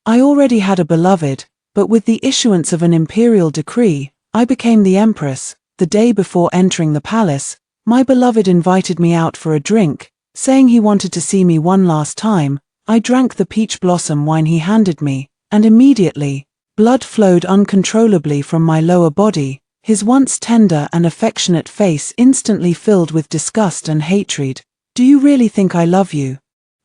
I already had a beloved, but with the issuance of an imperial decree, I became the empress. The day before entering the palace, my beloved invited me out for a drink, saying he wanted to see me one last time. I drank the peach blossom wine he handed me, and immediately, blood flowed uncontrollably from my lower body. His once tender and affectionate face instantly filled with disgust and hatred. Do you really think I love you?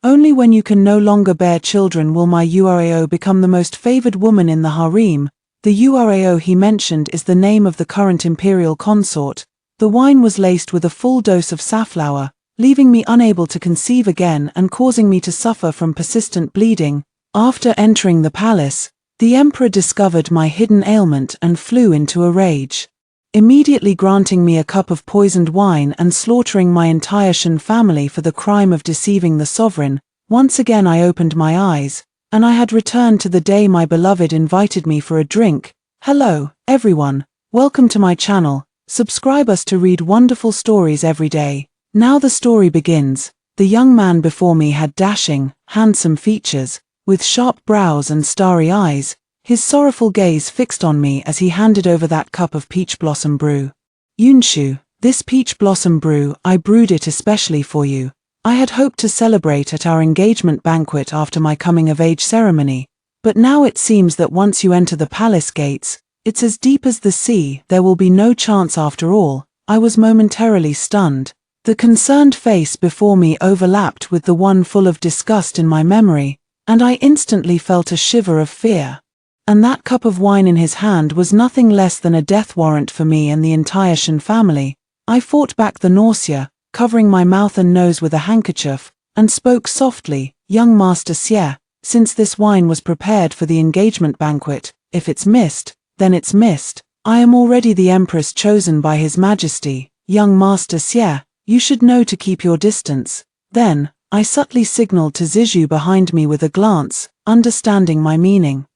Only when you can no longer bear children will my Urao become the most favored woman in the harem. The Urao he mentioned is the name of the current imperial consort. The wine was laced with a full dose of safflower, leaving me unable to conceive again and causing me to suffer from persistent bleeding. After entering the palace, the emperor discovered my hidden ailment and flew into a rage, immediately granting me a cup of poisoned wine and slaughtering my entire Shan family for the crime of deceiving the sovereign. Once again I opened my eyes, and I had returned to the day my beloved invited me for a drink. Hello, everyone. Welcome to my channel. Subscribe us to read wonderful stories every day. Now the story begins. The young man before me had dashing, handsome features, with sharp brows and starry eyes, his sorrowful gaze fixed on me as he handed over that cup of peach blossom brew. Yunshu, this peach blossom brew, I brewed it especially for you. I had hoped to celebrate at our engagement banquet after my coming-of-age ceremony, but now it seems that once you enter the palace gates, it's as deep as the sea. There will be no chance after all. I was momentarily stunned. The concerned face before me overlapped with the one full of disgust in my memory, and I instantly felt a shiver of fear. And that cup of wine in his hand was nothing less than a death warrant for me and the entire Shan family. I fought back the nausea, covering my mouth and nose with a handkerchief, and spoke softly, "Young Master Xie, since this wine was prepared for the engagement banquet, if it's missed, then it's missed. I am already the empress chosen by His Majesty. Young Master Xie, you should know to keep your distance." Then, I subtly signaled to Zizhu behind me with a glance, understanding my meaning.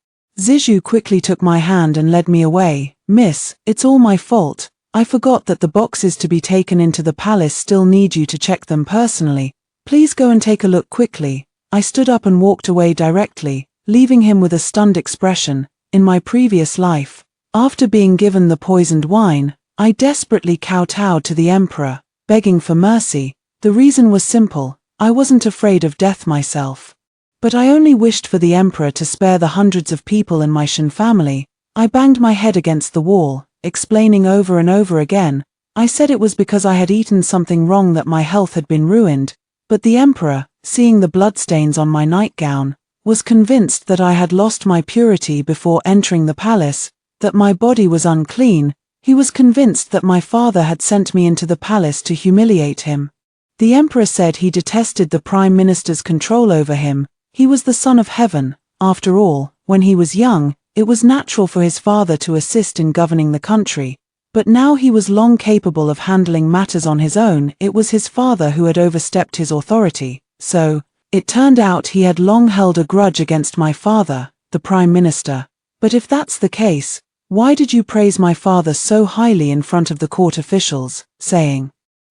Zizhu quickly took my hand and led me away. "Miss, it's all my fault. I forgot that the boxes to be taken into the palace still need you to check them personally. Please go and take a look quickly." I stood up and walked away directly, leaving him with a stunned expression. In my previous life, after being given the poisoned wine, I desperately kowtowed to the emperor, begging for mercy. The reason was simple. I wasn't afraid of death myself. But I only wished for the emperor to spare the hundreds of people in my Shan family. I banged my head against the wall, explaining over and over again. I said it was because I had eaten something wrong that my health had been ruined. But the emperor, seeing the bloodstains on my nightgown, was convinced that I had lost my purity before entering the palace, that my body was unclean. He was convinced that my father had sent me into the palace to humiliate him. The emperor said he detested the prime minister's control over him. He was the son of heaven. After all, when he was young, it was natural for his father to assist in governing the country. But now he was long capable of handling matters on his own. It was his father who had overstepped his authority. So, it turned out he had long held a grudge against my father, the prime minister. But if that's the case, why did you praise my father so highly in front of the court officials, saying,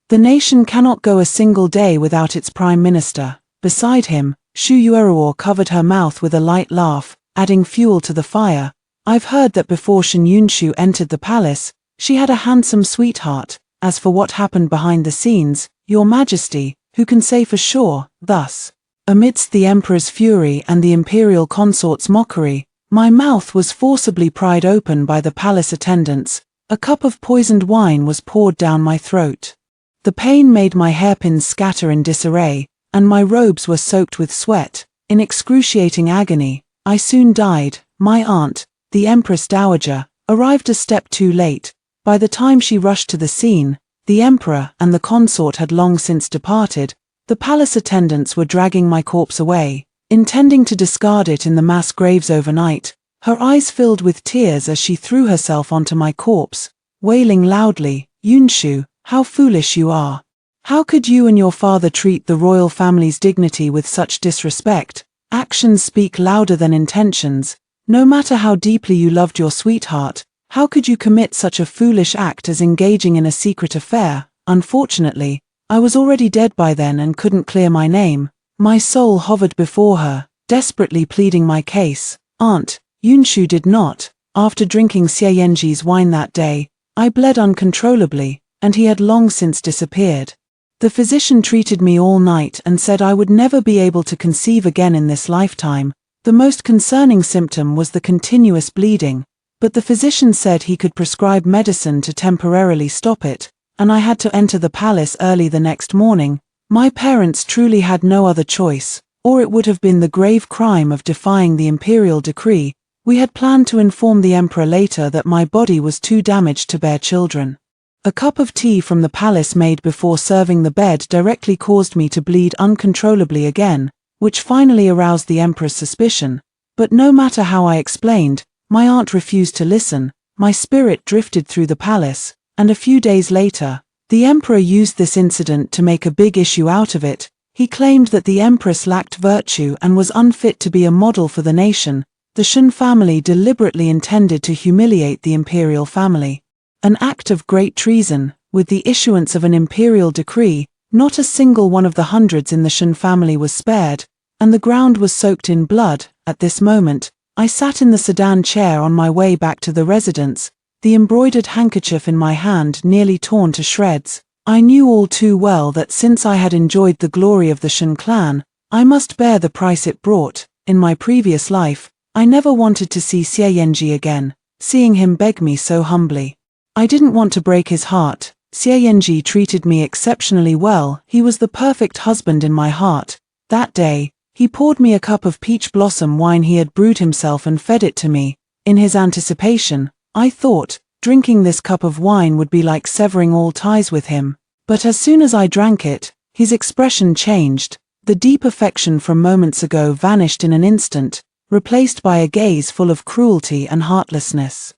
"The nation cannot go a single day without its prime minister"? Beside him, Shu Yueruo covered her mouth with a light laugh, adding fuel to the fire. "I've heard that before Shen Yunshu entered the palace, she had a handsome sweetheart. As for what happened behind the scenes, Your Majesty, who can say for sure?" Thus, amidst the emperor's fury and the imperial consort's mockery, my mouth was forcibly pried open by the palace attendants. A cup of poisoned wine was poured down my throat. The pain made my hairpins scatter in disarray, and my robes were soaked with sweat. In excruciating agony, I soon died. My aunt, the Empress Dowager, arrived a step too late. By the time she rushed to the scene, the emperor and the consort had long since departed. The palace attendants were dragging my corpse away, intending to discard it in the mass graves overnight. Her eyes filled with tears as she threw herself onto my corpse, wailing loudly, "Yunshu, how foolish you are. How could you and your father treat the royal family's dignity with such disrespect? Actions speak louder than intentions. No matter how deeply you loved your sweetheart, how could you commit such a foolish act as engaging in a secret affair?" Unfortunately, I was already dead by then and couldn't clear my name. My soul hovered before her, desperately pleading my case. Aunt Yunshu did not. After drinking Xie Yanji's wine that day, I bled uncontrollably, and he had long since disappeared. The physician treated me all night and said I would never be able to conceive again in this lifetime. The most concerning symptom was the continuous bleeding, but the physician said he could prescribe medicine to temporarily stop it, and I had to enter the palace early the next morning. My parents truly had no other choice, or it would have been the grave crime of defying the imperial decree. We had planned to inform the emperor later that my body was too damaged to bear children. A cup of tea from the palace made before serving the bed directly caused me to bleed uncontrollably again, which finally aroused the emperor's suspicion. But no matter how I explained, my aunt refused to listen. My spirit drifted through the palace, and a few days later, the emperor used this incident to make a big issue out of it. He claimed that the empress lacked virtue and was unfit to be a model for the nation. The Shen family deliberately intended to humiliate the imperial family. An act of great treason. With the issuance of an imperial decree, not a single one of the hundreds in the Shen family was spared, and the ground was soaked in blood. At this moment, I sat in the sedan chair on my way back to the residence, the embroidered handkerchief in my hand nearly torn to shreds. I knew all too well that since I had enjoyed the glory of the Shen clan, I must bear the price it brought. In my previous life, I never wanted to see Xie Yanji again, seeing him beg me so humbly. I didn't want to break his heart. Xie Yanji treated me exceptionally well. He was the perfect husband in my heart. That day, he poured me a cup of peach blossom wine he had brewed himself and fed it to me. In his anticipation, I thought, drinking this cup of wine would be like severing all ties with him. But as soon as I drank it, his expression changed. The deep affection from moments ago vanished in an instant, replaced by a gaze full of cruelty and heartlessness.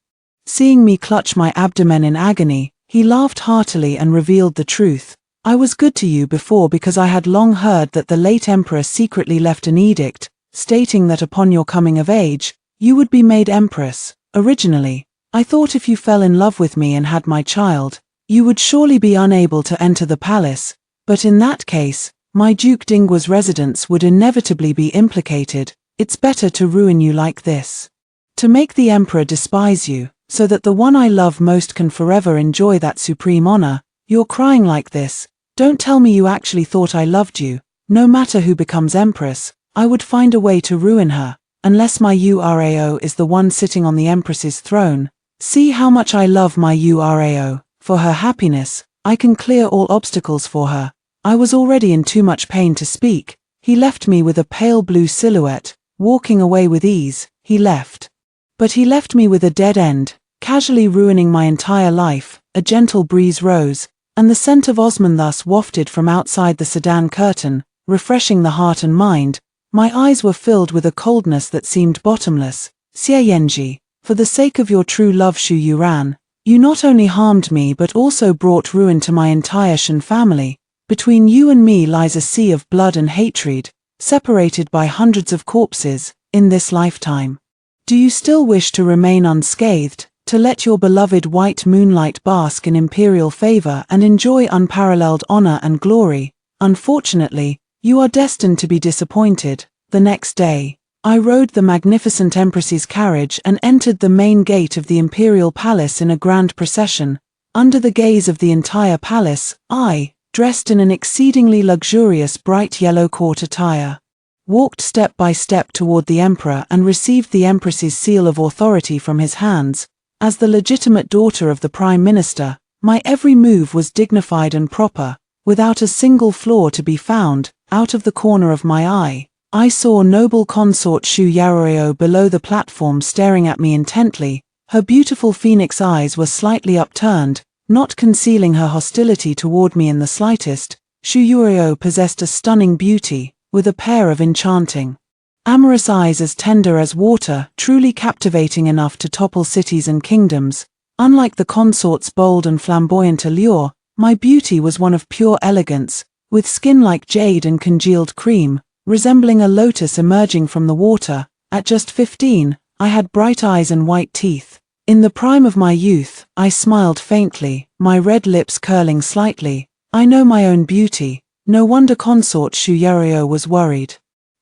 Seeing me clutch my abdomen in agony, he laughed heartily and revealed the truth. I was good to you before because I had long heard that the late emperor secretly left an edict, stating that upon your coming of age, you would be made empress. Originally, I thought if you fell in love with me and had my child, you would surely be unable to enter the palace, but in that case, my Duke Dinggua's residence would inevitably be implicated. It's better to ruin you like this. To make the emperor despise you, so that the one I love most can forever enjoy that supreme honor. You're crying like this. Don't tell me you actually thought I loved you. No matter who becomes empress, I would find a way to ruin her, unless my Urao is the one sitting on the empress's throne. See how much I love my Urao. For her happiness, I can clear all obstacles for her. I was already in too much pain to speak. He left me with a pale blue silhouette, walking away with ease. He left. But he left me with a dead end, casually ruining my entire life. A gentle breeze rose, and the scent of Osman thus wafted from outside the sedan curtain, refreshing the heart and mind. My eyes were filled with a coldness that seemed bottomless. Xie Yanji, for the sake of your true love Shu Yuran, you not only harmed me but also brought ruin to my entire Shen family. Between you and me lies a sea of blood and hatred, separated by hundreds of corpses, in this lifetime. Do you still wish to remain unscathed, to let your beloved white moonlight bask in imperial favor and enjoy unparalleled honor and glory? Unfortunately, you are destined to be disappointed. The next day, I rode the magnificent empress's carriage and entered the main gate of the imperial palace in a grand procession. Under the gaze of the entire palace, I, dressed in an exceedingly luxurious bright yellow court attire, walked step by step toward the emperor and received the empress's seal of authority from his hands. As the legitimate daughter of the prime minister, my every move was dignified and proper, without a single flaw to be found. Out of the corner of my eye, I saw noble consort Shu Yaroreo below the platform staring at me intently. Her beautiful phoenix eyes were slightly upturned, not concealing her hostility toward me in the slightest. Shu Yaroreo possessed a stunning beauty, with a pair of enchanting, amorous eyes as tender as water, truly captivating enough to topple cities and kingdoms. Unlike the consort's bold and flamboyant allure, my beauty was one of pure elegance, with skin like jade and congealed cream, resembling a lotus emerging from the water. At just 15, I had bright eyes and white teeth. In the prime of my youth, I smiled faintly, my red lips curling slightly. I know my own beauty. No wonder consort Shu Yaroreo was worried.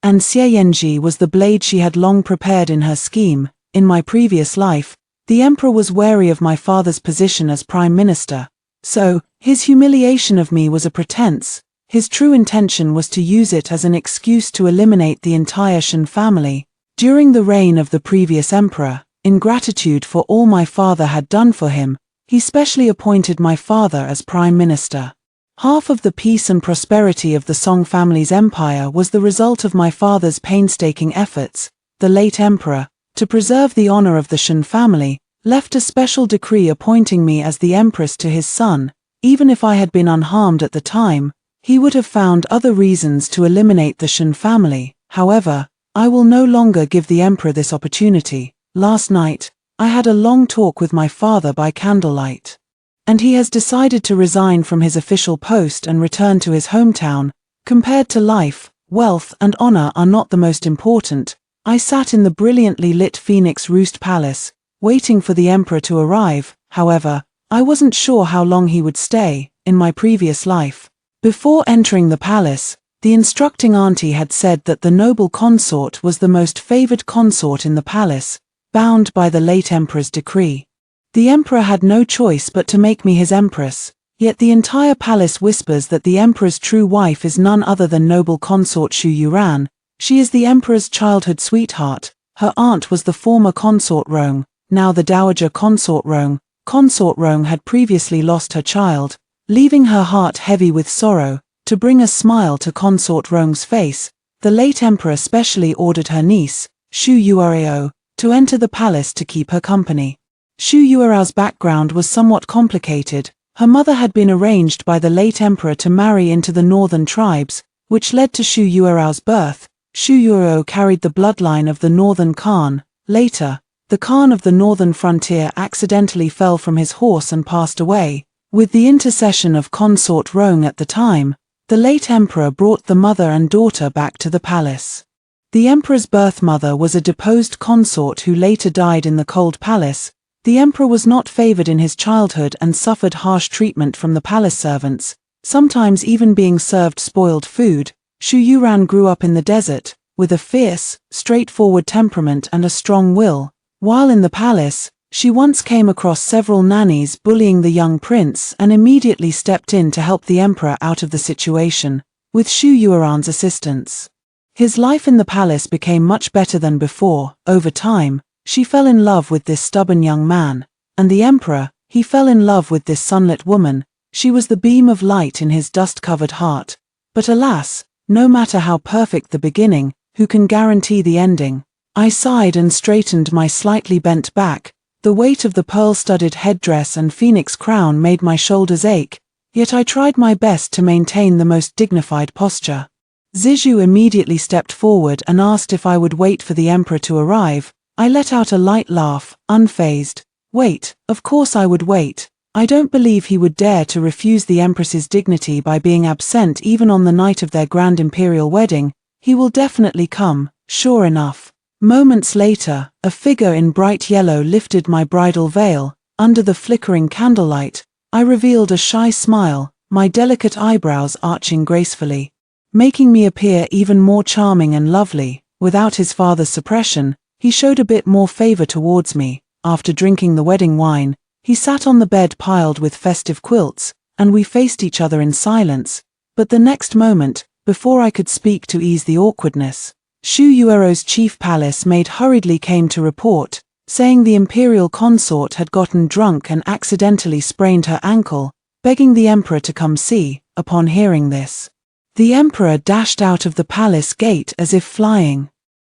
and Xianji was the blade she had long prepared in her scheme. In my previous life, the emperor was wary of my father's position as prime minister, so his humiliation of me was a pretense. His true intention was to use it as an excuse to eliminate the entire Shen family. During the reign of the previous emperor, in gratitude for all my father had done for him, he specially appointed my father as prime minister. Half of the peace and prosperity of the Song family's empire was the result of my father's painstaking efforts. The late emperor, to preserve the honor of the Shen family, left a special decree appointing me as the empress to his son. Even if I had been unharmed at the time, he would have found other reasons to eliminate the Shen family. However, I will no longer give the emperor this opportunity. Last night, I had a long talk with my father by candlelight, and he has decided to resign from his official post and return to his hometown. Compared to life, wealth and honor are not the most important. I sat in the brilliantly lit Phoenix Roost Palace, waiting for the emperor to arrive. However, I wasn't sure how long he would stay. In my previous life, before entering the palace, the instructing auntie had said that the noble consort was the most favored consort in the palace, bound by the late emperor's decree. The emperor had no choice but to make me his empress, yet the entire palace whispers that the emperor's true wife is none other than noble consort Xu Yuran. She is the emperor's childhood sweetheart. Her aunt was the former consort Rong, now the dowager consort Rong. Consort Rong had previously lost her child, leaving her heart heavy with sorrow. To bring a smile to consort Rong's face, the late emperor specially ordered her niece, Xu Yuerao, to enter the palace to keep her company. Xu Yuerao's background was somewhat complicated. Her mother had been arranged by the late emperor to marry into the northern tribes, which led to Xu Yuerao's birth. Xu Yuerao carried the bloodline of the northern Khan. Later, the Khan of the northern frontier accidentally fell from his horse and passed away. With the intercession of consort Rong at the time, the late emperor brought the mother and daughter back to the palace. The emperor's birth mother was a deposed consort who later died in the cold palace. The emperor was not favored in his childhood and suffered harsh treatment from the palace servants, sometimes even being served spoiled food. Xu Yuran grew up in the desert, with a fierce, straightforward temperament and a strong will. While in the palace, she once came across several nannies bullying the young prince and immediately stepped in to help the emperor out of the situation, with Xu Yuran's assistance. His life in the palace became much better than before. Over time, she fell in love with this stubborn young man, and the emperor, he fell in love with this sunlit woman. She was the beam of light in his dust-covered heart. But alas, no matter how perfect the beginning, who can guarantee the ending? I sighed and straightened my slightly bent back. The weight of the pearl-studded headdress and phoenix crown made my shoulders ache, yet I tried my best to maintain the most dignified posture. Zizhu immediately stepped forward and asked if I would wait for the emperor to arrive. I let out a light laugh, unfazed. Wait, of course I would wait. I don't believe he would dare to refuse the empress's dignity by being absent even on the night of their grand imperial wedding. He will definitely come. Sure enough. Moments later, a figure in bright yellow lifted my bridal veil. Under the flickering candlelight, I revealed a shy smile, my delicate eyebrows arching gracefully, making me appear even more charming and lovely. Without his father's suppression, he showed a bit more favor towards me. After drinking the wedding wine, he sat on the bed piled with festive quilts, and we faced each other in silence. But the next moment, before I could speak to ease the awkwardness, Xu Yuerao's chief palace maid hurriedly came to report, saying the imperial consort had gotten drunk and accidentally sprained her ankle, begging the emperor to come see. Upon hearing this, the emperor dashed out of the palace gate as if flying,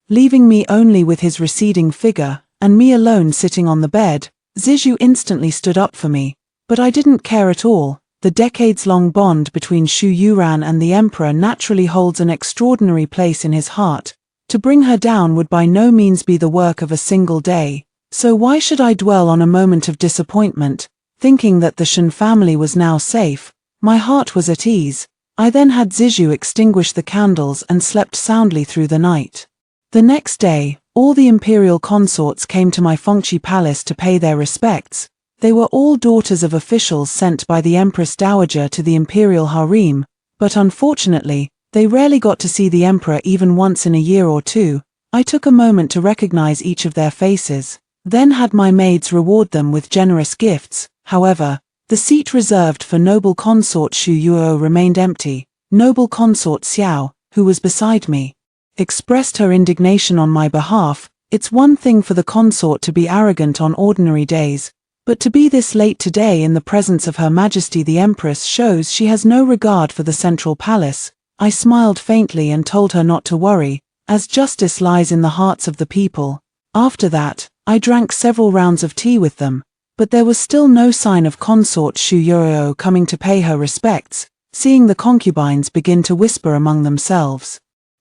leaving me only with his receding figure, and me alone sitting on the bed. Zizhu instantly stood up for me, but I didn't care at all. The decades-long bond between Xu Yuran and the emperor naturally holds an extraordinary place in his heart. To bring her down would by no means be the work of a single day, so why should I dwell on a moment of disappointment? Thinking that the Shen family was now safe, my heart was at ease. I then had Zizhu extinguish the candles and slept soundly through the night. The next day, all the imperial consorts came to my Fengqi palace to pay their respects. They were all daughters of officials sent by the Empress Dowager to the imperial harem, but unfortunately, They rarely got to see the emperor even once in a year or two. I took a moment to recognize each of their faces, then had my maids reward them with generous gifts. However, the seat reserved for noble consort Shu Yuo remained empty. Noble consort Xiao, who was beside me, expressed her indignation on my behalf. It's one thing for the consort to be arrogant on ordinary days, but to be this late today in the presence of Her Majesty the Empress shows she has no regard for the central palace. I smiled faintly and told her not to worry, as justice lies in the hearts of the people. After that, I drank several rounds of tea with them, but there was still no sign of consort Shu Yuo coming to pay her respects. Seeing the concubines begin to whisper among themselves,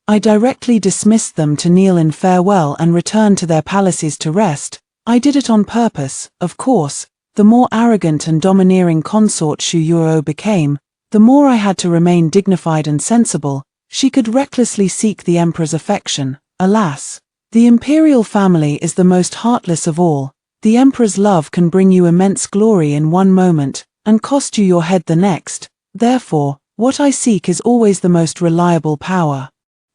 I directly dismissed them to kneel in farewell and return to their palaces to rest. I did it on purpose, of course. The more arrogant and domineering consort Shu Yuo became, the more I had to remain dignified and sensible. She could recklessly seek the emperor's affection. Alas, the imperial family is the most heartless of all. The emperor's love can bring you immense glory in one moment, and cost you your head the next. Therefore, what I seek is always the most reliable power.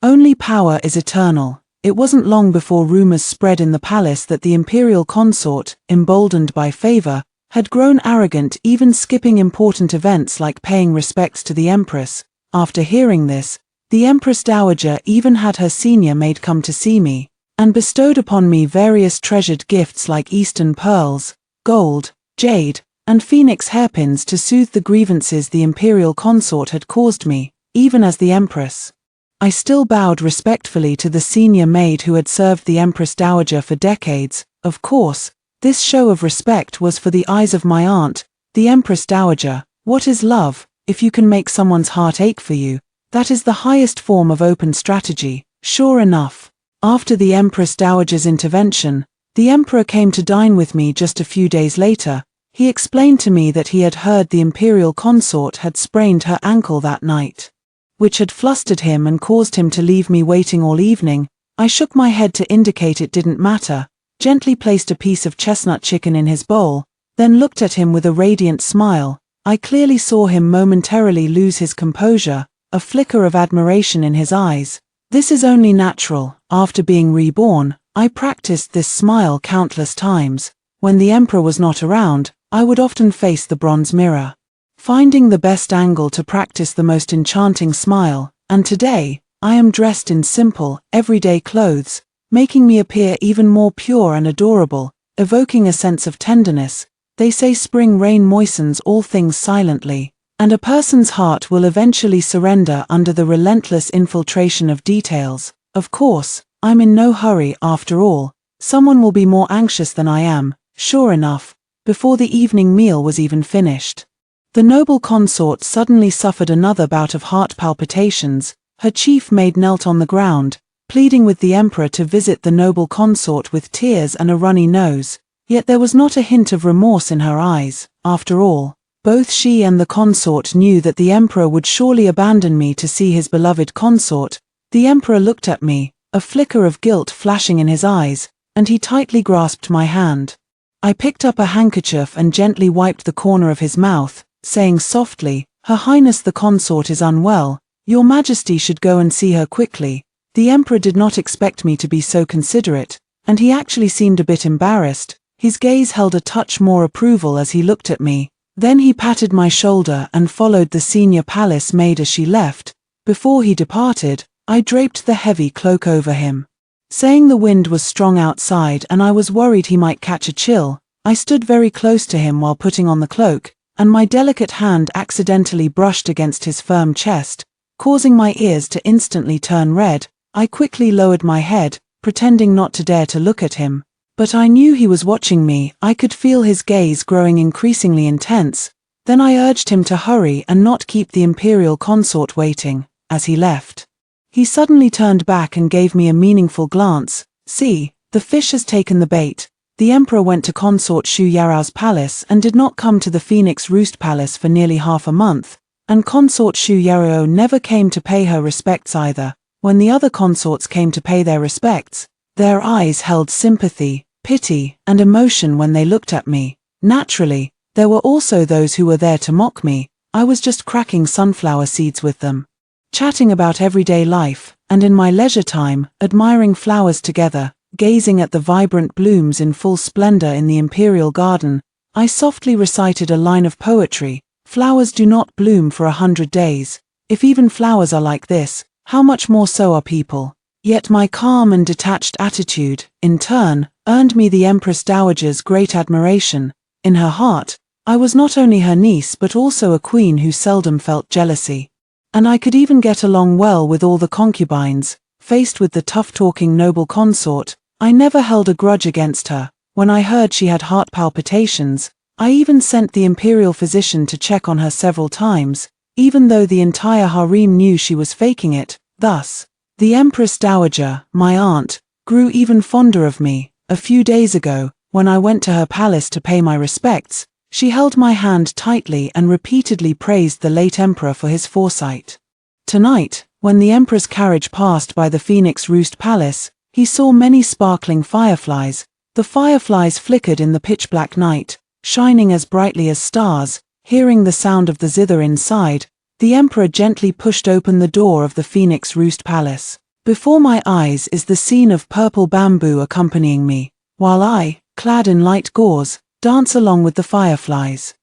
Only power is eternal. It wasn't long before rumors spread in the palace that the imperial consort, emboldened by favor, had grown arrogant, even skipping important events like paying respects to the empress. After hearing this, the Empress Dowager even had her senior maid come to see me, and bestowed upon me various treasured gifts like Eastern pearls, gold, jade, and phoenix hairpins to soothe the grievances the imperial consort had caused me. Even as the empress, I still bowed respectfully to the senior maid who had served the Empress Dowager for decades. Of course, this show of respect was for the eyes of my aunt, the Empress Dowager. What is love, if you can make someone's heart ache for you? That is the highest form of open strategy. Sure enough, after the Empress Dowager's intervention, the emperor came to dine with me just a few days later. He explained to me that he had heard the imperial consort had sprained her ankle that night, which had flustered him and caused him to leave me waiting all evening. I shook my head to indicate it didn't matter, gently placed a piece of chestnut chicken in his bowl, then looked at him with a radiant smile. I clearly saw him momentarily lose his composure, a flicker of admiration in his eyes. This is only natural. After being reborn, I practiced this smile countless times. When the emperor was not around, I would often face the bronze mirror, finding the best angle to practice the most enchanting smile, and today, I am dressed in simple, everyday clothes, making me appear even more pure and adorable, evoking a sense of tenderness. They say spring rain moistens all things silently, and a person's heart will eventually surrender under the relentless infiltration of details. Of course, I'm in no hurry. After all, someone will be more anxious than I am. Sure enough, before the evening meal was even finished, the noble consort suddenly suffered another bout of heart palpitations. Her chief maid knelt on the ground, pleading with the emperor to visit the noble consort with tears and a runny nose. Yet there was not a hint of remorse in her eyes. After all, both she and the consort knew that the emperor would surely abandon me to see his beloved consort. The emperor looked at me, a flicker of guilt flashing in his eyes, and he tightly grasped my hand. I picked up a handkerchief and gently wiped the corner of his mouth, saying softly, "Her Highness the consort is unwell. Your Majesty should go and see her quickly." The emperor did not expect me to be so considerate, and he actually seemed a bit embarrassed. His gaze held a touch more approval as he looked at me. Then he patted my shoulder and followed the senior palace maid as she left. Before he departed, I draped the heavy cloak over him, saying the wind was strong outside and I was worried he might catch a chill. I stood very close to him while putting on the cloak, and my delicate hand accidentally brushed against his firm chest, causing my ears to instantly turn red. I quickly lowered my head, pretending not to dare to look at him. But I knew he was watching me. I could feel his gaze growing increasingly intense. Then I urged him to hurry and not keep the imperial consort waiting. As he left, he suddenly turned back and gave me a meaningful glance. "See, the fish has taken the bait." The emperor went to consort Shu Yarao's palace and did not come to the Phoenix Roost Palace for nearly half a month, and consort Shu Yarao never came to pay her respects either. When the other consorts came to pay their respects, their eyes held sympathy, pity, and emotion when they looked at me. Naturally, there were also those who were there to mock me. I was just cracking sunflower seeds with them. chatting about everyday life, and in my leisure time, admiring flowers together, gazing at the vibrant blooms in full splendor in the imperial garden, I softly recited a line of poetry: "Flowers do not bloom for 100 days. If even flowers are like this, how much more so are people?" Yet my calm and detached attitude, in turn, earned me the Empress Dowager's great admiration. In her heart, I was not only her niece but also a queen who seldom felt jealousy. And I could even get along well with all the concubines. Faced with the tough-talking noble consort, I never held a grudge against her. When I heard she had heart palpitations, I even sent the imperial physician to check on her several times, even though the entire harem knew she was faking it. Thus, the Empress Dowager, my aunt, grew even fonder of me. A few days ago, when I went to her palace to pay my respects, she held my hand tightly and repeatedly praised the late emperor for his foresight. Tonight, when the emperor's carriage passed by the Phoenix Roost Palace, he saw many sparkling fireflies. The fireflies flickered in the pitch-black night, shining as brightly as stars. Hearing the sound of the zither inside, the emperor gently pushed open the door of the Phoenix Roost Palace. Before my eyes is the scene of purple bamboo accompanying me, while I, clad in light gauze, dance along with the fireflies.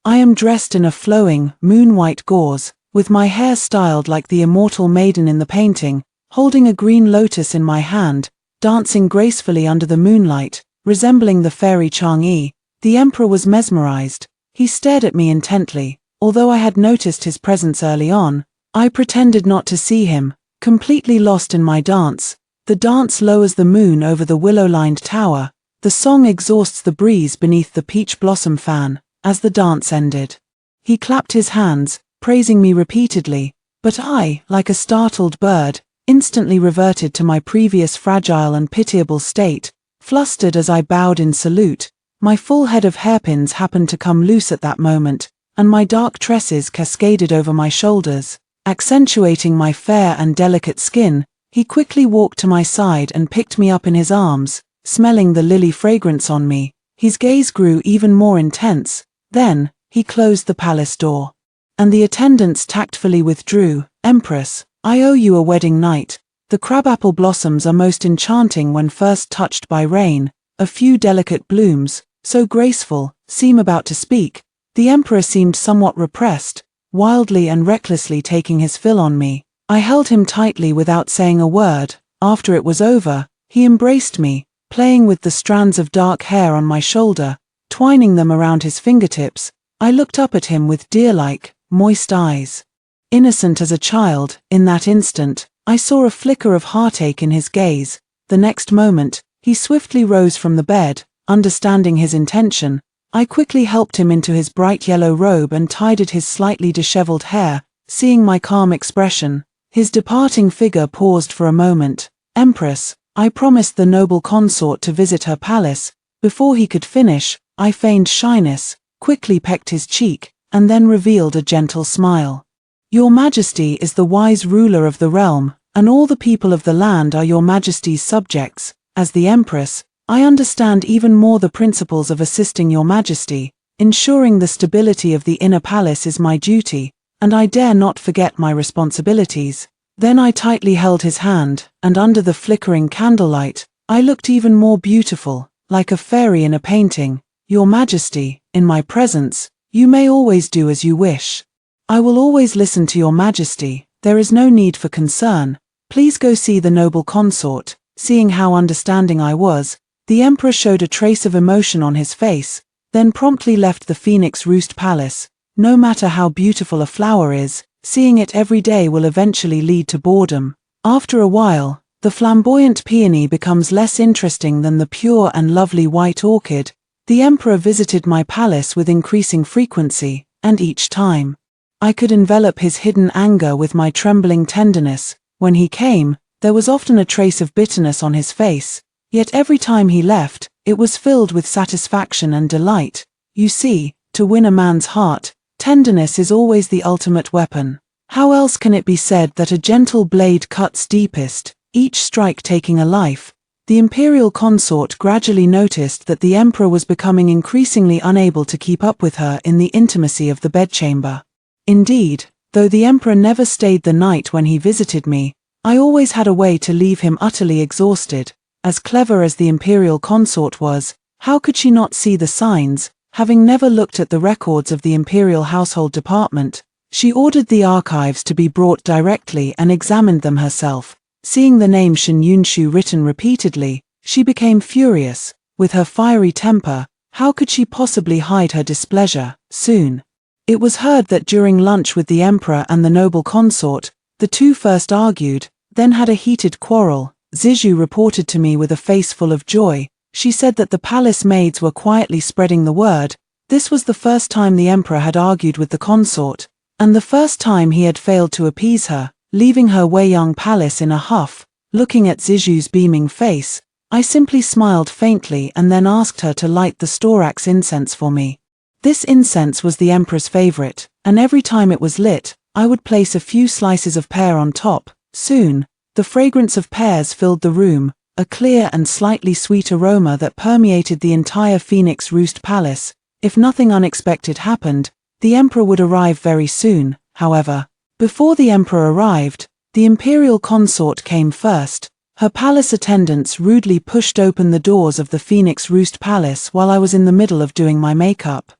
I am dressed in a flowing, moon-white gauze, with my hair styled like the immortal maiden in the painting, holding a green lotus in my hand, dancing gracefully under the moonlight, resembling the fairy Chang'e. The emperor was mesmerized. He stared at me intently. Although I had noticed his presence early on, I pretended not to see him, completely lost in my dance. The dance lowers the moon over the willow-lined tower. The song exhausts the breeze beneath the peach blossom fan. As the dance ended, he clapped his hands, praising me repeatedly, but I, like a startled bird, instantly reverted to my previous fragile and pitiable state. Flustered as I bowed in salute, my full head of hairpins happened to come loose at that moment, and my dark tresses cascaded over my shoulders, accentuating my fair and delicate skin. He quickly walked to my side and picked me up in his arms, smelling the lily fragrance on me. His gaze grew even more intense. Then, he closed the palace door, and the attendants tactfully withdrew. "Empress, I owe you a wedding night. The crabapple blossoms are most enchanting when first touched by rain. A few delicate blooms, so graceful, seem about to speak." The emperor seemed somewhat repressed, wildly and recklessly taking his fill on me. I held him tightly without saying a word. After it was over, he embraced me, playing with the strands of dark hair on my shoulder, twining them around his fingertips. I looked up at him with deer-like, moist eyes. Innocent as a child, in that instant, I saw a flicker of heartache in his gaze. The next moment, he swiftly rose from the bed. Understanding his intention, I quickly helped him into his bright yellow robe and tidied his slightly disheveled hair. Seeing my calm expression, his departing figure paused for a moment. "Empress, I promised the noble consort to visit her palace." Before he could finish, I feigned shyness, quickly pecked his cheek, and then revealed a gentle smile. "Your Majesty is the wise ruler of the realm, and all the people of the land are your Majesty's subjects. As the Empress, I understand even more the principles of assisting your Majesty. Ensuring the stability of the inner palace is my duty, and I dare not forget my responsibilities." Then I tightly held his hand, and under the flickering candlelight, I looked even more beautiful, like a fairy in a painting. "Your Majesty, in my presence, you may always do as you wish. I will always listen to your Majesty. There is no need for concern. Please go see the noble consort." Seeing how understanding I was, the emperor showed a trace of emotion on his face, then promptly left the Phoenix Roost Palace. No matter how beautiful a flower is, seeing it every day will eventually lead to boredom. After a while, the flamboyant peony becomes less interesting than the pure and lovely white orchid. The emperor visited my palace with increasing frequency, and each time, I could envelop his hidden anger with my trembling tenderness. When he came, there was often a trace of bitterness on his face, yet every time he left, it was filled with satisfaction and delight. You see, to win a man's heart, tenderness is always the ultimate weapon. How else can it be said that a gentle blade cuts deepest, each strike taking a life? The imperial consort gradually noticed that the emperor was becoming increasingly unable to keep up with her in the intimacy of the bedchamber. Indeed, Though the emperor never stayed the night when he visited me, I always had a way to leave him utterly exhausted. As clever as the imperial consort was, how could she not see the signs? Having never looked at the records of the imperial household department, she ordered the archives to be brought directly and examined them herself. Seeing the name Shen Yunshu written repeatedly, she became furious. With her fiery temper, how could she possibly hide her displeasure? Soon, it was heard that during lunch with the emperor and the noble consort, the two first argued, then had a heated quarrel. Zizhu reported to me with a face full of joy. She said that the palace maids were quietly spreading the word. This was the first time the emperor had argued with the consort, and the first time he had failed to appease her, leaving her Weiyang palace in a huff. Looking at Zizhu's beaming face, I simply smiled faintly and then asked her to light the storax incense for me. This incense was the emperor's favorite, and every time it was lit, I would place a few slices of pear on top. Soon, the fragrance of pears filled the room, a clear and slightly sweet aroma that permeated the entire Phoenix Roost Palace. If nothing unexpected happened, the emperor would arrive very soon. However, before the emperor arrived, the imperial consort came first. Her palace attendants rudely pushed open the doors of the Phoenix Roost Palace while I was in the middle of doing my makeup.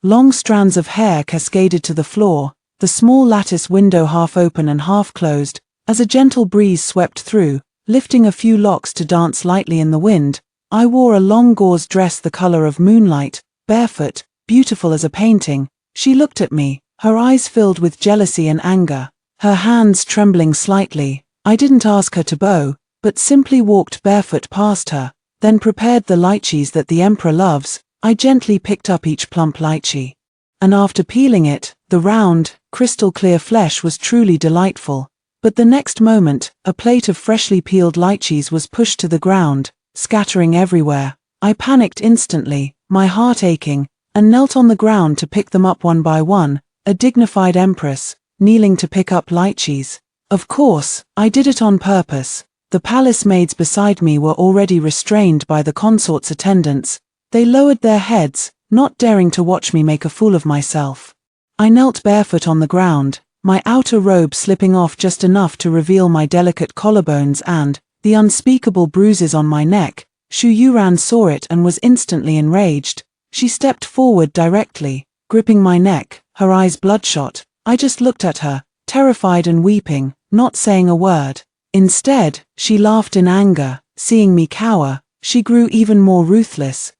Long strands of hair cascaded to the floor, the small lattice window half open and half closed, as a gentle breeze swept through, lifting a few locks to dance lightly in the wind. I wore a long gauze dress the color of moonlight, barefoot, beautiful as a painting. She looked at me, her eyes filled with jealousy and anger, her hands trembling slightly. I didn't ask her to bow, but simply walked barefoot past her, then prepared the lychees that the emperor loves. I gently picked up each plump lychee, and after peeling it, the round, crystal-clear flesh was truly delightful. But the next moment, a plate of freshly peeled lychees was pushed to the ground, scattering everywhere. I panicked instantly, my heart aching, and knelt on the ground to pick them up one by one, a dignified empress, kneeling to pick up lychees. Of course, I did it on purpose. The palace maids beside me were already restrained by the consort's attendants. They lowered their heads, not daring to watch me make a fool of myself. I knelt barefoot on the ground, my outer robe slipping off just enough to reveal my delicate collarbones and the unspeakable bruises on my neck. Xu Yuran saw it and was instantly enraged. She stepped forward directly, gripping my neck, her eyes bloodshot. I just looked at her, terrified and weeping, not saying a word. Instead, she laughed in anger. Seeing me cower, she grew even more ruthless.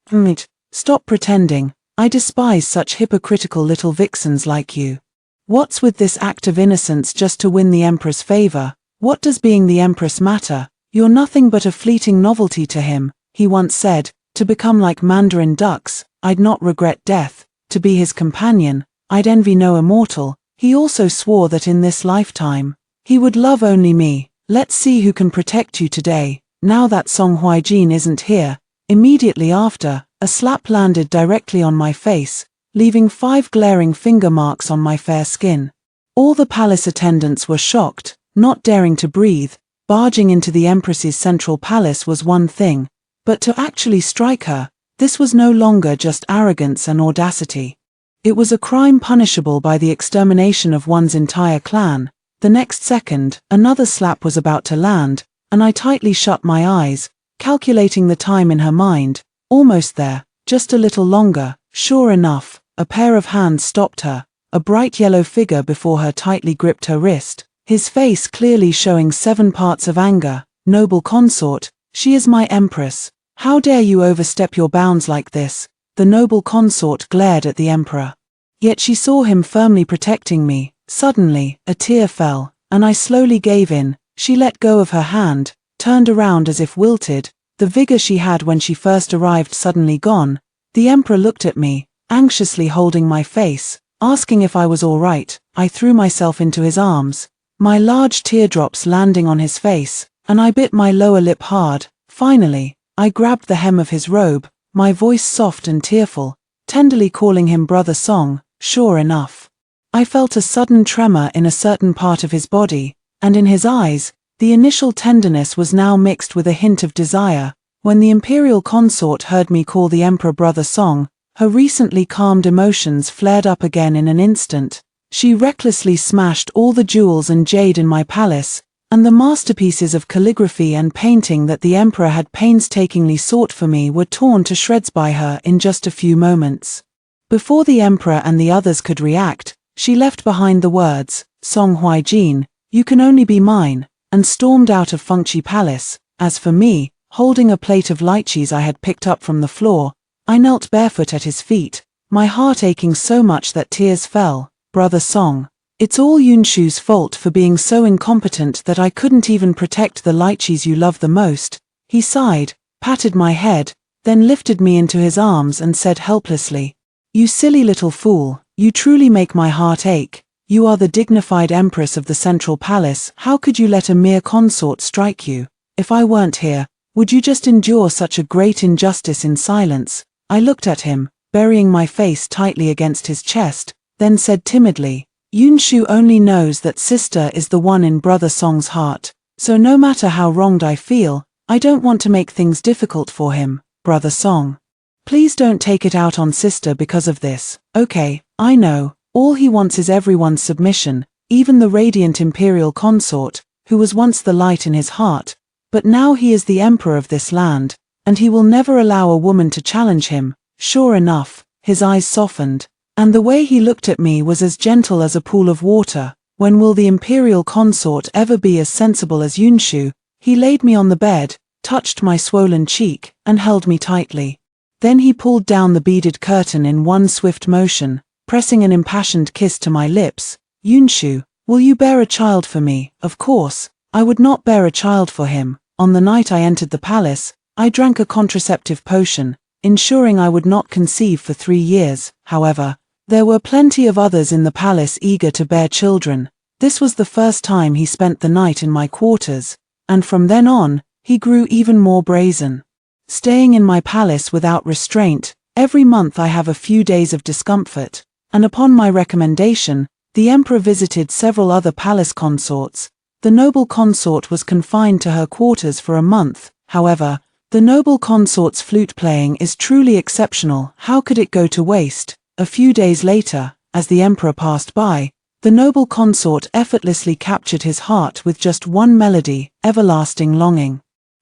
Stop pretending. I despise such hypocritical little vixens like you. What's with this act of innocence just to win the emperor's favor? What does being the empress matter? You're nothing but a fleeting novelty to him, he once said. To become like Mandarin ducks, I'd not regret death. To be his companion, I'd envy no immortal. He also swore that in this lifetime, he would love only me. Let's see who can protect you today. Now that Song Huijin isn't here. Immediately after, a slap landed directly on my face, leaving 5 glaring finger marks on my fair skin. All the palace attendants were shocked, not daring to breathe. Barging into the empress's central palace was one thing, but to actually strike her, this was no longer just arrogance and audacity. It was a crime punishable by the extermination of one's entire clan. The next second, another slap was about to land, and I tightly shut my eyes, calculating the time in her mind. Almost there, just a little longer. Sure enough, a pair of hands stopped her, a bright yellow figure before her tightly gripped her wrist, his face clearly showing 7 parts of anger. Noble consort, she is my empress. How dare you overstep your bounds like this? The noble consort glared at the emperor. Yet she saw him firmly protecting me. Suddenly, a tear fell, and I slowly gave in. She let go of her hand, turned around as if wilted, the vigor she had when she first arrived suddenly gone. The emperor looked at me, anxiously holding my face, asking if I was all right. I threw myself into his arms, my large teardrops landing on his face, and I bit my lower lip hard. Finally, I grabbed the hem of his robe, my voice soft and tearful, tenderly calling him Brother Song. Sure enough, I felt a sudden tremor in a certain part of his body, and in his eyes, the initial tenderness was now mixed with a hint of desire. When the imperial consort heard me call the emperor Brother Song, her recently calmed emotions flared up again in an instant. She recklessly smashed all the jewels and jade in my palace, and the masterpieces of calligraphy and painting that the emperor had painstakingly sought for me were torn to shreds by her in just a few moments. Before the emperor and the others could react, she left behind the words, "Song Huijin, you can only be mine," and stormed out of Fengqi Palace. As for me, holding a plate of lychees I had picked up from the floor, I knelt barefoot at his feet, my heart aching so much that tears fell. "Brother Song, it's all Yunshu's fault for being so incompetent that I couldn't even protect the lychees you love the most," he sighed, patted my head, then lifted me into his arms and said helplessly, "You silly little fool, you truly make my heart ache. You are the dignified empress of the central palace. How could you let a mere consort strike you? If I weren't here, would you just endure such a great injustice in silence?" I looked at him, burying my face tightly against his chest, then said timidly, "Yunshu only knows that sister is the one in Brother Song's heart, so no matter how wronged I feel, I don't want to make things difficult for him. Brother Song, please don't take it out on sister because of this. Okay, I know, all he wants is everyone's submission, even the radiant imperial consort, who was once the light in his heart, but now he is the emperor of this land, and he will never allow a woman to challenge him." Sure enough, his eyes softened, and the way he looked at me was as gentle as a pool of water. When will the imperial consort ever be as sensible as Yunshu? He laid me on the bed, touched my swollen cheek, and held me tightly. Then he pulled down the beaded curtain in one swift motion, pressing an impassioned kiss to my lips. "Yunshu, will you bear a child for me?" Of course, I would not bear a child for him. On the night I entered the palace, I drank a contraceptive potion, ensuring I would not conceive for 3 years. However, there were plenty of others in the palace eager to bear children. This was the first time he spent the night in my quarters, and from then on, he grew even more brazen. Staying in my palace without restraint, every month I have a few days of discomfort, and upon my recommendation, the emperor visited several other palace consorts. The noble consort was confined to her quarters for a month. However, the noble consort's flute playing is truly exceptional. How could it go to waste? A few days later, as the emperor passed by, the noble consort effortlessly captured his heart with just one melody, everlasting longing.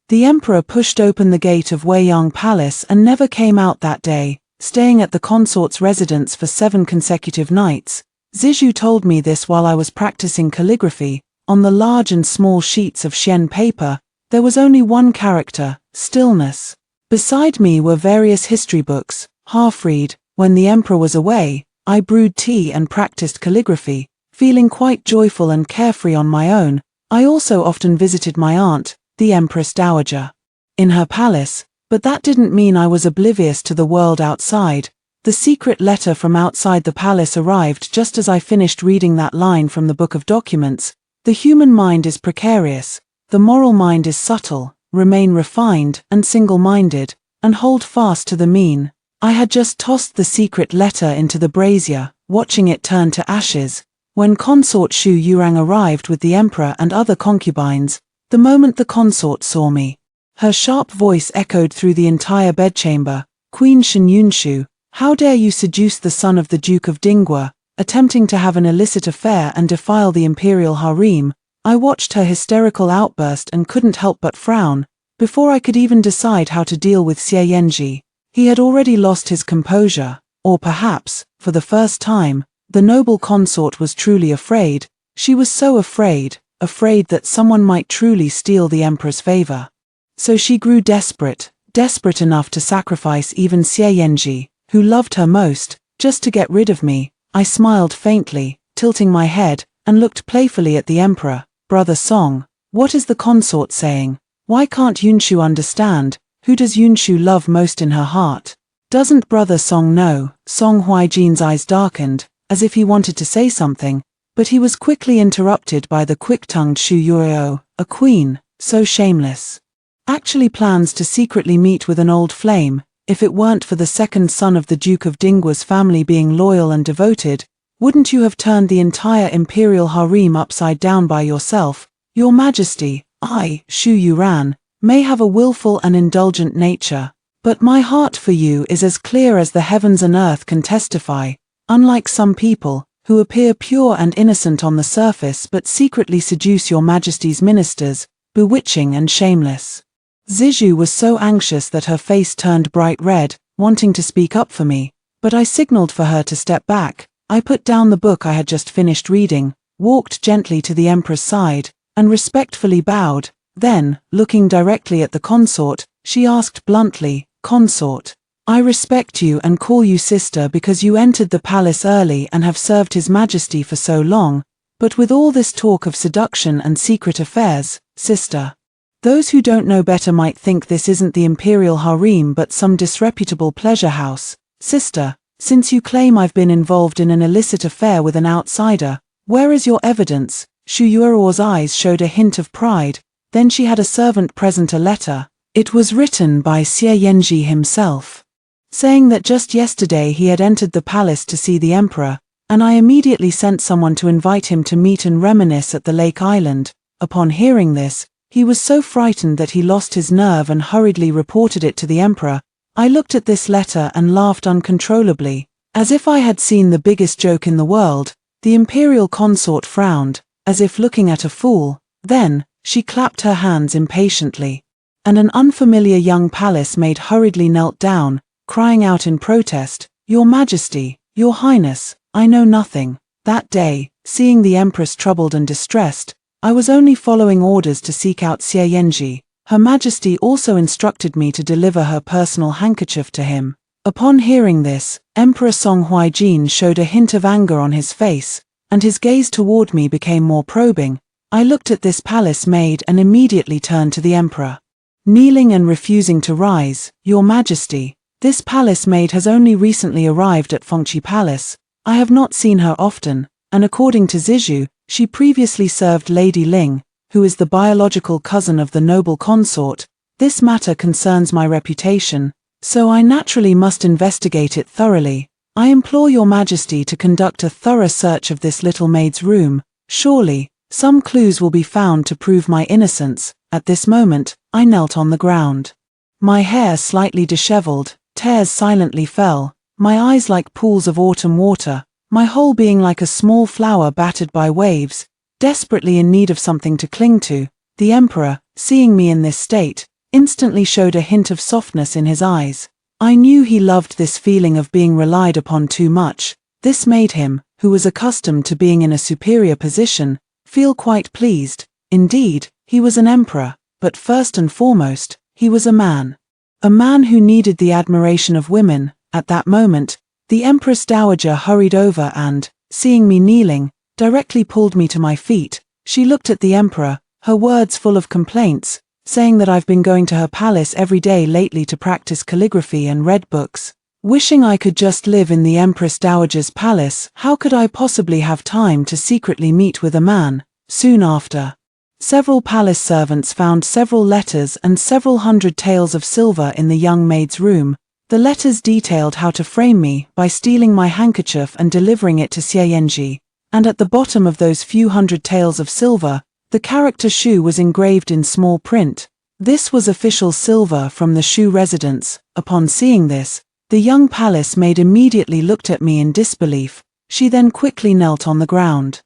The emperor pushed open the gate of Weiyang Palace and never came out that day, staying at the consort's residence for 7 consecutive nights. Zizhu told me this while I was practicing calligraphy. On the large and small sheets of Xian paper, there was only one character, stillness. Beside me were various history books, half-read. When the emperor was away, I brewed tea and practiced calligraphy, feeling quite joyful and carefree on my own. I also often visited my aunt, the Empress Dowager, in her palace, but that didn't mean I was oblivious to the world outside. The secret letter from outside the palace arrived just as I finished reading that line from the Book of Documents. The human mind is precarious, the moral mind is subtle. Remain refined and single-minded, and hold fast to the mean. I had just tossed the secret letter into the brazier, watching it turn to ashes, when consort Shu Yurang arrived with the emperor and other concubines. The moment the consort saw me, her sharp voice echoed through the entire bedchamber. "Queen Shen Yunshu, how dare you seduce the son of the Duke of Dingwa, attempting to have an illicit affair and defile the imperial harem?" I watched her hysterical outburst and couldn't help but frown. Before I could even decide how to deal with Xie Yanji, he had already lost his composure, or perhaps, for the first time, the noble consort was truly afraid. She was so afraid that someone might truly steal the emperor's favor. So she grew desperate enough to sacrifice even Xie Yanji, who loved her most, just to get rid of me. I smiled faintly, tilting my head, and looked playfully at the emperor. "Brother Song, what is the consort saying? Why can't Yunshu understand? Who does Yunshu love most in her heart? Doesn't Brother Song know?" Song Huijin's eyes darkened, as if he wanted to say something, but he was quickly interrupted by the quick-tongued Shu Yurio. A queen, so shameless, actually plans to secretly meet with an old flame. If it weren't for the second son of the Duke of Dingwa's family being loyal and devoted, wouldn't you have turned the entire imperial harem upside down by yourself? Your Majesty, I, Shu Yuran, may have a willful and indulgent nature, but my heart for you is as clear as the heavens and earth can testify. Unlike some people, who appear pure and innocent on the surface but secretly seduce your majesty's ministers, bewitching and shameless. Zizhu was so anxious that her face turned bright red, wanting to speak up for me, but I signaled for her to step back. I put down the book I had just finished reading, walked gently to the emperor's side, and respectfully bowed. Then, looking directly at the consort, she asked bluntly, "Consort, I respect you and call you sister because you entered the palace early and have served His Majesty for so long, but with all this talk of seduction and secret affairs, sister. Those who don't know better might think this isn't the imperial harem but some disreputable pleasure house. Sister, since you claim I've been involved in an illicit affair with an outsider, where is your evidence?" Shu Yueruo's eyes showed a hint of pride. Then she had a servant present a letter. It was written by Xie Yanji himself, saying that just yesterday he had entered the palace to see the emperor, and I immediately sent someone to invite him to meet and reminisce at the lake island. Upon hearing this, he was so frightened that he lost his nerve and hurriedly reported it to the emperor. I looked at this letter and laughed uncontrollably, as if I had seen the biggest joke in the world. The imperial consort frowned, as if looking at a fool. Then, she clapped her hands impatiently, and an unfamiliar young palace maid hurriedly knelt down, crying out in protest, "Your Majesty, Your Highness, I know nothing." That day, seeing the Empress troubled and distressed, I was only following orders to seek out Xie Yanji. Her Majesty also instructed me to deliver her personal handkerchief to him. Upon hearing this, Emperor Song Huijin showed a hint of anger on his face, and his gaze toward me became more probing. I looked at this palace maid and immediately turned to the emperor. Kneeling and refusing to rise, "Your Majesty, this palace maid has only recently arrived at Fengqi Palace. I have not seen her often, and according to Zizhu, she previously served Lady Ling, who is the biological cousin of the noble consort. This matter concerns my reputation, so I naturally must investigate it thoroughly. I implore Your Majesty to conduct a thorough search of this little maid's room. Surely, some clues will be found to prove my innocence." At this moment, I knelt on the ground. My hair slightly disheveled, tears silently fell, my eyes like pools of autumn water, my whole being like a small flower battered by waves, desperately in need of something to cling to. The emperor, seeing me in this state, instantly showed a hint of softness in his eyes. I knew he loved this feeling of being relied upon too much. This made him, who was accustomed to being in a superior position, feel quite pleased. Indeed, he was an emperor, but first and foremost, he was a man. A man who needed the admiration of women. At that moment, the Empress Dowager hurried over and, seeing me kneeling, directly pulled me to my feet. She looked at the emperor, her words full of complaints, saying that I've been going to her palace every day lately to practice calligraphy and read books. Wishing I could just live in the Empress Dowager's palace, how could I possibly have time to secretly meet with a man? Soon after, several palace servants found several letters and several hundred taels of silver in the young maid's room. The letters detailed how to frame me by stealing my handkerchief and delivering it to Xie Yanji, and at the bottom of those few hundred taels of silver, the character Shu was engraved in small print. This was official silver from the Shu residence. Upon seeing this, the young palace maid immediately looked at me in disbelief. She then quickly knelt on the ground,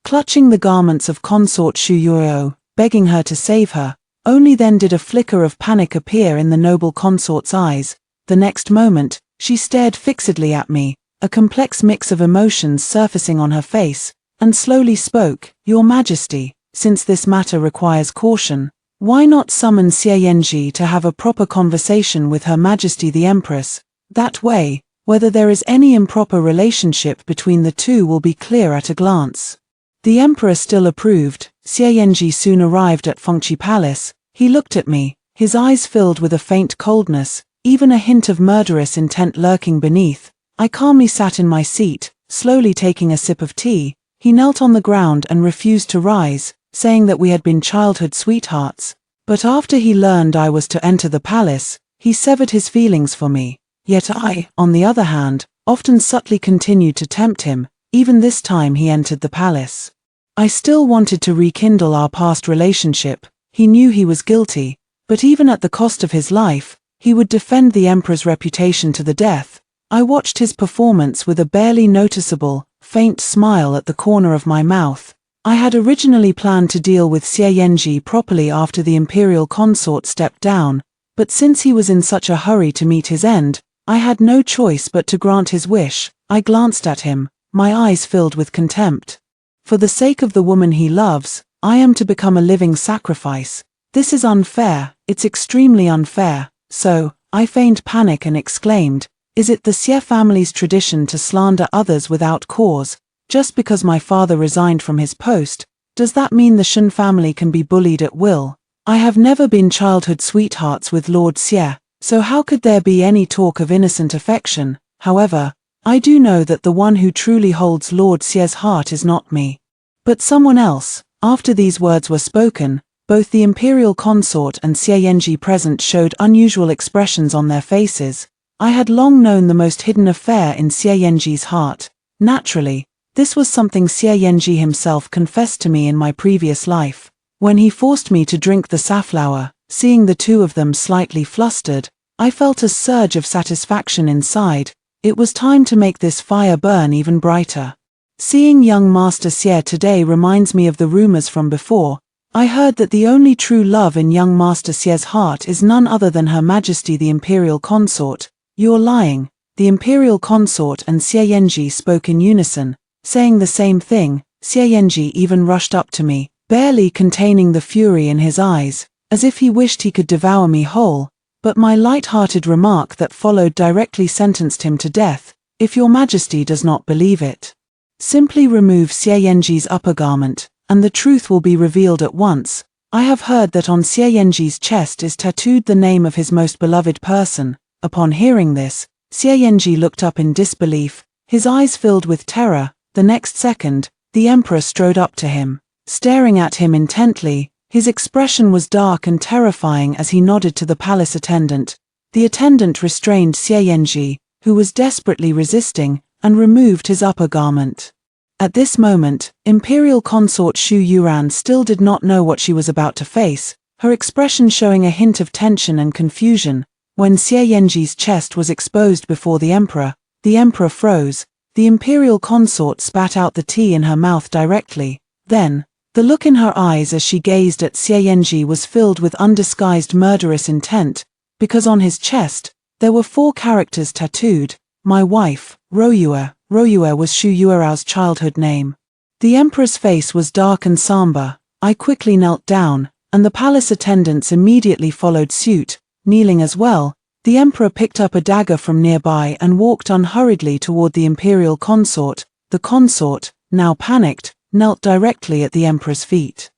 clutching the garments of consort Shu Yueruo, begging her to save her. Only then did a flicker of panic appear in the noble consort's eyes. The next moment, she stared fixedly at me, a complex mix of emotions surfacing on her face, and slowly spoke, "Your Majesty, since this matter requires caution, why not summon Xie Yanji to have a proper conversation with Her Majesty the Empress? That way, whether there is any improper relationship between the two will be clear at a glance." The emperor still approved. Xie Yanji soon arrived at Fengqi Palace. He looked at me, his eyes filled with a faint coldness, even a hint of murderous intent lurking beneath. I calmly sat in my seat, slowly taking a sip of tea. He knelt on the ground and refused to rise, saying that we had been childhood sweethearts. But after he learned I was to enter the palace, he severed his feelings for me. Yet I, on the other hand, often subtly continued to tempt him. Even this time he entered the palace, I still wanted to rekindle our past relationship. He knew he was guilty, but even at the cost of his life, he would defend the emperor's reputation to the death. I watched his performance with a barely noticeable, faint smile at the corner of my mouth. I had originally planned to deal with Xie Yanji properly after the imperial consort stepped down, but since he was in such a hurry to meet his end, I had no choice but to grant his wish. I glanced at him, my eyes filled with contempt. For the sake of the woman he loves, I am to become a living sacrifice. This is unfair, it's extremely unfair. So, I feigned panic and exclaimed, is it the Xie family's tradition to slander others without cause? Just because my father resigned from his post, does that mean the Shen family can be bullied at will? I have never been childhood sweethearts with Lord Xie, so how could there be any talk of innocent affection? However, I do know that the one who truly holds Lord Xie's heart is not me, but someone else. After these words were spoken, both the imperial consort and Xie Yanji present showed unusual expressions on their faces. I had long known the most hidden affair in Xie Yanji's heart. Naturally, this was something Xie Yanji himself confessed to me in my previous life. When he forced me to drink the safflower, seeing the two of them slightly flustered, I felt a surge of satisfaction inside. It was time to make this fire burn even brighter. Seeing young Master Xie today reminds me of the rumors from before. I heard that the only true love in young Master Xie's heart is none other than Her Majesty the Imperial Consort. You're lying. The Imperial Consort and Xie Yanji spoke in unison, saying the same thing. Xie Yanji even rushed up to me, barely containing the fury in his eyes, as if he wished he could devour me whole, but my light-hearted remark that followed directly sentenced him to death. If your Majesty does not believe it, simply remove Xie Yanji's upper garment, and the truth will be revealed at once. I have heard that on Xie Yanji's chest is tattooed the name of his most beloved person. Upon hearing this, Xie Yanji looked up in disbelief, his eyes filled with terror. The next second, the emperor strode up to him, staring at him intently. His expression was dark and terrifying as he nodded to the palace attendant. The attendant restrained Xie Yanji, who was desperately resisting, and removed his upper garment. At this moment, Imperial Consort Xu Yuran still did not know what she was about to face, her expression showing a hint of tension and confusion. When Xie Yanji's chest was exposed before the emperor froze. The Imperial Consort spat out the tea in her mouth directly. Then, the look in her eyes as she gazed at Xie Yanji was filled with undisguised murderous intent, because on his chest, there were 4 characters tattooed. My wife, Royue. Royue was Xu Yuerao's childhood name. The emperor's face was dark and somber. I quickly knelt down, and the palace attendants immediately followed suit, kneeling as well. The emperor picked up a dagger from nearby and walked unhurriedly toward the imperial consort. The consort, now panicked, knelt directly at the emperor's feet.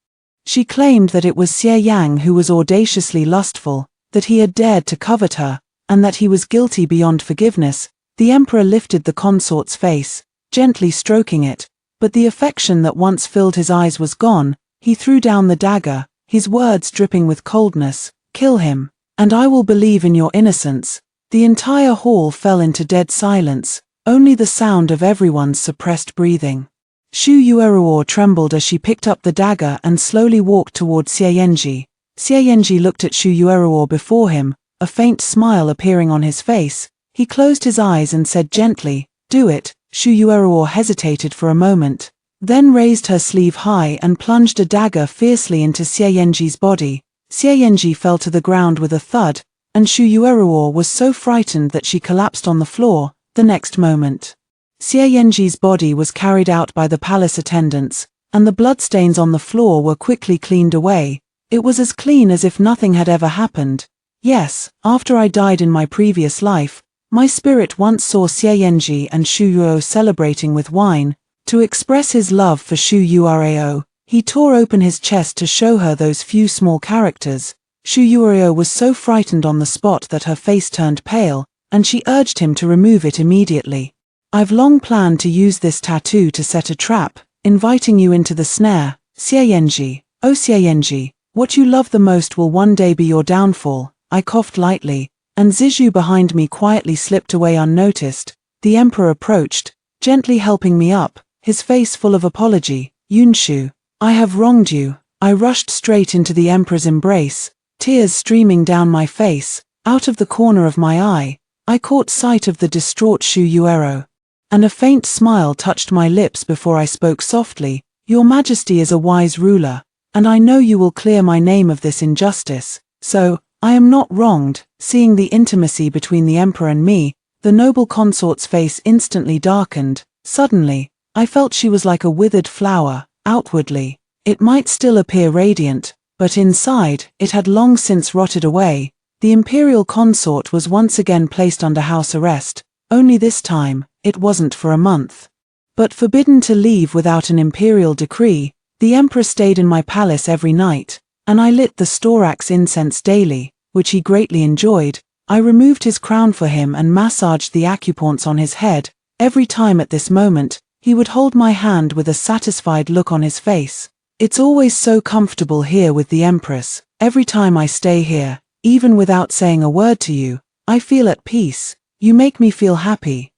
She claimed that it was Xie Yang who was audaciously lustful, that he had dared to covet her, and that he was guilty beyond forgiveness. The emperor lifted the consort's face, gently stroking it, but the affection that once filled his eyes was gone. He threw down the dagger, his words dripping with coldness. Kill him, and I will believe in your innocence. The entire hall fell into dead silence, only the sound of everyone's suppressed breathing. Xu Yueruo trembled as she picked up the dagger and slowly walked toward Xie Yanji. Xie Yanji looked at Xu Yueruo before him, a faint smile appearing on his face. He closed his eyes and said gently, "Do it." Xu Yueruo hesitated for a moment, then raised her sleeve high and plunged a dagger fiercely into Xie Yanji's body. Xie Yanji fell to the ground with a thud, and Xu Yueruo was so frightened that she collapsed on the floor. The next moment, Xie Yanji's body was carried out by the palace attendants, and the bloodstains on the floor were quickly cleaned away. It was as clean as if nothing had ever happened. Yes, after I died in my previous life, my spirit once saw Xie Yanji and Xu Yuo celebrating with wine. To express his love for Xu Yuerao, he tore open his chest to show her those few small characters. Xu Yuerao was so frightened on the spot that her face turned pale, and she urged him to remove it immediately. I've long planned to use this tattoo to set a trap, inviting you into the snare. Xie Yanji, oh Xie Yanji, what you love the most will one day be your downfall. I coughed lightly, and Zizhu behind me quietly slipped away unnoticed. The emperor approached, gently helping me up, his face full of apology. Yunshu, I have wronged you. I rushed straight into the emperor's embrace, tears streaming down my face. Out of the corner of my eye, I caught sight of the distraught Xu Yuerao. and a faint smile touched my lips before I spoke softly. Your Majesty is a wise ruler, and I know you will clear my name of this injustice, so, I am not wronged. Seeing the intimacy between the Emperor and me, the noble consort's face instantly darkened. Suddenly, I felt she was like a withered flower. Outwardly, it might still appear radiant, but inside, it had long since rotted away. The imperial consort was once again placed under house arrest, only this time, it wasn't for a month. But forbidden to leave without an imperial decree, the emperor stayed in my palace every night, and I lit the storax incense daily, which he greatly enjoyed. I removed his crown for him and massaged the acupoints on his head. Every time at this moment, he would hold my hand with a satisfied look on his face. It's always so comfortable here with the Empress. Every time I stay here, even without saying a word to you, I feel at peace. You make me feel happy.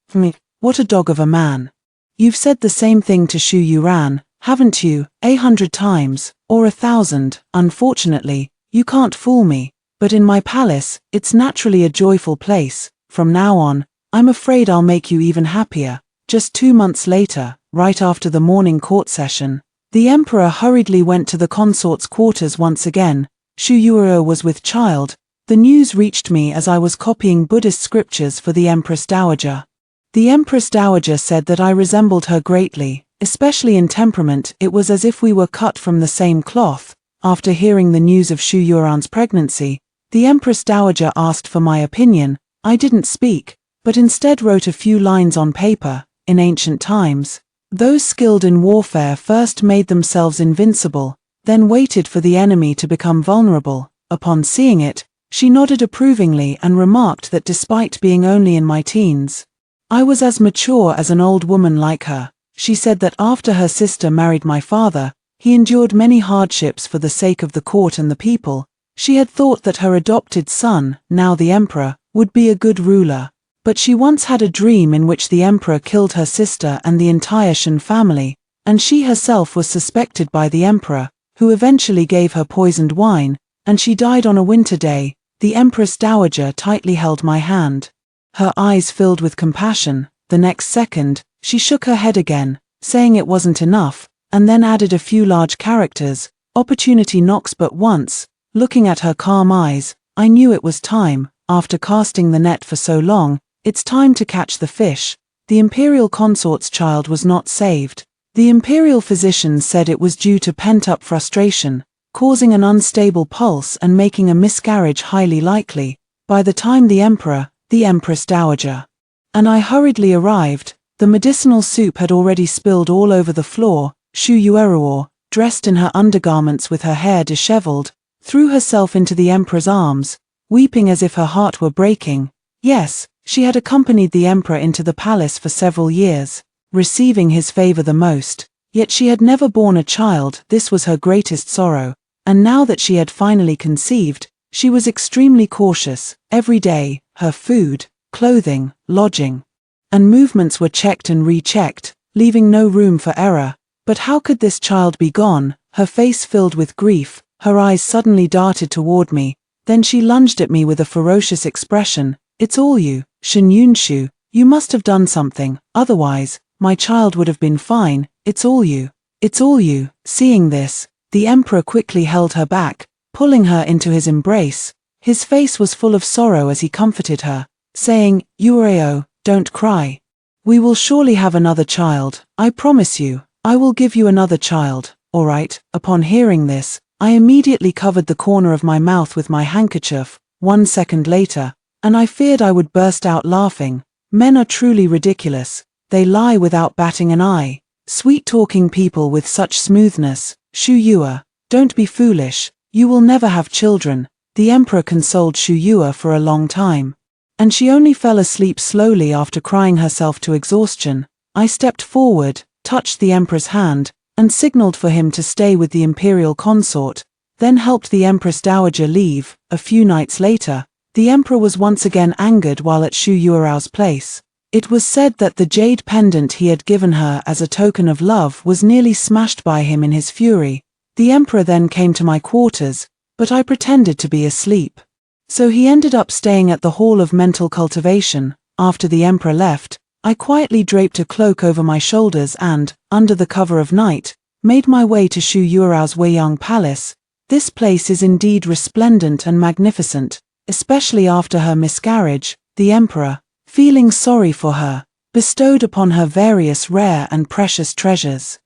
What a dog of a man. You've said the same thing to Shu Yuran, haven't you, 100 times, or 1,000? Unfortunately, you can't fool me, but in my palace, it's naturally a joyful place. From now on, I'm afraid I'll make you even happier. Just 2 months later, right after the morning court session, the emperor hurriedly went to the consort's quarters once again. Shu Yuero was with child. The news reached me as I was copying Buddhist scriptures for the Empress Dowager. The Empress Dowager said that I resembled her greatly, especially in temperament. It was as if we were cut from the same cloth. After hearing the news of Shu Yuran's pregnancy, the Empress Dowager asked for my opinion. I didn't speak, but instead wrote a few lines on paper. In ancient times, those skilled in warfare first made themselves invincible, then waited for the enemy to become vulnerable. Upon seeing it, she nodded approvingly and remarked that despite being only in my teens, I was as mature as an old woman like her. She said that after her sister married my father, he endured many hardships for the sake of the court and the people. She had thought that her adopted son, now the emperor, would be a good ruler. But she once had a dream in which the emperor killed her sister and the entire Shen family, and she herself was suspected by the emperor, who eventually gave her poisoned wine, and she died on a winter day. The Empress Dowager tightly held my hand. Her eyes filled with compassion. The next second, she shook her head again, saying it wasn't enough, and then added a few large characters. Opportunity knocks but once. Looking at her calm eyes, I knew it was time. After casting the net for so long, it's time to catch the fish. The imperial consort's child was not saved. The imperial physicians said it was due to pent-up frustration, causing an unstable pulse and making a miscarriage highly likely. By the time the emperor, the Empress Dowager, and I hurriedly arrived, the medicinal soup had already spilled all over the floor. Shu Yuero, dressed in her undergarments with her hair disheveled, threw herself into the emperor's arms, weeping as if her heart were breaking. Yes, she had accompanied the emperor into the palace for several years, receiving his favor the most, yet she had never borne a child. This was her greatest sorrow, and now that she had finally conceived, she was extremely cautious. Every day, her food, clothing, lodging, and movements were checked and rechecked, leaving no room for error. But how could this child be gone? Her face filled with grief, her eyes suddenly darted toward me, then she lunged at me with a ferocious expression. It's all you, Shen Yunshu, you must have done something, otherwise, my child would have been fine. It's all you. It's all you. Seeing this, the emperor quickly held her back, pulling her into his embrace. His face was full of sorrow as he comforted her, saying, Yueo, don't cry. We will surely have another child, I promise you. I will give you another child, all right? Upon hearing this, I immediately covered the corner of my mouth with my handkerchief. 1 second later, and I feared I would burst out laughing. Men are truly ridiculous. They lie without batting an eye. Sweet-talking people with such smoothness. Shu Yue, don't be foolish. You will never have children. The emperor consoled Shu Yue for a long time, and she only fell asleep slowly after crying herself to exhaustion. I stepped forward, touched the emperor's hand, and signaled for him to stay with the imperial consort, then helped the Empress Dowager leave. A few nights later, the emperor was once again angered while at Shu Yueao's place. It was said that the jade pendant he had given her as a token of love was nearly smashed by him in his fury. The emperor then came to my quarters, but I pretended to be asleep. So he ended up staying at the Hall of Mental Cultivation. After the emperor left, I quietly draped a cloak over my shoulders and, under the cover of night, made my way to Shu Yurao's Weiyang Palace. This place is indeed resplendent and magnificent, especially after her miscarriage. The emperor, feeling sorry for her, bestowed upon her various rare and precious treasures.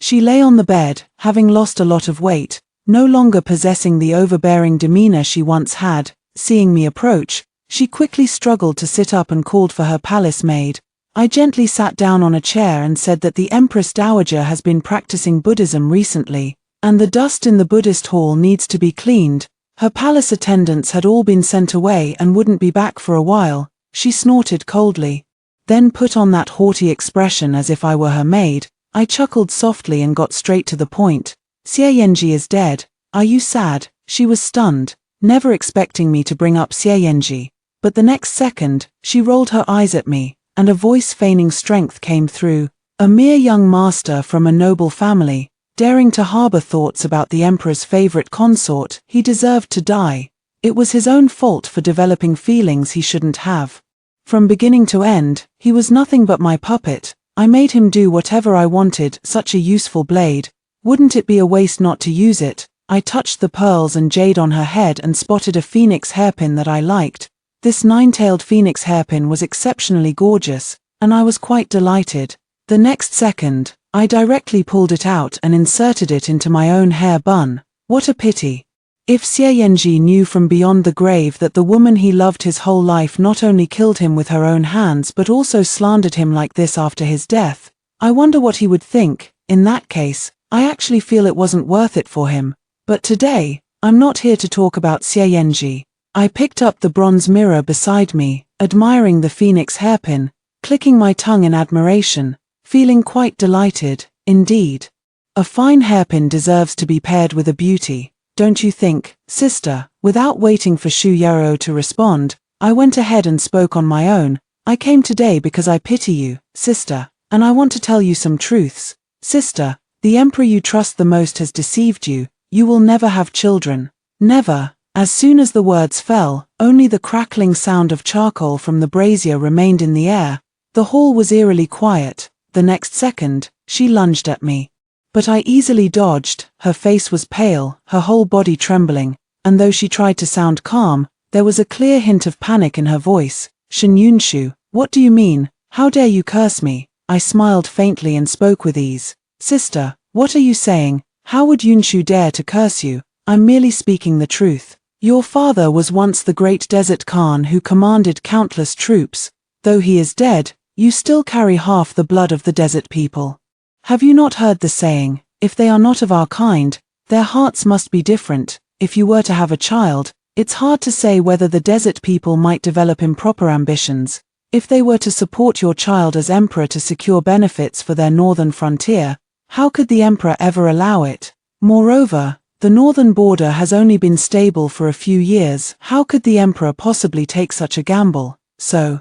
She lay on the bed, having lost a lot of weight, no longer possessing the overbearing demeanor she once had. Seeing me approach, she quickly struggled to sit up and called for her palace maid. I gently sat down on a chair and said that the Empress Dowager has been practicing Buddhism recently, and the dust in the Buddhist hall needs to be cleaned. Her palace attendants had all been sent away and wouldn't be back for a while. She snorted coldly, then put on that haughty expression as if I were her maid. I chuckled softly and got straight to the point. Xie Yanji is dead. Are you sad? She was stunned, never expecting me to bring up Xie Yanji. But the next second, she rolled her eyes at me, and a voice feigning strength came through. A mere young master from a noble family, daring to harbor thoughts about the emperor's favorite consort. He deserved to die. It was his own fault for developing feelings he shouldn't have. From beginning to end, he was nothing but my puppet. I made him do whatever I wanted. Such a useful blade. Wouldn't it be a waste not to use it? I touched the pearls and jade on her head and spotted a phoenix hairpin that I liked. This nine-tailed phoenix hairpin was exceptionally gorgeous, and I was quite delighted. The next second, I directly pulled it out and inserted it into my own hair bun. What a pity. If Xie Yanji knew from beyond the grave that the woman he loved his whole life not only killed him with her own hands but also slandered him like this after his death, I wonder what he would think. In that case, I actually feel it wasn't worth it for him. But today, I'm not here to talk about Xie Yanji. I picked up the bronze mirror beside me, admiring the phoenix hairpin, clicking my tongue in admiration, feeling quite delighted. Indeed, a fine hairpin deserves to be paired with a beauty. Don't you think, sister? Without waiting for Shu Yaro to respond, I went ahead and spoke on my own. I came today because I pity you, sister, and I want to tell you some truths. Sister, the emperor you trust the most has deceived you. You will never have children. Never. As soon as the words fell, only the crackling sound of charcoal from the brazier remained in the air. The hall was eerily quiet. The next second, she lunged at me. But I easily dodged. Her face was pale, her whole body trembling, and though she tried to sound calm, there was a clear hint of panic in her voice. Shen Yunshu, what do you mean? How dare you curse me? I smiled faintly and spoke with ease. Sister, what are you saying? How would Yunshu dare to curse you? I'm merely speaking the truth. Your father was once the great Desert Khan who commanded countless troops. Though he is dead, you still carry half the blood of the desert people. Have you not heard the saying, if they are not of our kind, their hearts must be different? If you were to have a child, it's hard to say whether the desert people might develop improper ambitions. If they were to support your child as emperor to secure benefits for their northern frontier, how could the emperor ever allow it? Moreover, the northern border has only been stable for a few years. How could the emperor possibly take such a gamble? So,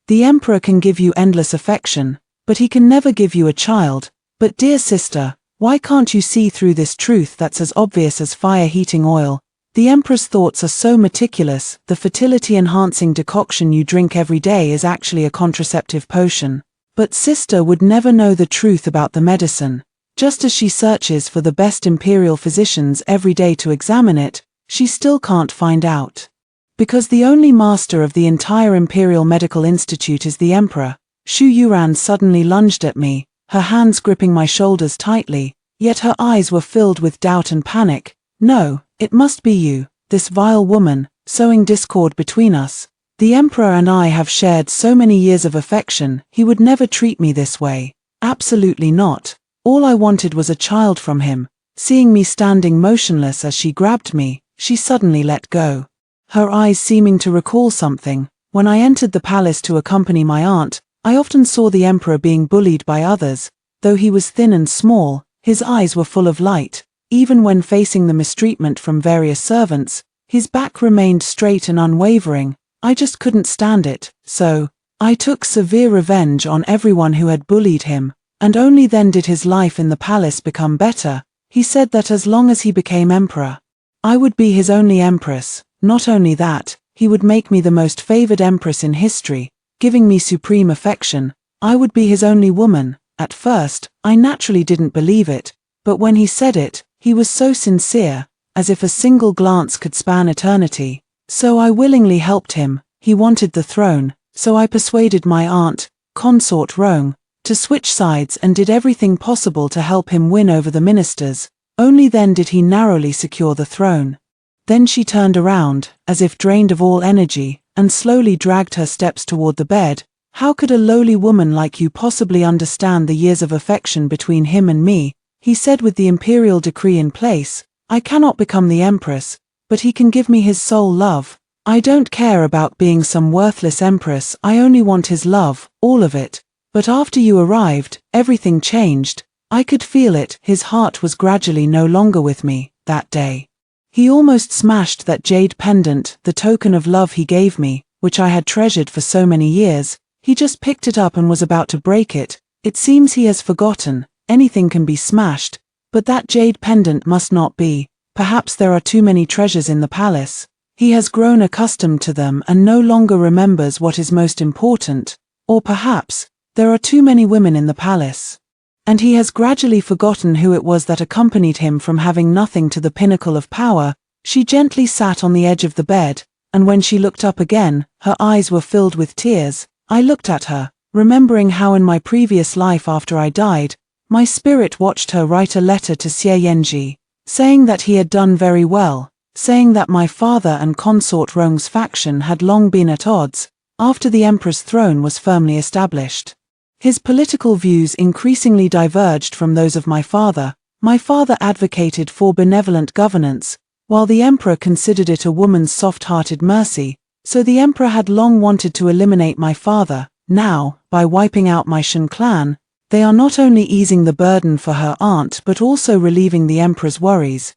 the emperor can give you endless affection, but he can never give you a child. But dear sister, why can't you see through this truth that's as obvious as fire heating oil? The emperor's thoughts are so meticulous. The fertility-enhancing decoction you drink every day is actually a contraceptive potion. But sister would never know the truth about the medicine. Just as she searches for the best imperial physicians every day to examine it, she still can't find out. Because the only master of the entire Imperial Medical Institute is the emperor. Shu Yuran suddenly lunged at me, her hands gripping my shoulders tightly, yet her eyes were filled with doubt and panic. No, it must be you, this vile woman, sowing discord between us. The emperor and I have shared so many years of affection, he would never treat me this way. Absolutely not. All I wanted was a child from him. Seeing me standing motionless as she grabbed me, she suddenly let go. Her eyes seeming to recall something. When I entered the palace to accompany my aunt, I often saw the emperor being bullied by others. Though he was thin and small, his eyes were full of light. Even when facing the mistreatment from various servants, his back remained straight and unwavering. I just couldn't stand it, so I took severe revenge on everyone who had bullied him, and only then did his life in the palace become better. He said that as long as he became emperor, I would be his only empress. Not only that, he would make me the most favored empress in history, giving me supreme affection. I would be his only woman. At first, I naturally didn't believe it, but when he said it, he was so sincere, as if a single glance could span eternity. So I willingly helped him. He wanted the throne, so I persuaded my aunt, consort Rome, to switch sides and did everything possible to help him win over the ministers. Only then did he narrowly secure the throne. Then she turned around, as if drained of all energy, and slowly dragged her steps toward the bed. How could a lowly woman like you possibly understand the years of affection between him and me? He said with the imperial decree in place, I cannot become the empress, but he can give me his soul love. I don't care about being some worthless empress, I only want his love, all of it. But after you arrived, everything changed. I could feel it, his heart was gradually no longer with me, that day. He almost smashed that jade pendant, the token of love he gave me, which I had treasured for so many years. He just picked it up and was about to break it. It seems he has forgotten. Anything can be smashed, but that jade pendant must not be. Perhaps there are too many treasures in the palace. He has grown accustomed to them and no longer remembers what is most important. Or perhaps, there are too many women in the palace. And he has gradually forgotten who it was that accompanied him from having nothing to the pinnacle of power. She gently sat on the edge of the bed, and when she looked up again, her eyes were filled with tears. I looked at her, remembering how in my previous life after I died, my spirit watched her write a letter to Xie Yanji, saying that he had done very well, saying that my father and consort Rong's faction had long been at odds, after the emperor's throne was firmly established. His political views increasingly diverged from those of my father. My father advocated for benevolent governance, while the emperor considered it a woman's soft-hearted mercy, so the emperor had long wanted to eliminate my father. Now, by wiping out my Shen clan, they are not only easing the burden for her aunt but also relieving the emperor's worries.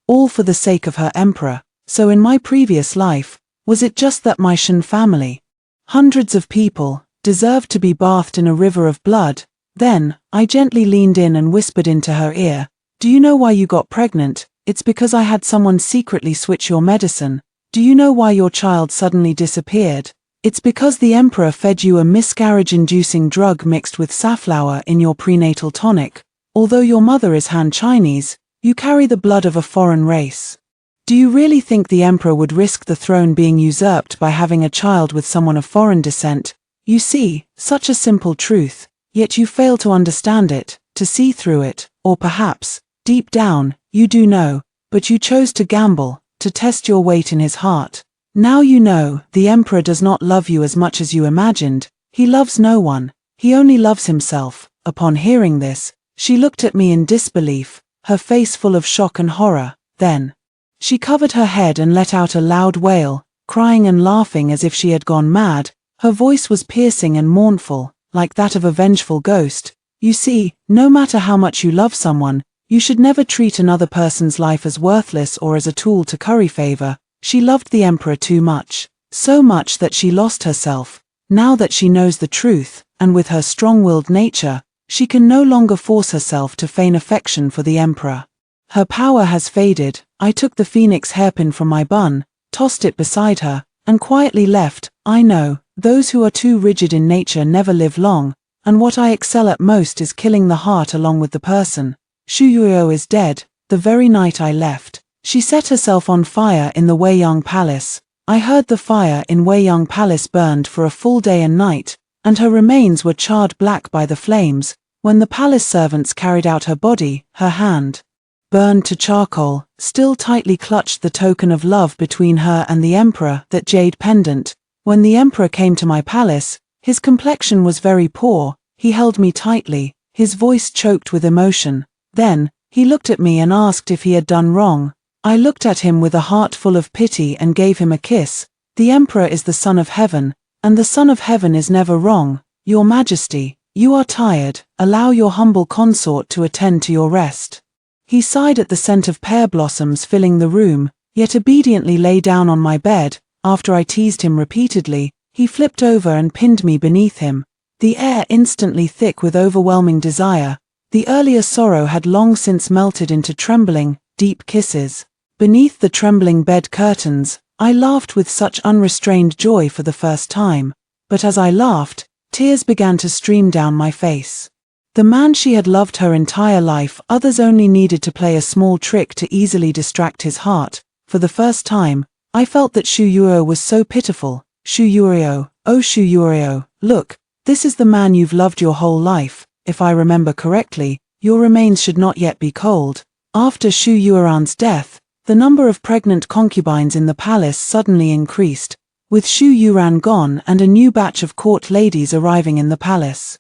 All for the sake of her emperor. So in my previous life, was it just that my Shen family, hundreds of people, deserved to be bathed in a river of blood? Then, I gently leaned in and whispered into her ear, do you know why you got pregnant? It's because I had someone secretly switch your medicine. Do you know why your child suddenly disappeared? It's because the emperor fed you a miscarriage-inducing drug mixed with safflower in your prenatal tonic. Although your mother is Han Chinese, you carry the blood of a foreign race. Do you really think the emperor would risk the throne being usurped by having a child with someone of foreign descent? You see, such a simple truth, yet you fail to understand it, to see through it, or perhaps, deep down, you do know, but you chose to gamble, to test your weight in his heart. Now you know, the emperor does not love you as much as you imagined. He loves no one. He only loves himself. Upon hearing this, she looked at me in disbelief, her face full of shock and horror. Then, she covered her head and let out a loud wail, crying and laughing as if she had gone mad. Her voice was piercing and mournful, like that of a vengeful ghost. You see, no matter how much you love someone, you should never treat another person's life as worthless or as a tool to curry favor. She loved the emperor too much, so much that she lost herself. Now that she knows the truth, and with her strong-willed nature, she can no longer force herself to feign affection for the emperor. Her power has faded. I took the phoenix hairpin from my bun, tossed it beside her, and quietly left. I know, those who are too rigid in nature never live long, and what I excel at most is killing the heart along with the person. Xu Yuo is dead. The very night I left, she set herself on fire in the Weiyang Palace. I heard the fire in Weiyang Palace burned for a full day and night, and her remains were charred black by the flames. When the palace servants carried out her body, her hand, burned to charcoal, still tightly clutched the token of love between her and the emperor, that jade pendant. When the emperor came to my palace, his complexion was very poor. He held me tightly, his voice choked with emotion. Then, he looked at me and asked if he had done wrong. I looked at him with a heart full of pity and gave him a kiss. The emperor is the son of heaven, and the son of heaven is never wrong. Your Majesty, you are tired. Allow your humble consort to attend to your rest. He sighed at the scent of pear blossoms filling the room, yet obediently lay down on my bed. After I teased him repeatedly, he flipped over and pinned me beneath him, the air instantly thick with overwhelming desire. The earlier sorrow had long since melted into trembling, deep kisses. Beneath the trembling bed curtains, I laughed with such unrestrained joy for the first time. But as I laughed, Tears began to stream down my face. The man she had loved her entire life, others only needed to play a small trick to easily distract his heart. For the first time, I felt that Shu Yuo was so pitiful. Shu Yuo, oh Shu Yuo, look, this is the man you've loved your whole life. If I remember correctly, your remains should not yet be cold. After Shu Yuoran's death, the number of pregnant concubines in the palace suddenly increased, with Shu Yuran gone and a new batch of court ladies arriving in the palace.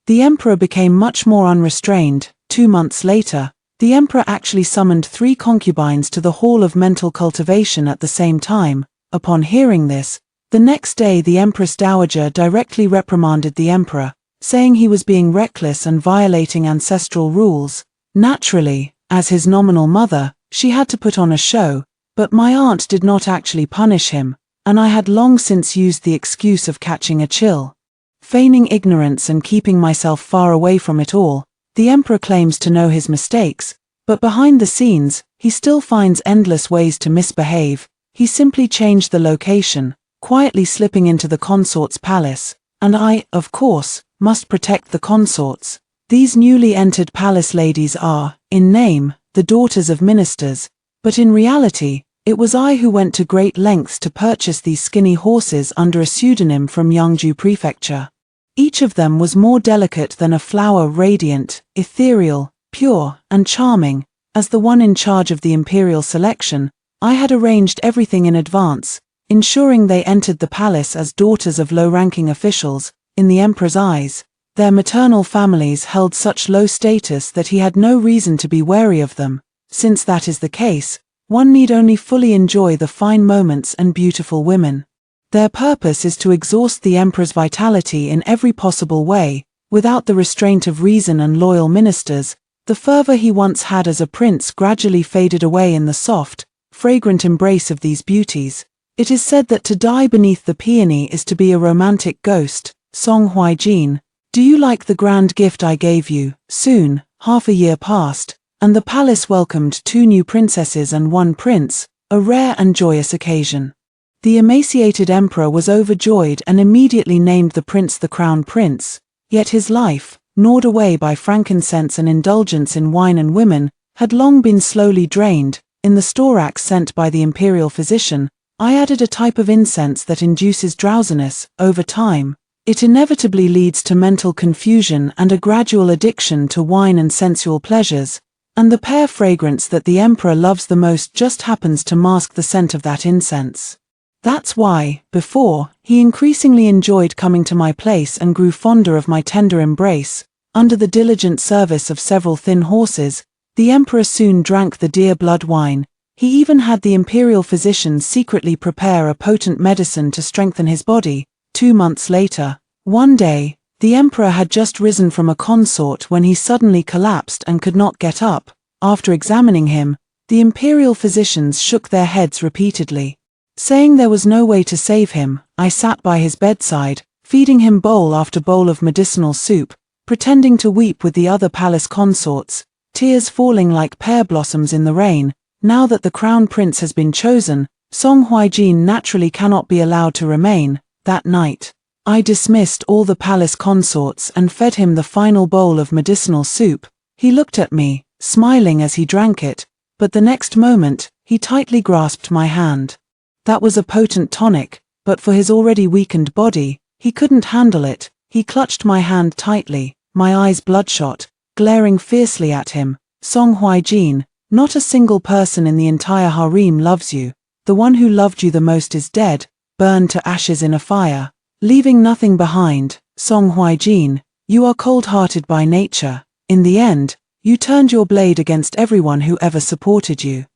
The emperor became much more unrestrained. 2 months later, the emperor actually summoned 3 concubines to the hall of mental cultivation at the same time. Upon hearing this, the next day the empress dowager directly reprimanded the emperor, saying he was being reckless and violating ancestral rules. Naturally, as his nominal mother, she had to put on a show, but my aunt did not actually punish him, and I had long since used the excuse of catching a chill. Feigning ignorance and keeping myself far away from it all, the emperor claims to know his mistakes, but behind the scenes, he still finds endless ways to misbehave. He simply changed the location, quietly slipping into the consort's palace, and I, of course, must protect the consorts. These newly entered palace ladies are, in name, the daughters of ministers, but in reality, it was I who went to great lengths to purchase these skinny horses under a pseudonym from Yangju Prefecture. Each of them was more delicate than a flower, radiant, ethereal, pure, and charming. As the one in charge of the imperial selection, I had arranged everything in advance, ensuring they entered the palace as daughters of low-ranking officials. In the emperor's eyes, their maternal families held such low status that he had no reason to be wary of them. Since that is the case, one need only fully enjoy the fine moments and beautiful women. Their purpose is to exhaust the emperor's vitality in every possible way. Without the restraint of reason and loyal ministers, the fervor he once had as a prince gradually faded away in the soft, fragrant embrace of these beauties. It is said that to die beneath the peony is to be a romantic ghost. Song Huijin, do you like the grand gift I gave you? Soon, half a year passed, and the palace welcomed 2 new princesses and 1 prince, a rare and joyous occasion. The emaciated emperor was overjoyed and immediately named the prince the crown prince, yet his life, gnawed away by frankincense and indulgence in wine and women, had long been slowly drained. In the storax sent by the imperial physician, I added a type of incense that induces drowsiness. Over time, it inevitably leads to mental confusion and a gradual addiction to wine and sensual pleasures, and the pear fragrance that the emperor loves the most just happens to mask the scent of that incense. That's why, before, he increasingly enjoyed coming to my place and grew fonder of my tender embrace. Under the diligent service of several thin horses, the emperor soon drank the dear blood wine. He even had the imperial physician secretly prepare a potent medicine to strengthen his body. 2 months later, one day, the emperor had just risen from a consort when he suddenly collapsed and could not get up. After examining him, the imperial physicians shook their heads repeatedly, saying there was no way to save him. I sat by his bedside, feeding him bowl after bowl of medicinal soup, pretending to weep with the other palace consorts, tears falling like pear blossoms in the rain. Now that the crown prince has been chosen, Song Huijin naturally cannot be allowed to remain. That night, I dismissed all the palace consorts and fed him the final bowl of medicinal soup. He looked at me, smiling as he drank it, but the next moment, he tightly grasped my hand. That was a potent tonic, but for his already weakened body, he couldn't handle it. He clutched my hand tightly, my eyes bloodshot, glaring fiercely at him. Song Huijin, not a single person in the entire harem loves you. The one who loved you the most is dead, burned to ashes in a fire, leaving nothing behind. Song Huijin, you are cold-hearted by nature. In the end, you turned your blade against everyone who ever supported you.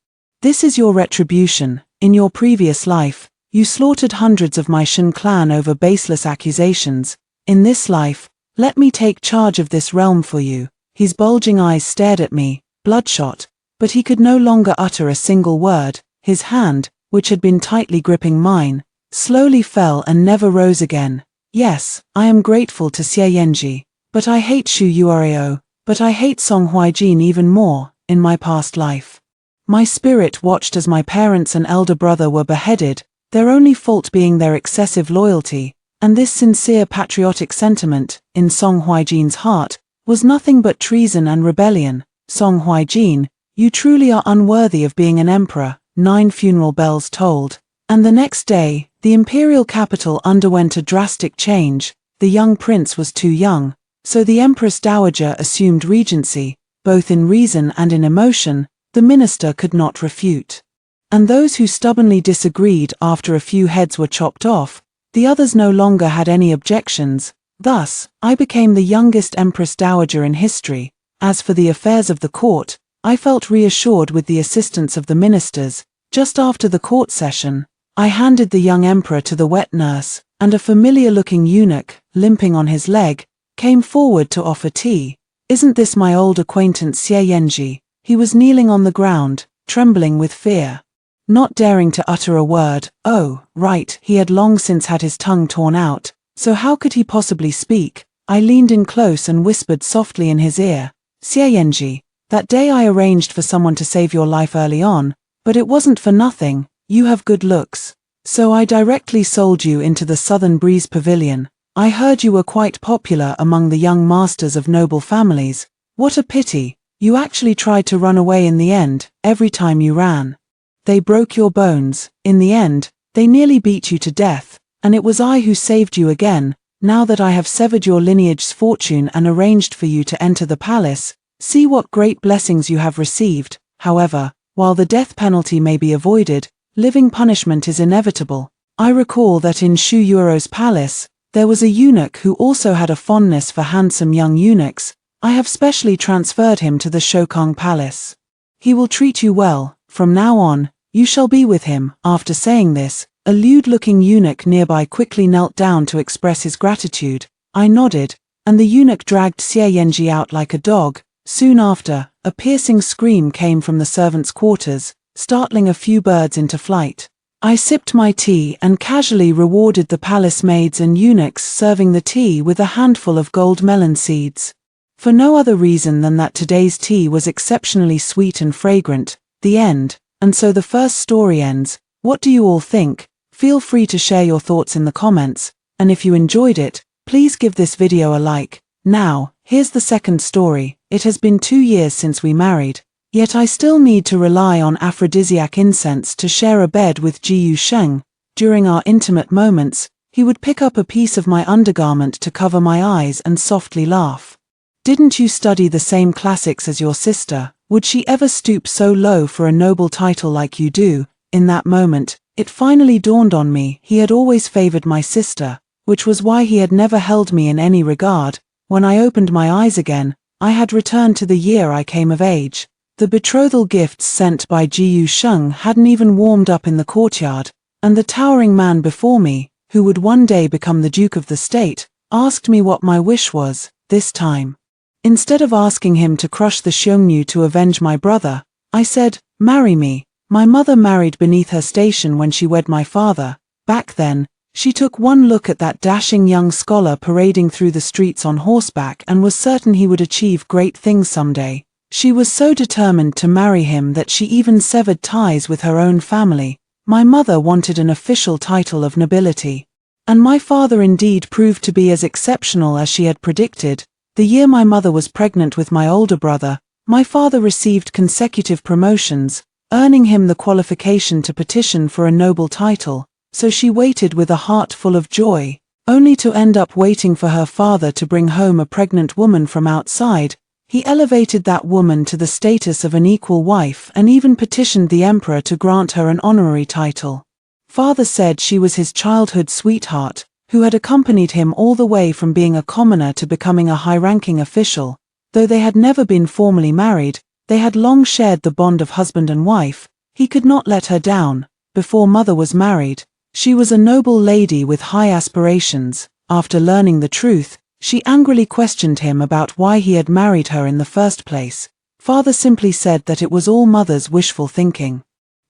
This is your retribution. In your previous life, you slaughtered hundreds of my Shen clan over baseless accusations. In this life, let me take charge of this realm for you. His bulging eyes stared at me, bloodshot, but he could no longer utter a single word. His hand, which had been tightly gripping mine, slowly fell and never rose again. Yes, I am grateful to Xie Yanji, but I hate Shu Yuareo, but I hate Song Huijin even more. In my past life, my spirit watched as my parents and elder brother were beheaded, their only fault being their excessive loyalty. and this sincere patriotic sentiment, in Song Huijin's heart, was nothing but treason and rebellion. Song Huijin, you truly are unworthy of being an emperor, 9 funeral bells tolled. And the next day, the imperial capital underwent a drastic change. The young prince was too young, so the Empress Dowager assumed regency, both in reason and in emotion, the minister could not refute. And those who stubbornly disagreed after a few heads were chopped off, the others no longer had any objections. Thus, I became the youngest Empress Dowager in history. As for the affairs of the court, I felt reassured with the assistance of the ministers. Just after the court session, I handed the young emperor to the wet nurse, and a familiar-looking eunuch, limping on his leg, came forward to offer tea. Isn't this my old acquaintance Xie Yanji? He was kneeling on the ground, trembling with fear, not daring to utter a word. Oh, right, he had long since had his tongue torn out, so how could he possibly speak? I leaned in close and whispered softly in his ear, Xie Yanji, that day I arranged for someone to save your life early on, but it wasn't for nothing. You have good looks. So I directly sold you into the Southern Breeze Pavilion. I heard you were quite popular among the young masters of noble families. What a pity, you actually tried to run away in the end. Every time you ran, they broke your bones. In the end, they nearly beat you to death, and it was I who saved you again. Now that I have severed your lineage's fortune and arranged for you to enter the palace, see what great blessings you have received. However, while the death penalty may be avoided, living punishment is inevitable. I recall that in Shu Yuro's palace, there was a eunuch who also had a fondness for handsome young eunuchs. I have specially transferred him to the Shokong Palace. He will treat you well. From now on, you shall be with him. After saying this, a lewd-looking eunuch nearby quickly knelt down to express his gratitude. I nodded, and the eunuch dragged Xie Yanji out like a dog. Soon after, a piercing scream came from the servants' quarters, startling a few birds into flight. I sipped my tea and casually rewarded the palace maids and eunuchs serving the tea with a handful of gold melon seeds. For no other reason than that today's tea was exceptionally sweet and fragrant. The end. And so the first story ends. What do you all think? Feel free to share your thoughts in the comments, and if you enjoyed it, please give this video a like. Now, here's the second story. It has been 2 years since we married, yet I still need to rely on aphrodisiac incense to share a bed with Ji Yusheng. During our intimate moments, he would pick up a piece of my undergarment to cover my eyes and softly laugh. Didn't you study the same classics as your sister? Would she ever stoop so low for a noble title like you do? In that moment, it finally dawned on me he had always favored my sister, which was why he had never held me in any regard. When I opened my eyes again, I had returned to the year I came of age. The betrothal gifts sent by Ji Yusheng hadn't even warmed up in the courtyard, and the towering man before me, who would one day become the Duke of the State, asked me what my wish was. This time, instead of asking him to crush the Xiongnu to avenge my brother, I said, marry me. My mother married beneath her station when she wed my father. Back then, she took one look at that dashing young scholar parading through the streets on horseback and was certain he would achieve great things someday. She was so determined to marry him that she even severed ties with her own family. My mother wanted an official title of nobility, and my father indeed proved to be as exceptional as she had predicted. The year my mother was pregnant with my older brother, my father received consecutive promotions, earning him the qualification to petition for a noble title. So she waited with a heart full of joy, only to end up waiting for her father to bring home a pregnant woman from outside. He elevated that woman to the status of an equal wife and even petitioned the emperor to grant her an honorary title. Father said she was his childhood sweetheart, who had accompanied him all the way from being a commoner to becoming a high-ranking official. Though they had never been formally married, they had long shared the bond of husband and wife. He could not let her down. Before mother was married, she was a noble lady with high aspirations. After learning the truth, she angrily questioned him about why he had married her in the first place. Father simply said that it was all mother's wishful thinking.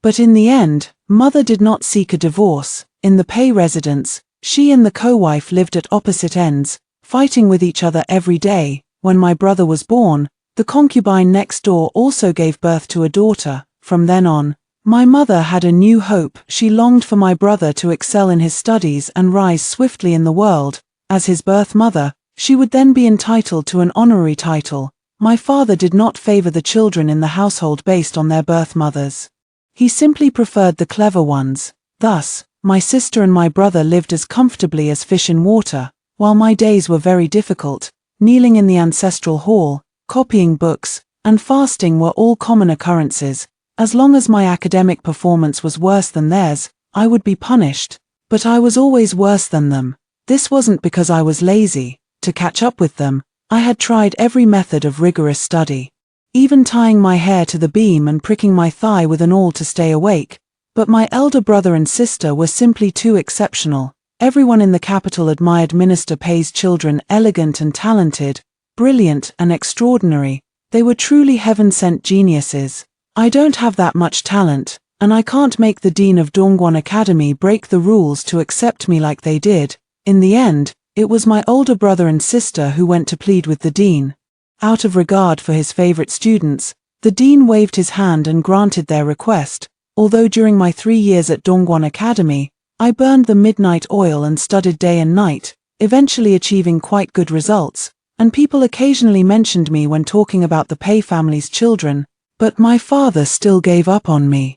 But in the end, mother did not seek a divorce. In the Pei residence, she and the co-wife lived at opposite ends, fighting with each other every day. When my brother was born, the concubine next door also gave birth to a daughter. From then on, My mother had a new hope. She longed for my brother to excel in his studies and rise swiftly in the world. As his birth mother, she would then be entitled to an honorary title. My father did not favor the children in the household based on their birth mothers. He simply preferred the clever ones. Thus, my sister and my brother lived as comfortably as fish in water, while my days were very difficult. Kneeling in the ancestral hall, copying books, and fasting were all common occurrences. As long as my academic performance was worse than theirs, I would be punished. But I was always worse than them. This wasn't because I was lazy. To catch up with them, I had tried every method of rigorous study. Even tying my hair to the beam and pricking my thigh with an awl to stay awake. But my elder brother and sister were simply too exceptional. Everyone in the capital admired Minister Pei's children, elegant and talented, brilliant and extraordinary. They were truly heaven-sent geniuses. I don't have that much talent, and I can't make the dean of Dongguan Academy break the rules to accept me like they did. In the end, it was my older brother and sister who went to plead with the dean. Out of regard for his favorite students, the dean waved his hand and granted their request. Although during my 3 years at Dongguan Academy, I burned the midnight oil and studied day and night, eventually achieving quite good results, and people occasionally mentioned me when talking about the Pei family's children, but my father still gave up on me.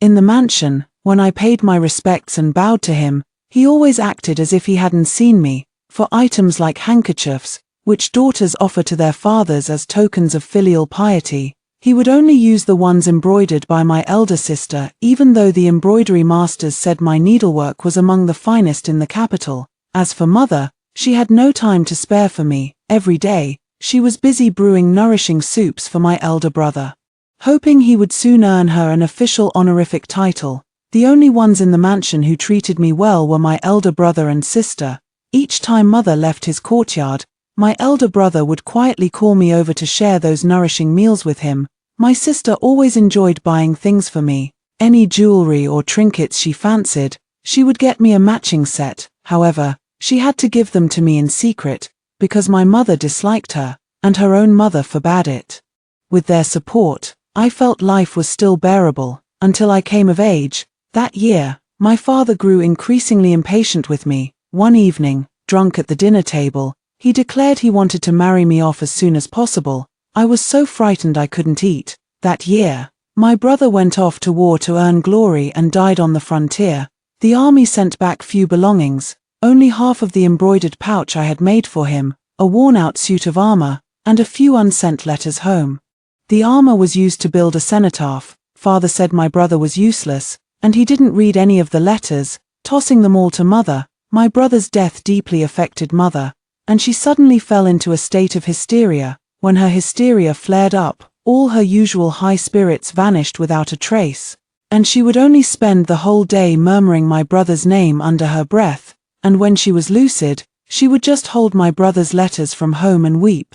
In the mansion, when I paid my respects and bowed to him, he always acted as if he hadn't seen me. For items like handkerchiefs, which daughters offer to their fathers as tokens of filial piety, he would only use the ones embroidered by my elder sister, even though the embroidery masters said my needlework was among the finest in the capital. As for mother, she had no time to spare for me. Every day, she was busy brewing nourishing soups for my elder brother, hoping he would soon earn her an official honorific title. The only ones in the mansion who treated me well were my elder brother and sister. Each time mother left his courtyard, my elder brother would quietly call me over to share those nourishing meals with him. My sister always enjoyed buying things for me. Any jewelry or trinkets she fancied, she would get me a matching set. However, she had to give them to me in secret, because my mother disliked her, and her own mother forbade it. With their support, I felt life was still bearable, until I came of age. That year, my father grew increasingly impatient with me. One evening, drunk at the dinner table, he declared he wanted to marry me off as soon as possible. I was so frightened I couldn't eat. That year, my brother went off to war to earn glory and died on the frontier. The army sent back few belongings, only half of the embroidered pouch I had made for him, a worn-out suit of armor, and a few unsent letters home. The armor was used to build a cenotaph. Father said my brother was useless, and he didn't read any of the letters, tossing them all to mother. My brother's death deeply affected mother, and she suddenly fell into a state of hysteria. When her hysteria flared up, all her usual high spirits vanished without a trace, and she would only spend the whole day murmuring my brother's name under her breath, and when she was lucid, she would just hold my brother's letters from home and weep.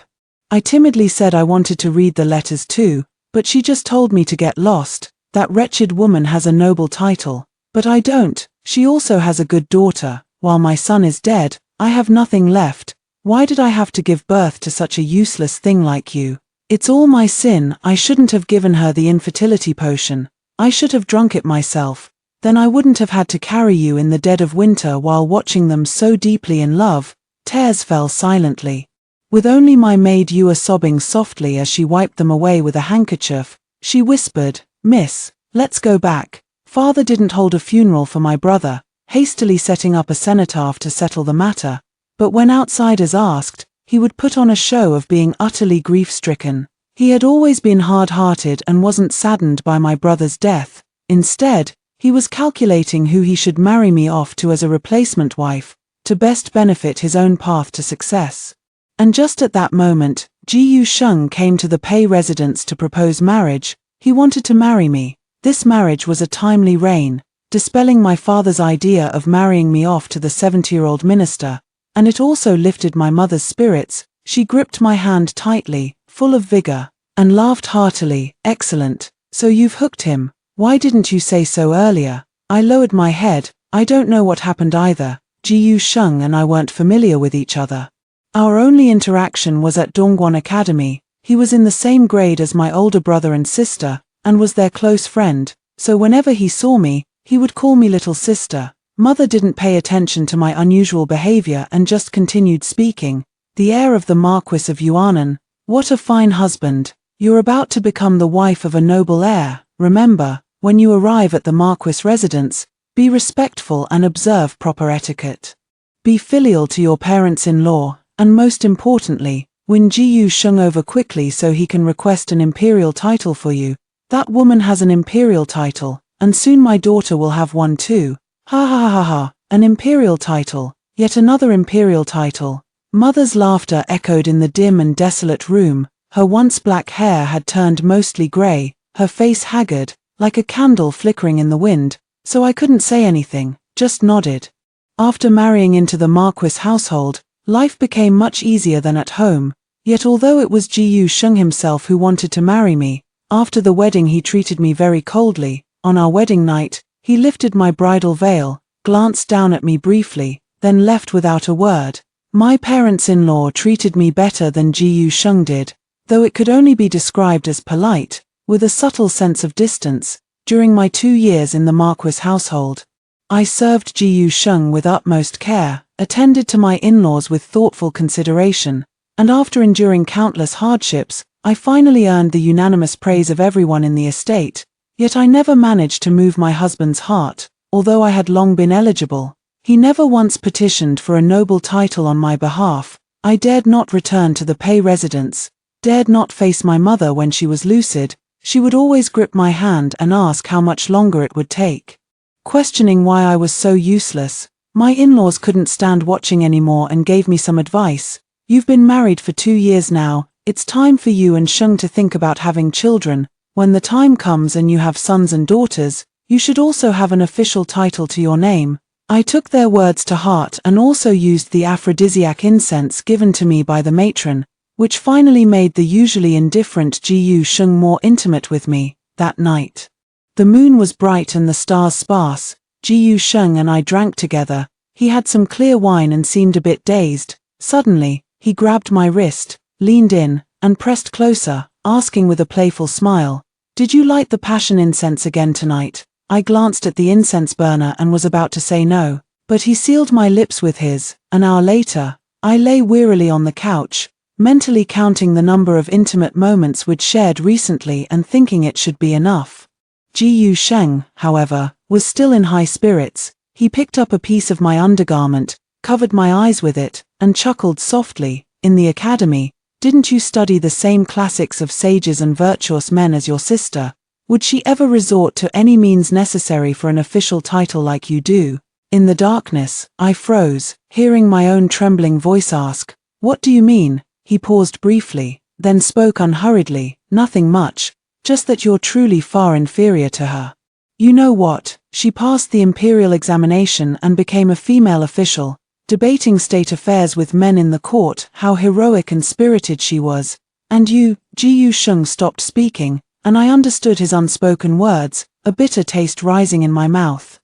I timidly said I wanted to read the letters too, but she just told me to get lost. That wretched woman has a noble title, but I don't. She also has a good daughter. While my son is dead, I have nothing left. Why did I have to give birth to such a useless thing like you? It's all my sin. I shouldn't have given her the infertility potion. I should have drunk it myself. Then I wouldn't have had to carry you in the dead of winter while watching them so deeply in love. Tears fell silently. With only my maid Yua sobbing softly as she wiped them away with a handkerchief, she whispered, "Miss, let's go back." Father didn't hold a funeral for my brother, hastily setting up a cenotaph to settle the matter. But when outsiders asked, he would put on a show of being utterly grief-stricken. He had always been hard-hearted and wasn't saddened by my brother's death. Instead, he was calculating who he should marry me off to as a replacement wife, to best benefit his own path to success. And just at that moment, Ji Yu Sheng came to the Pei residence to propose marriage. He wanted to marry me. This marriage was a timely reign, dispelling my father's idea of marrying me off to the 70-year-old minister. And it also lifted my mother's spirits. She gripped my hand tightly, full of vigor, and laughed heartily. "Excellent. So you've hooked him. Why didn't you say so earlier?" I lowered my head. I don't know what happened either. Ji Yu Sheng and I weren't familiar with each other. Our only interaction was at Dongguan Academy. He was in the same grade as my older brother and sister, and was their close friend. so whenever he saw me, he would call me little sister. Mother didn't pay attention to my unusual behavior and just continued speaking. The heir of the Marquis of Yuanan. What a fine husband. You're about to become the wife of a noble heir. Remember, when you arrive at the Marquis residence, be respectful and observe proper etiquette. Be filial to your parents-in-law, and most importantly, win Ji Sheng over quickly so he can request an imperial title for you. That woman has an imperial title, and soon my daughter will have one too. Ha ha ha ha, an imperial title, yet another imperial title. Mother's laughter echoed in the dim and desolate room. Her once black hair had turned mostly grey, her face haggard, like a candle flickering in the wind, so I couldn't say anything, just nodded. After marrying into the Marquis household, life became much easier than at home, yet although it was Ji Sheng himself who wanted to marry me, after the wedding he treated me very coldly. On our wedding night, he lifted my bridal veil, glanced down at me briefly, then left without a word. My parents-in-law treated me better than Ji Sheng did, though it could only be described as polite, with a subtle sense of distance. During my 2 years in the Marquis household, I served Ji Sheng with utmost care, attended to my in-laws with thoughtful consideration, and after enduring countless hardships, I finally earned the unanimous praise of everyone in the estate. Yet I never managed to move my husband's heart, although I had long been eligible. He never once petitioned for a noble title on my behalf. I dared not return to the Pei residence, dared not face my mother when she was lucid. She would always grip my hand and ask how much longer it would take. Questioning why I was so useless, my in-laws couldn't stand watching anymore and gave me some advice. You've been married for 2 years now, it's time for you and Sheng to think about having children. When the time comes and you have sons and daughters, you should also have an official title to your name. I took their words to heart and also used the aphrodisiac incense given to me by the matron, which finally made the usually indifferent Ji Sheng more intimate with me. That night, the moon was bright and the stars sparse. Ji Sheng and I drank together. He had some clear wine and seemed a bit dazed. Suddenly, he grabbed my wrist, leaned in, and pressed closer, asking with a playful smile, "Did you light the passion incense again tonight?" I glanced at the incense burner and was about to say no, but he sealed my lips with his. An hour later, I lay wearily on the couch, mentally counting the number of intimate moments we'd shared recently and thinking it should be enough. Ji Sheng, however, was still in high spirits. He picked up a piece of my undergarment, covered my eyes with it, and chuckled softly. "In the academy, didn't you study the same classics of sages and virtuous men as your sister? Would she ever resort to any means necessary for an official title like you do?" In the darkness, I froze, hearing my own trembling voice ask, "What do you mean?" He paused briefly, then spoke unhurriedly, "Nothing much, just that you're truly far inferior to her. You know what, she passed the imperial examination and became a female official, debating state affairs with men in the court. How heroic and spirited she was. And you." Ji Sheng stopped speaking, and I understood his unspoken words, a bitter taste rising in my mouth.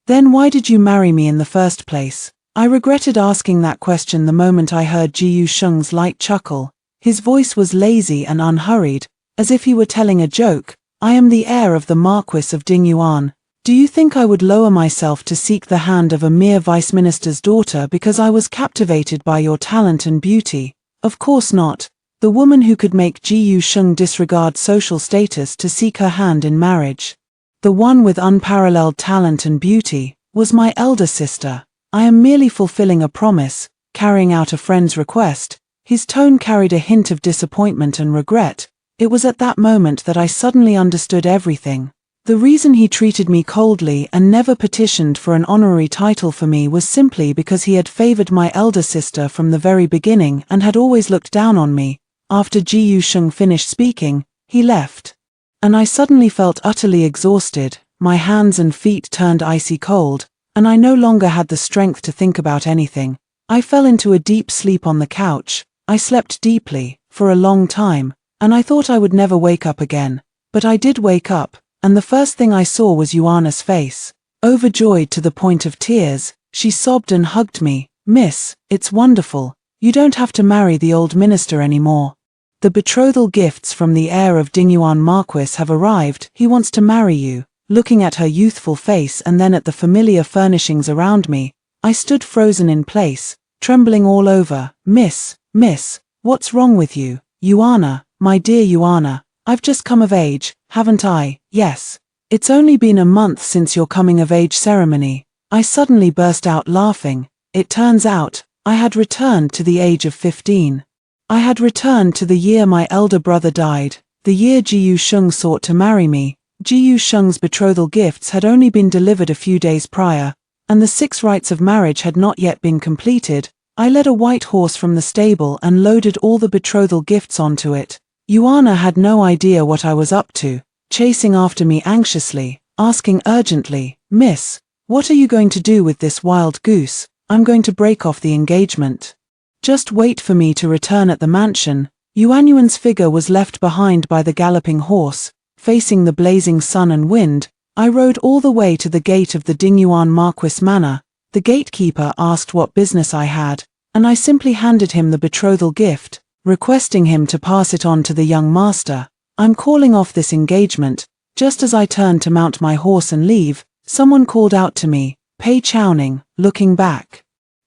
"Then why did you marry me in the first place?" I regretted asking that question the moment I heard Ji Sheng's light chuckle. His voice was lazy and unhurried, as if he were telling a joke. "I am the heir of the Marquis of Dingyuan. Do you think I would lower myself to seek the hand of a mere vice minister's daughter because I was captivated by your talent and beauty? Of course not. The woman who could make Ji Sheng disregard social status to seek her hand in marriage, the one with unparalleled talent and beauty, was my elder sister. I am merely fulfilling a promise, carrying out a friend's request." His tone carried a hint of disappointment and regret. It was at that moment that I suddenly understood everything. The reason he treated me coldly and never petitioned for an honorary title for me was simply because he had favored my elder sister from the very beginning and had always looked down on me. After Ji Sheng finished speaking, he left, and I suddenly felt utterly exhausted. My hands and feet turned icy cold, and I no longer had the strength to think about anything. I fell into a deep sleep on the couch. I slept deeply, for a long time, and I thought I would never wake up again. But I did wake up, and the first thing I saw was Yuana's face. Overjoyed to the point of tears, she sobbed and hugged me. "Miss, it's wonderful. You don't have to marry the old minister anymore. The betrothal gifts from the heir of Dingyuan Marquis have arrived. He wants to marry you." looking at her youthful face and then at the familiar furnishings around me. I stood frozen in place, trembling all over. Miss, what's wrong with you? Yuana, my dear Yuana, I've just come of age, haven't I? Yes. It's only been a month since your coming of age ceremony. I suddenly burst out laughing. It turns out, I had returned to the age of 15. I had returned to the year my elder brother died, the year Ji Yusheng sought to marry me. Ji Yusheng's betrothal gifts had only been delivered a few days prior, and the 6 rites of marriage had not yet been completed. I led a white horse from the stable and loaded all the betrothal gifts onto it. Yuana had no idea what I was up to, chasing after me anxiously, asking urgently, Miss, what are you going to do with this wild goose? I'm going to break off the engagement. Just wait for me to return at the mansion. Yuanyuan's figure was left behind by the galloping horse, facing the blazing sun and wind. I rode all the way to the gate of the Dingyuan Marquis Manor. The gatekeeper asked what business I had, and I simply handed him the betrothal gift, requesting him to pass it on to the young master. I'm calling off this engagement. Just as I turned to mount my horse and leave, someone called out to me, Pei Chowning. Looking back,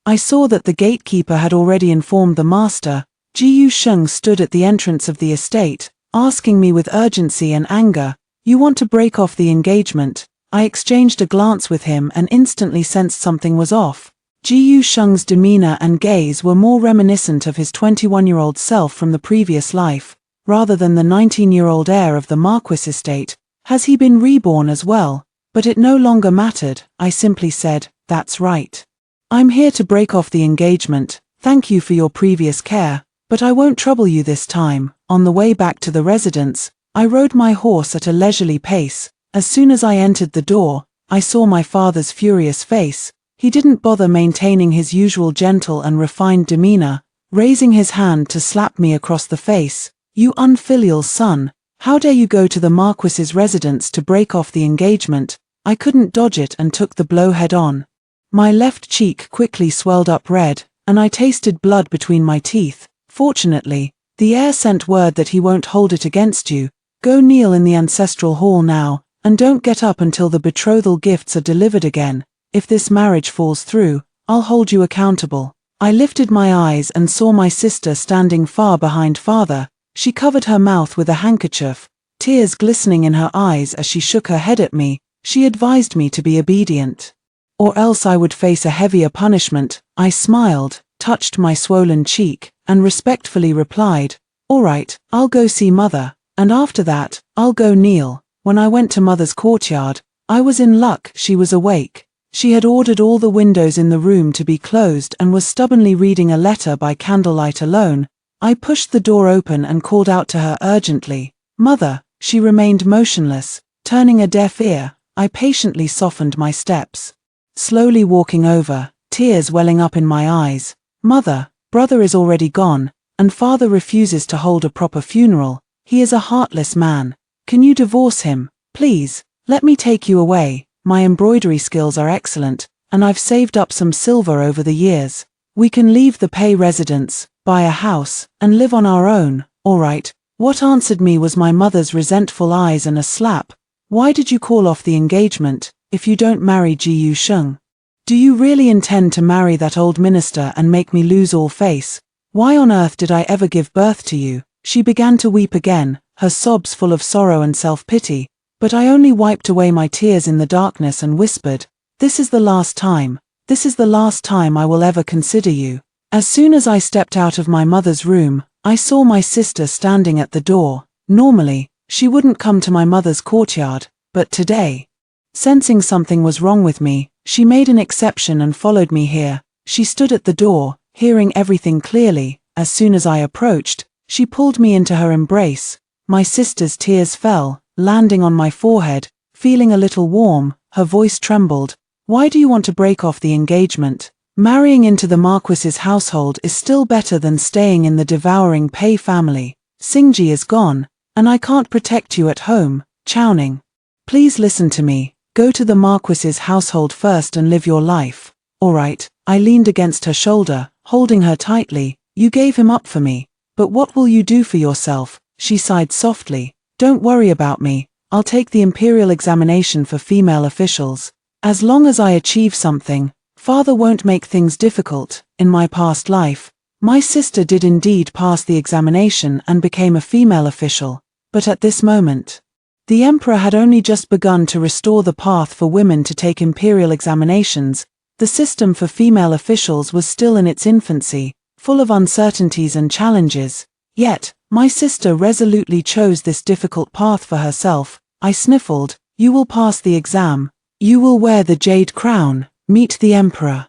I saw that the gatekeeper had already informed the master. Ji Yusheng stood at the entrance of the estate, asking me with urgency and anger, You want to break off the engagement? I exchanged a glance with him and instantly sensed something was off. Ji Yusheng's demeanor and gaze were more reminiscent of his 21-year-old self from the previous life, rather than the 19-year-old heir of the Marquis estate. Has he been reborn as well? But it no longer mattered. I simply said, That's right. I'm here to break off the engagement. Thank you for your previous care, but I won't trouble you this time. On the way back to the residence, I rode my horse at a leisurely pace. As soon as I entered the door, I saw my father's furious face. He didn't bother maintaining his usual gentle and refined demeanor, raising his hand to slap me across the face. You unfilial son, how dare you go to the Marquis's residence to break off the engagement? I couldn't dodge it and took the blow head on. My left cheek quickly swelled up red, and I tasted blood between my teeth. Fortunately, the heir sent word that he won't hold it against you. Go kneel in the ancestral hall now, and don't get up until the betrothal gifts are delivered again. If this marriage falls through, I'll hold you accountable. I lifted my eyes and saw my sister standing far behind father. She covered her mouth with a handkerchief, tears glistening in her eyes as she shook her head at me. She advised me to be obedient, or else I would face a heavier punishment. I smiled, touched my swollen cheek, and respectfully replied, All right, I'll go see mother, and after that, I'll go kneel. When I went to mother's courtyard, I was in luck. She was awake. She had ordered all the windows in the room to be closed and was stubbornly reading a letter by candlelight alone. I pushed the door open and called out to her urgently, Mother. She remained motionless, turning a deaf ear. I patiently softened my steps, slowly walking over, tears welling up in my eyes. Mother, brother is already gone, and father refuses to hold a proper funeral. He is a heartless man. Can you divorce him, please? Let me take you away. My embroidery skills are excellent, and I've saved up some silver over the years. We can leave the Pei residence, buy a house, and live on our own. All right. What answered me was my mother's resentful eyes and a slap. Why did you call off the engagement, if you don't marry Ji Yusheng? Do you really intend to marry that old minister and make me lose all face? Why on earth did I ever give birth to you? She began to weep again, her sobs full of sorrow and self-pity, but I only wiped away my tears in the darkness and whispered, This is the last time. This is the last time I will ever consider you. As soon as I stepped out of my mother's room, I saw my sister standing at the door. Normally, she wouldn't come to my mother's courtyard, but today, sensing something was wrong with me, she made an exception and followed me here. She stood at the door, hearing everything clearly. As soon as I approached, she pulled me into her embrace. My sister's tears fell, landing on my forehead. Feeling a little warm, her voice trembled. Why do you want to break off the engagement? Marrying into the Marquis's household is still better than staying in the devouring Pei family. Xingji is gone, and I can't protect you at home. Chowning, please listen to me. Go to the Marquis's household first and live your life. All right. I leaned against her shoulder, holding her tightly. You gave him up for me, but what will you do for yourself? She sighed softly. Don't worry about me. I'll take the imperial examination for female officials. As long as I achieve something, father won't make things difficult. In my past life, my sister did indeed pass the examination and became a female official, but at this moment, the emperor had only just begun to restore the path for women to take imperial examinations. The system for female officials was still in its infancy, full of uncertainties and challenges. Yet, my sister resolutely chose this difficult path for herself. I sniffled. You will pass the exam. You will wear the jade crown, meet the emperor,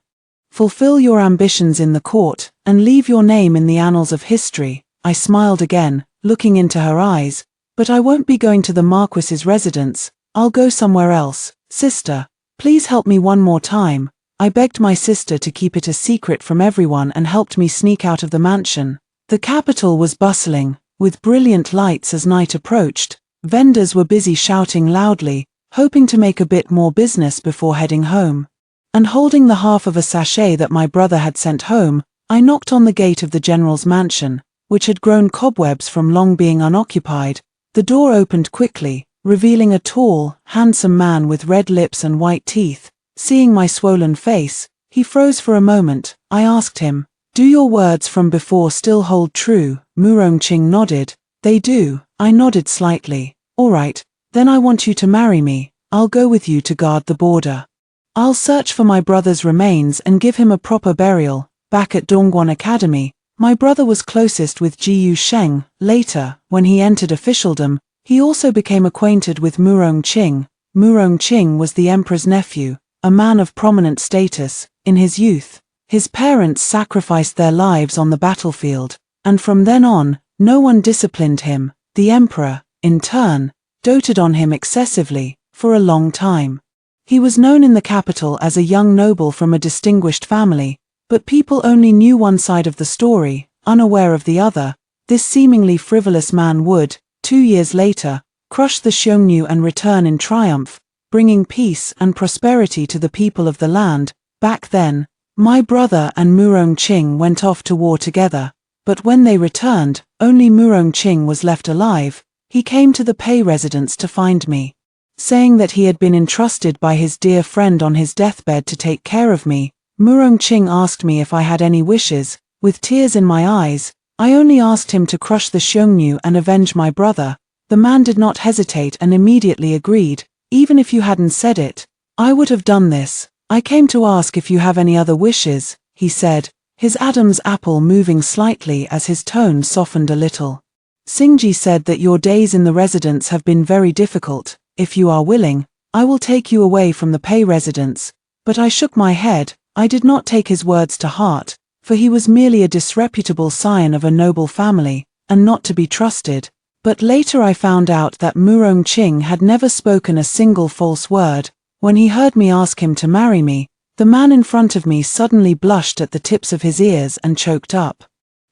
fulfill your ambitions in the court, and leave your name in the annals of history. I smiled again, looking into her eyes. But I won't be going to the Marquis's residence. I'll go somewhere else. Sister, please help me one more time. I begged my sister to keep it a secret from everyone and helped me sneak out of the mansion. The capital was bustling, with brilliant lights as night approached. Vendors were busy shouting loudly, hoping to make a bit more business before heading home. And holding the half of a sachet that my brother had sent home, I knocked on the gate of the general's mansion, which had grown cobwebs from long being unoccupied. The door opened quickly, revealing a tall, handsome man with red lips and white teeth. Seeing my swollen face, he froze for a moment. I asked him, "Do your words from before still hold true?" Murongqing nodded. "They do." I nodded slightly. "All right, then I want you to marry me. I'll go with you to guard the border. I'll search for my brother's remains and give him a proper burial." Back at Dongguan Academy, my brother was closest with Jiyu Sheng. Later, when he entered officialdom, he also became acquainted with Murongqing. Murongqing was the emperor's nephew, a man of prominent status. In his youth, his parents sacrificed their lives on the battlefield, and from then on, no one disciplined him. The emperor, in turn, doted on him excessively, for a long time. He was known in the capital as a young noble from a distinguished family, but people only knew one side of the story, unaware of the other. This seemingly frivolous man would, 2 years later, crush the Xiongnu and return in triumph, bringing peace and prosperity to the people of the land. Back then, my brother and Murongqing went off to war together, but when they returned, only Murongqing was left alive. He came to the Pei residence to find me, saying that he had been entrusted by his dear friend on his deathbed to take care of me. Murongqing asked me if I had any wishes. With tears in my eyes, I only asked him to crush the Xiongnu and avenge my brother. The man did not hesitate and immediately agreed. "Even if you hadn't said it, I would have done this. I came to ask if you have any other wishes," he said, his Adam's apple moving slightly as his tone softened a little. "Xingji said that your days in the residence have been very difficult. If you are willing, I will take you away from the Pei residence." But I shook my head. I did not take his words to heart, for he was merely a disreputable scion of a noble family, and not to be trusted. But later I found out that Murongqing had never spoken a single false word. When he heard me ask him to marry me, the man in front of me suddenly blushed at the tips of his ears and choked up.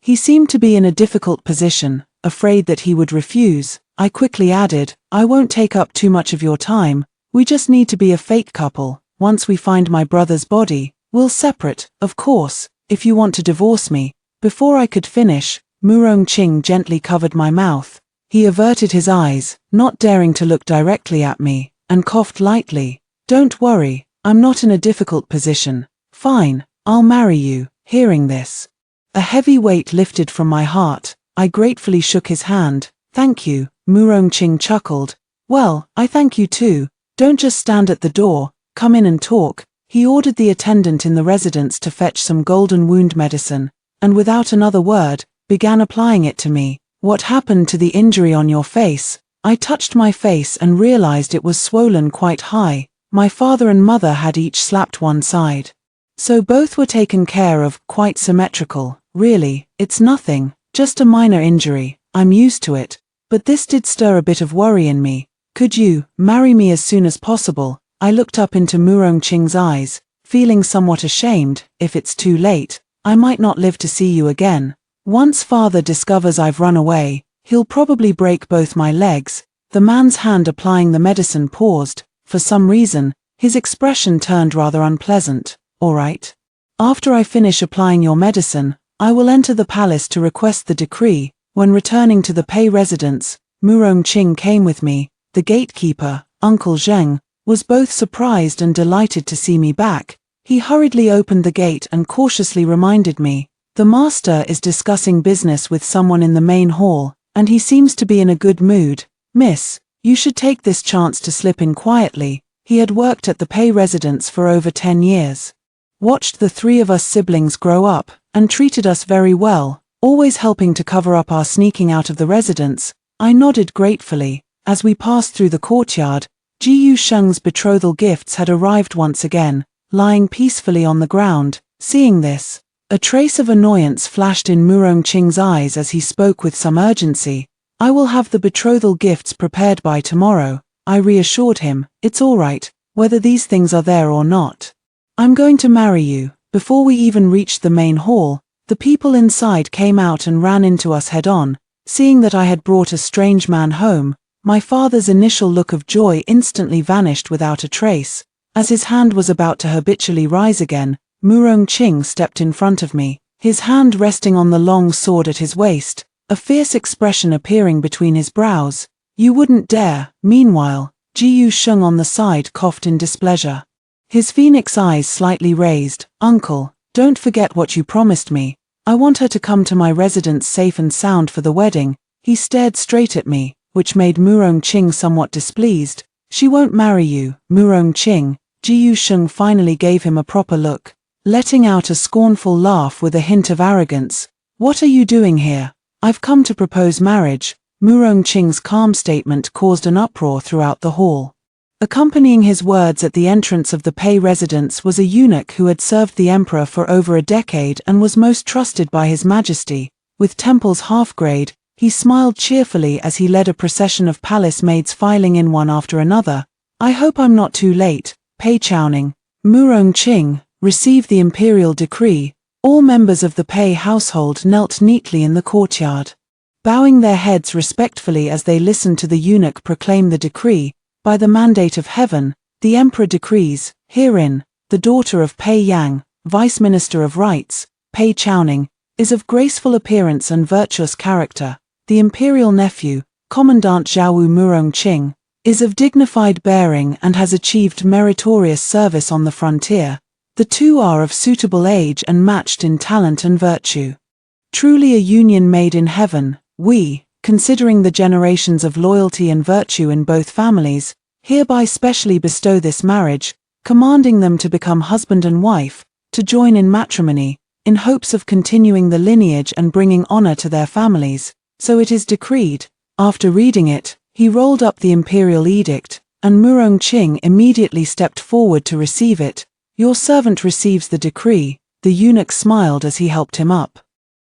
He seemed to be in a difficult position, afraid that he would refuse. I quickly added, "I won't take up too much of your time. We just need to be a fake couple. Once we find my brother's body, we'll separate, of course, if you want to divorce me." Before I could finish, Murongqing gently covered my mouth. He averted his eyes, not daring to look directly at me, and coughed lightly. "Don't worry, I'm not in a difficult position. Fine, I'll marry you." Hearing this, a heavy weight lifted from my heart. I gratefully shook his hand. "Thank you." Murongqing chuckled. "Well, I thank you too. Don't just stand at the door, come in and talk." He ordered the attendant in the residence to fetch some golden wound medicine, and without another word, began applying it to me. "What happened to the injury on your face?" I touched my face and realized it was swollen quite high. My father and mother had each slapped one side, so both were taken care of, quite symmetrical. "Really, it's nothing, just a minor injury. I'm used to it, but this did stir a bit of worry in me. Could you marry me as soon as possible?" I looked up into Murongqing's eyes, feeling somewhat ashamed. "If it's too late, I might not live to see you again. Once father discovers I've run away, he'll probably break both my legs." The man's hand applying the medicine paused. For some reason, his expression turned rather unpleasant. "All right. After I finish applying your medicine, I will enter the palace to request the decree." When returning to the Pei residence, Murongqing came with me. the gatekeeper, Uncle Zheng, was both surprised and delighted to see me back. He hurriedly opened the gate and cautiously reminded me, "The master is discussing business with someone in the main hall, and he seems to be in a good mood. Miss, you should take this chance to slip in quietly." He had worked at the Pei residence for over 10 years. Watched the three of us siblings grow up, and treated us very well, always helping to cover up our sneaking out of the residence. I nodded gratefully. As we passed through the courtyard, Ji Yusheng's betrothal gifts had arrived once again, lying peacefully on the ground. Seeing this, a trace of annoyance flashed in Murongqing's eyes as he spoke with some urgency. "I will have the betrothal gifts prepared by tomorrow," I reassured him. "It's all right, whether these things are there or not. I'm going to marry you." Before we even reached the main hall, the people inside came out and ran into us head-on. Seeing that I had brought a strange man home, my father's initial look of joy instantly vanished without a trace. As his hand was about to habitually rise again, Murongqing stepped in front of me, his hand resting on the long sword at his waist, a fierce expression appearing between his brows. "You wouldn't dare." Meanwhile, Ji Yusheng on the side coughed in displeasure. His phoenix eyes slightly raised. "Uncle, don't forget what you promised me. I want her to come to my residence safe and sound for the wedding." He stared straight at me, which made Murongqing somewhat displeased. "She won't marry you, Murongqing." Ji Yusheng finally gave him a proper look, letting out a scornful laugh with a hint of arrogance. "What are you doing here?" "I've come to propose marriage." Murongqing's calm statement caused an uproar throughout the hall. Accompanying his words at the entrance of the Pei residence was a eunuch who had served the emperor for over a decade and was most trusted by his majesty. With temples half-grade, he smiled cheerfully as he led a procession of palace maids filing in one after another. "I hope I'm not too late." Pei Chowning, Murongqing, received the imperial decree. All members of the Pei household knelt neatly in the courtyard, bowing their heads respectfully as they listened to the eunuch proclaim the decree. "By the mandate of heaven, the emperor decrees, herein, the daughter of Pei Yang, vice minister of rights, Pei Chowning, is of graceful appearance and virtuous character. The imperial nephew, Commandant Zhaowu Murongqing, is of dignified bearing and has achieved meritorious service on the frontier. The two are of suitable age and matched in talent and virtue. Truly a union made in heaven. We, considering the generations of loyalty and virtue in both families, hereby specially bestow this marriage, commanding them to become husband and wife, to join in matrimony, in hopes of continuing the lineage and bringing honor to their families. So it is decreed." After reading it, he rolled up the imperial edict, and Murongqing immediately stepped forward to receive it. "Your servant receives the decree." The eunuch smiled as he helped him up.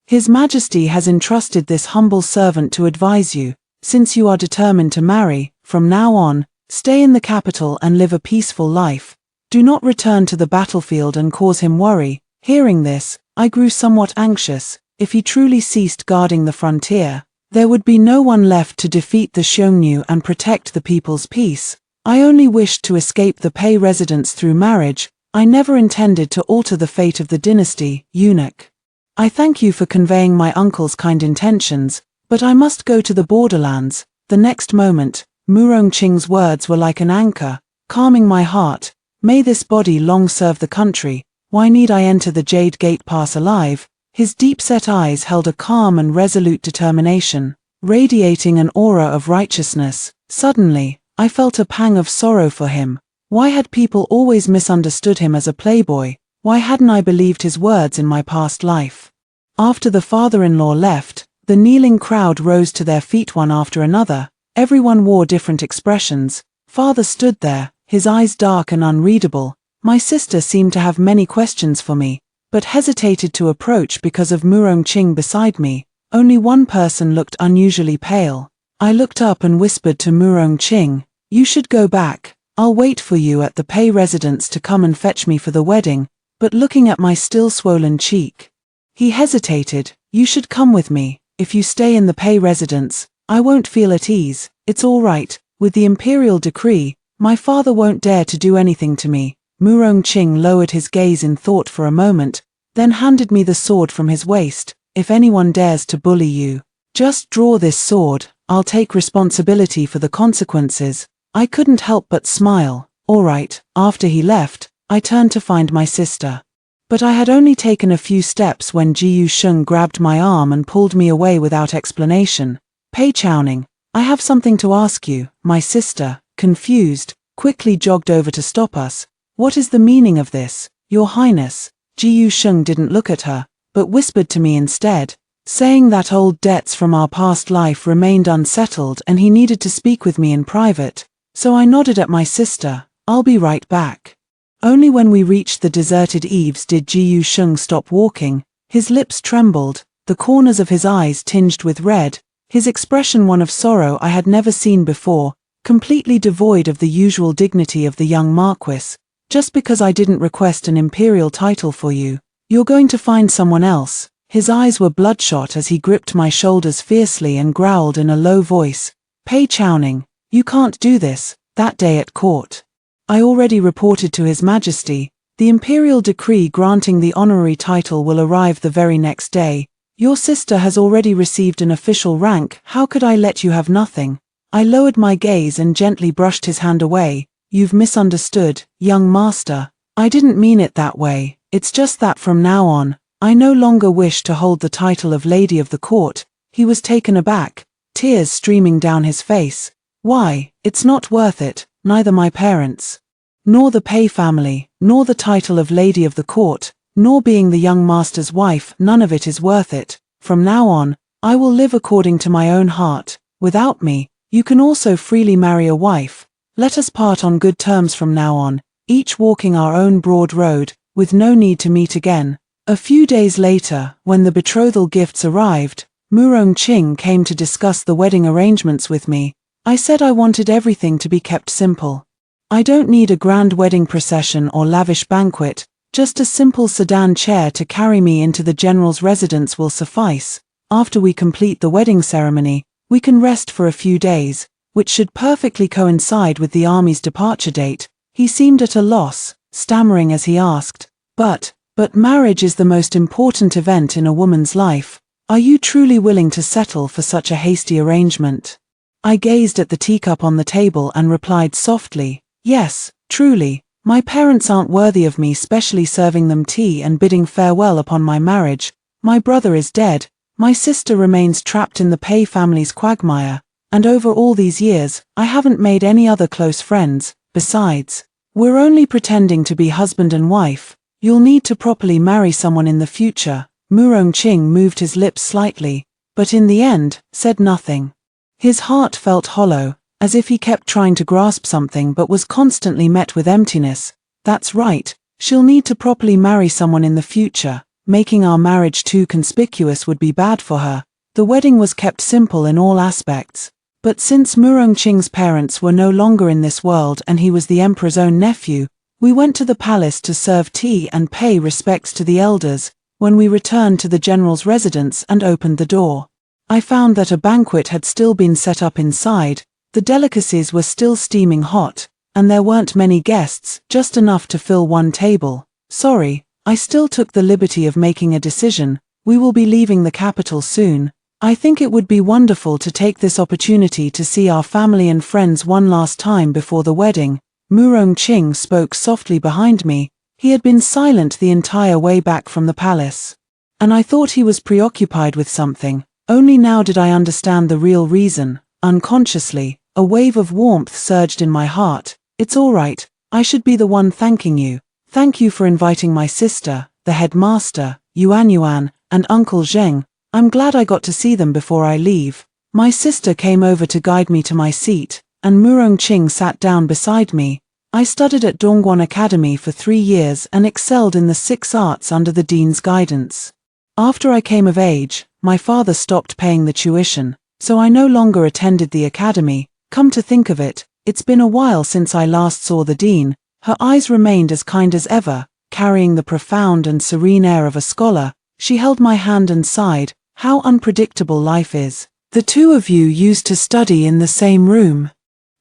"His Majesty has entrusted this humble servant to advise you, since you are determined to marry. From now on, stay in the capital and live a peaceful life. Do not return to the battlefield and cause him worry." Hearing this, I grew somewhat anxious. If he truly ceased guarding the frontier, there would be no one left to defeat the Xiongnu and protect the people's peace. I only wished to escape the Pei residence through marriage. I never intended to alter the fate of the dynasty. Eunuch, I thank you for conveying my uncle's kind intentions, but I must go to the borderlands. The next moment, Murongqing's words were like an anchor, calming my heart. May this body long serve the country. Why need I enter the Jade Gate Pass alive? His deep-set eyes held a calm and resolute determination, radiating an aura of righteousness. Suddenly, I felt a pang of sorrow for him. Why had people always misunderstood him as a playboy? Why hadn't I believed his words in my past life? After the father-in-law left, the kneeling crowd rose to their feet one after another. Everyone wore different expressions. Father stood there, his eyes dark and unreadable. My sister seemed to have many questions for me, but hesitated to approach because of Murongqing beside me. Only one person looked unusually pale. I looked up and whispered to Murongqing, "You should go back. I'll wait for you at the Pei residence to come and fetch me for the wedding." But looking at my still swollen cheek, he hesitated. "You should come with me. If you stay in the Pei residence, I won't feel at ease." "It's all right. With the imperial decree, my father won't dare to do anything to me." Murongqing lowered his gaze in thought for a moment, then handed me the sword from his waist. "If anyone dares to bully you, just draw this sword. I'll take responsibility for the consequences. I couldn't help but smile. All right. After he left, I turned to find my sister. But I had only taken a few steps when Ji Yusheng grabbed my arm and pulled me away without explanation. Pei Chowning, I have something to ask you. My sister, confused, quickly jogged over to stop us. What is the meaning of this, Your Highness? Ji Yusheng didn't look at her, but whispered to me instead, saying that old debts from our past life remained unsettled and he needed to speak with me in private. So I nodded at my sister. I'll be right back. Only when we reached the deserted eaves did Ji Yusheng stop walking. His lips trembled, the corners of his eyes tinged with red, his expression one of sorrow I had never seen before, completely devoid of the usual dignity of the young marquis. Just because I didn't request an imperial title for you, you're going to find someone else. His eyes were bloodshot as he gripped my shoulders fiercely and growled in a low voice, Pei Chowning, you can't do this. That day at court, I already reported to His Majesty. The imperial decree granting the honorary title will arrive the very next day. Your sister has already received an official rank. How could I let you have nothing? I lowered my gaze and gently brushed his hand away. You've misunderstood, young master. I didn't mean it that way. It's just that from now on, I no longer wish to hold the title of Lady of the Court. He was taken aback, tears streaming down his face. Why, it's not worth it, neither my parents, nor the Pei family, nor the title of Lady of the Court, nor being the young master's wife, none of it is worth it. From now on, I will live according to my own heart. Without me, you can also freely marry a wife. Let us part on good terms from now on, each walking our own broad road, with no need to meet again. A few days later, when the betrothal gifts arrived, Murong Qing came to discuss the wedding arrangements with me. I said I wanted everything to be kept simple. I don't need a grand wedding procession or lavish banquet, just a simple sedan chair to carry me into the general's residence will suffice. After we complete the wedding ceremony, we can rest for a few days, which should perfectly coincide with the army's departure date. He seemed at a loss, stammering as he asked, But marriage is the most important event in a woman's life. Are you truly willing to settle for such a hasty arrangement? I gazed at the teacup on the table and replied softly, Yes, truly. My parents aren't worthy of me specially serving them tea and bidding farewell upon my marriage. My brother is dead. My sister remains trapped in the Pei family's quagmire. And over all these years, I haven't made any other close friends. Besides, we're only pretending to be husband and wife. You'll need to properly marry someone in the future. Murong Qing moved his lips slightly, but in the end, said nothing. His heart felt hollow, as if he kept trying to grasp something but was constantly met with emptiness. That's right, she'll need to properly marry someone in the future. Making our marriage too conspicuous would be bad for her. The wedding was kept simple in all aspects. But since Murong Qing's parents were no longer in this world and he was the emperor's own nephew, we went to the palace to serve tea and pay respects to the elders. When we returned to the general's residence and opened the door, I found that a banquet had still been set up inside. The delicacies were still steaming hot, and there weren't many guests, just enough to fill one table. Sorry, I still took the liberty of making a decision. We will be leaving the capital soon. I think it would be wonderful to take this opportunity to see our family and friends one last time before the wedding. Murong Qing spoke softly behind me. He had been silent the entire way back from the palace, and I thought he was preoccupied with something. Only now did I understand the real reason. Unconsciously, a wave of warmth surged in my heart. It's all right, I should be the one thanking you. Thank you for inviting my sister, the headmaster, Yuan, and Uncle Zheng. I'm glad I got to see them before I leave. My sister came over to guide me to my seat, and Murong Qing sat down beside me. I studied at Dongguan Academy for 3 years and excelled in the 6 arts under the dean's guidance. After I came of age, my father stopped paying the tuition, so I no longer attended the academy. Come to think of it, it's been a while since I last saw the dean. Her eyes remained as kind as ever, carrying the profound and serene air of a scholar. She held my hand and sighed, How unpredictable life is. The two of you used to study in the same room.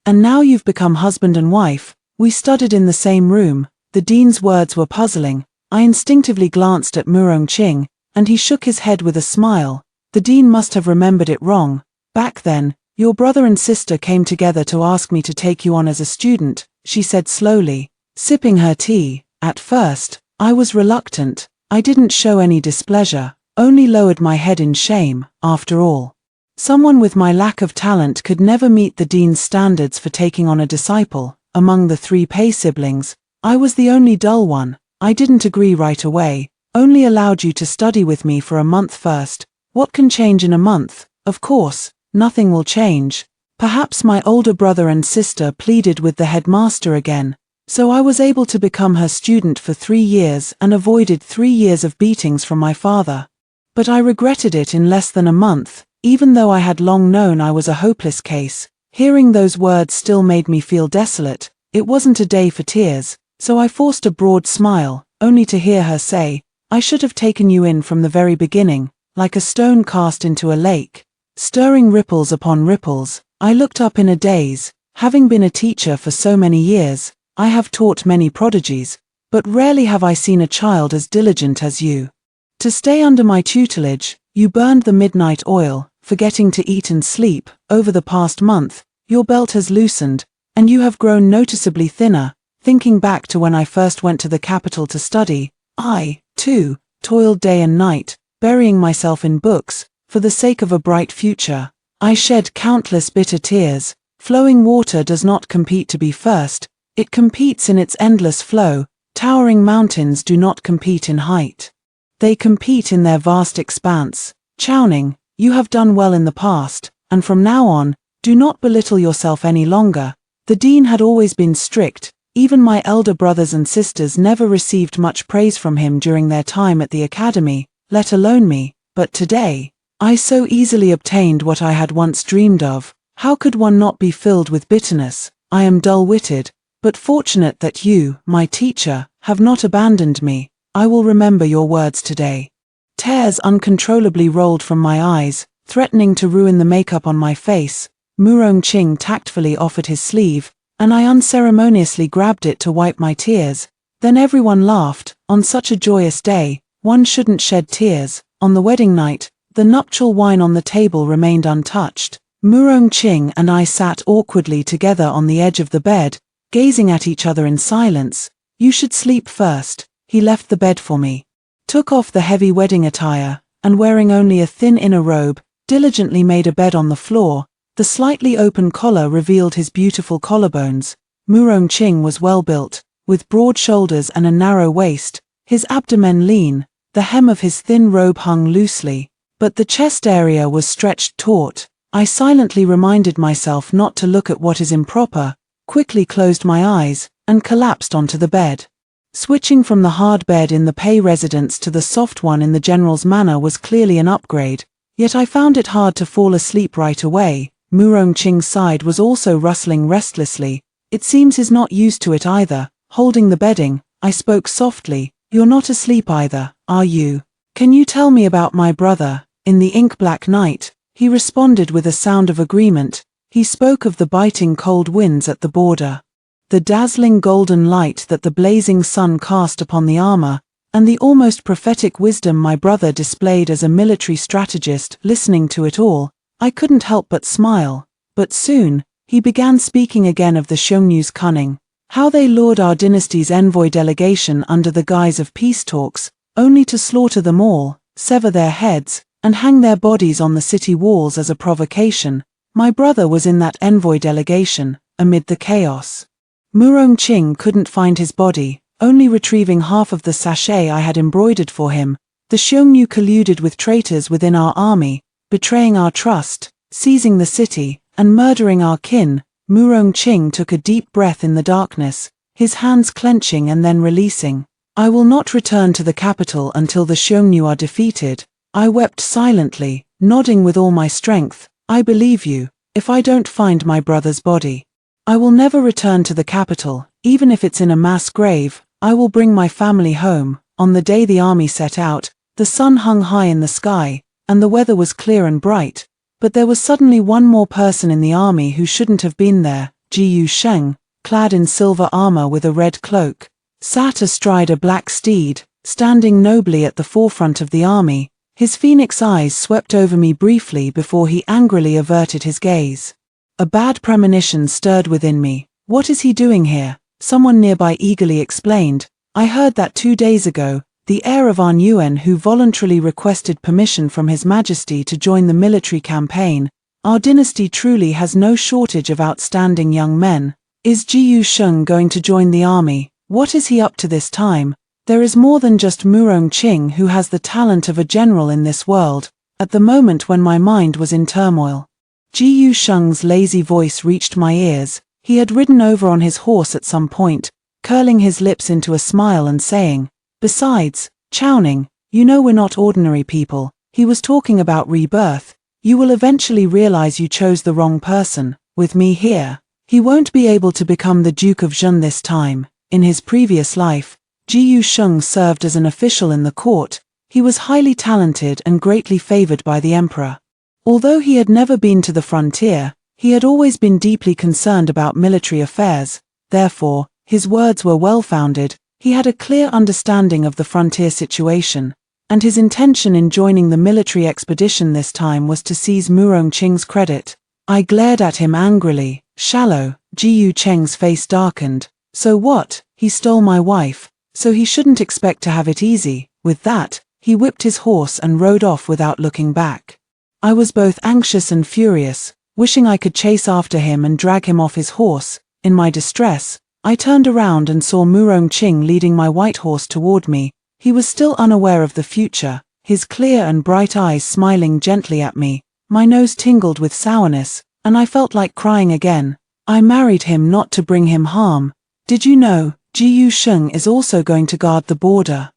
And now you've become husband and wife. We studied in the same room. The dean's words were puzzling. I instinctively glanced at Murong Qing, and he shook his head with a smile. The dean must have remembered it wrong. Back then, Your brother and sister came together to ask me to take you on as a student, she said slowly, sipping her tea. At first, I was reluctant. I didn't show any displeasure, only lowered my head in shame. After all, someone with my lack of talent could never meet the dean's standards for taking on a disciple. Among the 3 Pei siblings, I was the only dull one. I didn't agree right away, only allowed you to study with me for a month first. What can change in a month? Of course, nothing will change. Perhaps my older brother and sister pleaded with the headmaster again, so I was able to become her student for 3 years and avoided 3 years of beatings from my father. But I regretted it in less than a month, even though I had long known I was a hopeless case. Hearing those words still made me feel desolate. It wasn't a day for tears, so I forced a broad smile, only to hear her say, I should have taken you in from the very beginning, like a stone cast into a lake. Stirring ripples upon ripples, I looked up in a daze. Having been a teacher for so many years, I have taught many prodigies, but rarely have I seen a child as diligent as you. To stay under my tutelage, you burned the midnight oil, forgetting to eat and sleep. Over the past month, your belt has loosened, and you have grown noticeably thinner. Thinking back to when I first went to the capital to study, I, too, toiled day and night, burying myself in books, for the sake of a bright future. I shed countless bitter tears. Flowing water does not compete to be first, it competes in its endless flow. Towering mountains do not compete in height. They compete in their vast expanse. Chowning, you have done well in the past, and from now on, do not belittle yourself any longer. The dean had always been strict. Even my elder brothers and sisters never received much praise from him during their time at the academy, let alone me. But today, I so easily obtained what I had once dreamed of. How could one not be filled with bitterness? I am dull-witted, but fortunate that you, my teacher, have not abandoned me. I will remember your words today. Tears uncontrollably rolled from my eyes, threatening to ruin the makeup on my face. Murong-Ching tactfully offered his sleeve, and I unceremoniously grabbed it to wipe my tears. Then everyone laughed. On such a joyous day, one shouldn't shed tears. On the wedding night, the nuptial wine on the table remained untouched. Murong-Ching and I sat awkwardly together on the edge of the bed, gazing at each other in silence. You should sleep first. He left the bed for me, took off the heavy wedding attire, and wearing only a thin inner robe, diligently made a bed on the floor. The slightly open collar revealed his beautiful collarbones. Murong-Ching was well built, with broad shoulders and a narrow waist, his abdomen lean. The hem of his thin robe hung loosely, but the chest area was stretched taut. I silently reminded myself not to look at what is improper, quickly closed my eyes, and collapsed onto the bed. Switching from the hard bed in the Pei residence to the soft one in the general's manor was clearly an upgrade, yet I found it hard to fall asleep right away. Murong-Ching's side was also rustling restlessly. It seems he's not used to it either. Holding the bedding, I spoke softly. You're not asleep either, are you? Can you tell me about my brother? In the ink-black night, he responded with a sound of agreement. He spoke of the biting cold winds at the border, the dazzling golden light that the blazing sun cast upon the armor, and the almost prophetic wisdom my brother displayed as a military strategist. Listening to it all, I couldn't help but smile. But soon, he began speaking again of the Xiongnu's cunning, how they lured our dynasty's envoy delegation under the guise of peace talks, only to slaughter them all, sever their heads, and hang their bodies on the city walls as a provocation. My brother was in that envoy delegation, amid the chaos. Murong-Ching couldn't find his body, only retrieving half of the sachet I had embroidered for him. The Xiongnu colluded with traitors within our army, betraying our trust, seizing the city, and murdering our kin. Murong-Ching took a deep breath in the darkness, his hands clenching and then releasing. I will not return to the capital until the Xiongnu are defeated. I wept silently, nodding with all my strength. I believe you. If I don't find my brother's body, I will never return to the capital. Even if it's in a mass grave, I will bring my family home. On the day the army set out, the sun hung high in the sky, and the weather was clear and bright. But there was suddenly one more person in the army who shouldn't have been there. Jiyu Sheng, clad in silver armor with a red cloak, sat astride a black steed, standing nobly at the forefront of the army. His phoenix eyes swept over me briefly before he angrily averted his gaze. A bad premonition stirred within me. What is he doing here? Someone nearby eagerly explained. I heard that 2 days ago, the heir of our Nguyen who voluntarily requested permission from His Majesty to join the military campaign. Our dynasty truly has no shortage of outstanding young men. Is Jiyu Sheng going to join the army? What is he up to this time? There is more than just Murong Qing who has the talent of a general in this world. At the moment when my mind was in turmoil, Jiyu Sheng's lazy voice reached my ears. He had ridden over on his horse at some point, curling his lips into a smile and saying, "Besides, Chowning, you know we're not ordinary people." He was talking about rebirth. You will eventually realize you chose the wrong person. With me here, he won't be able to become the Duke of Zhen this time. In his previous life, Jiyu Sheng served as an official in the court. He was highly talented and greatly favored by the emperor. Although he had never been to the frontier, he had always been deeply concerned about military affairs. Therefore, his words were well-founded. He had a clear understanding of the frontier situation, and his intention in joining the military expedition this time was to seize Murong Qing's credit. I glared at him angrily. Shallow. Jiyu Cheng's face darkened. So what? He stole my wife, so he shouldn't expect to have it easy. With that, he whipped his horse and rode off without looking back. I was both anxious and furious, wishing I could chase after him and drag him off his horse. In my distress, I turned around and saw Murong Qing leading my white horse toward me. He was still unaware of the future, his clear and bright eyes smiling gently at me. My nose tingled with sourness, and I felt like crying again. I married him not to bring him harm. Did you know, Jiyu Sheng is also going to guard the border?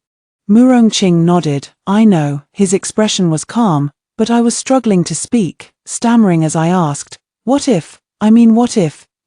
Murong Qing nodded. I know. His expression was calm, but I was struggling to speak, stammering as I asked, what if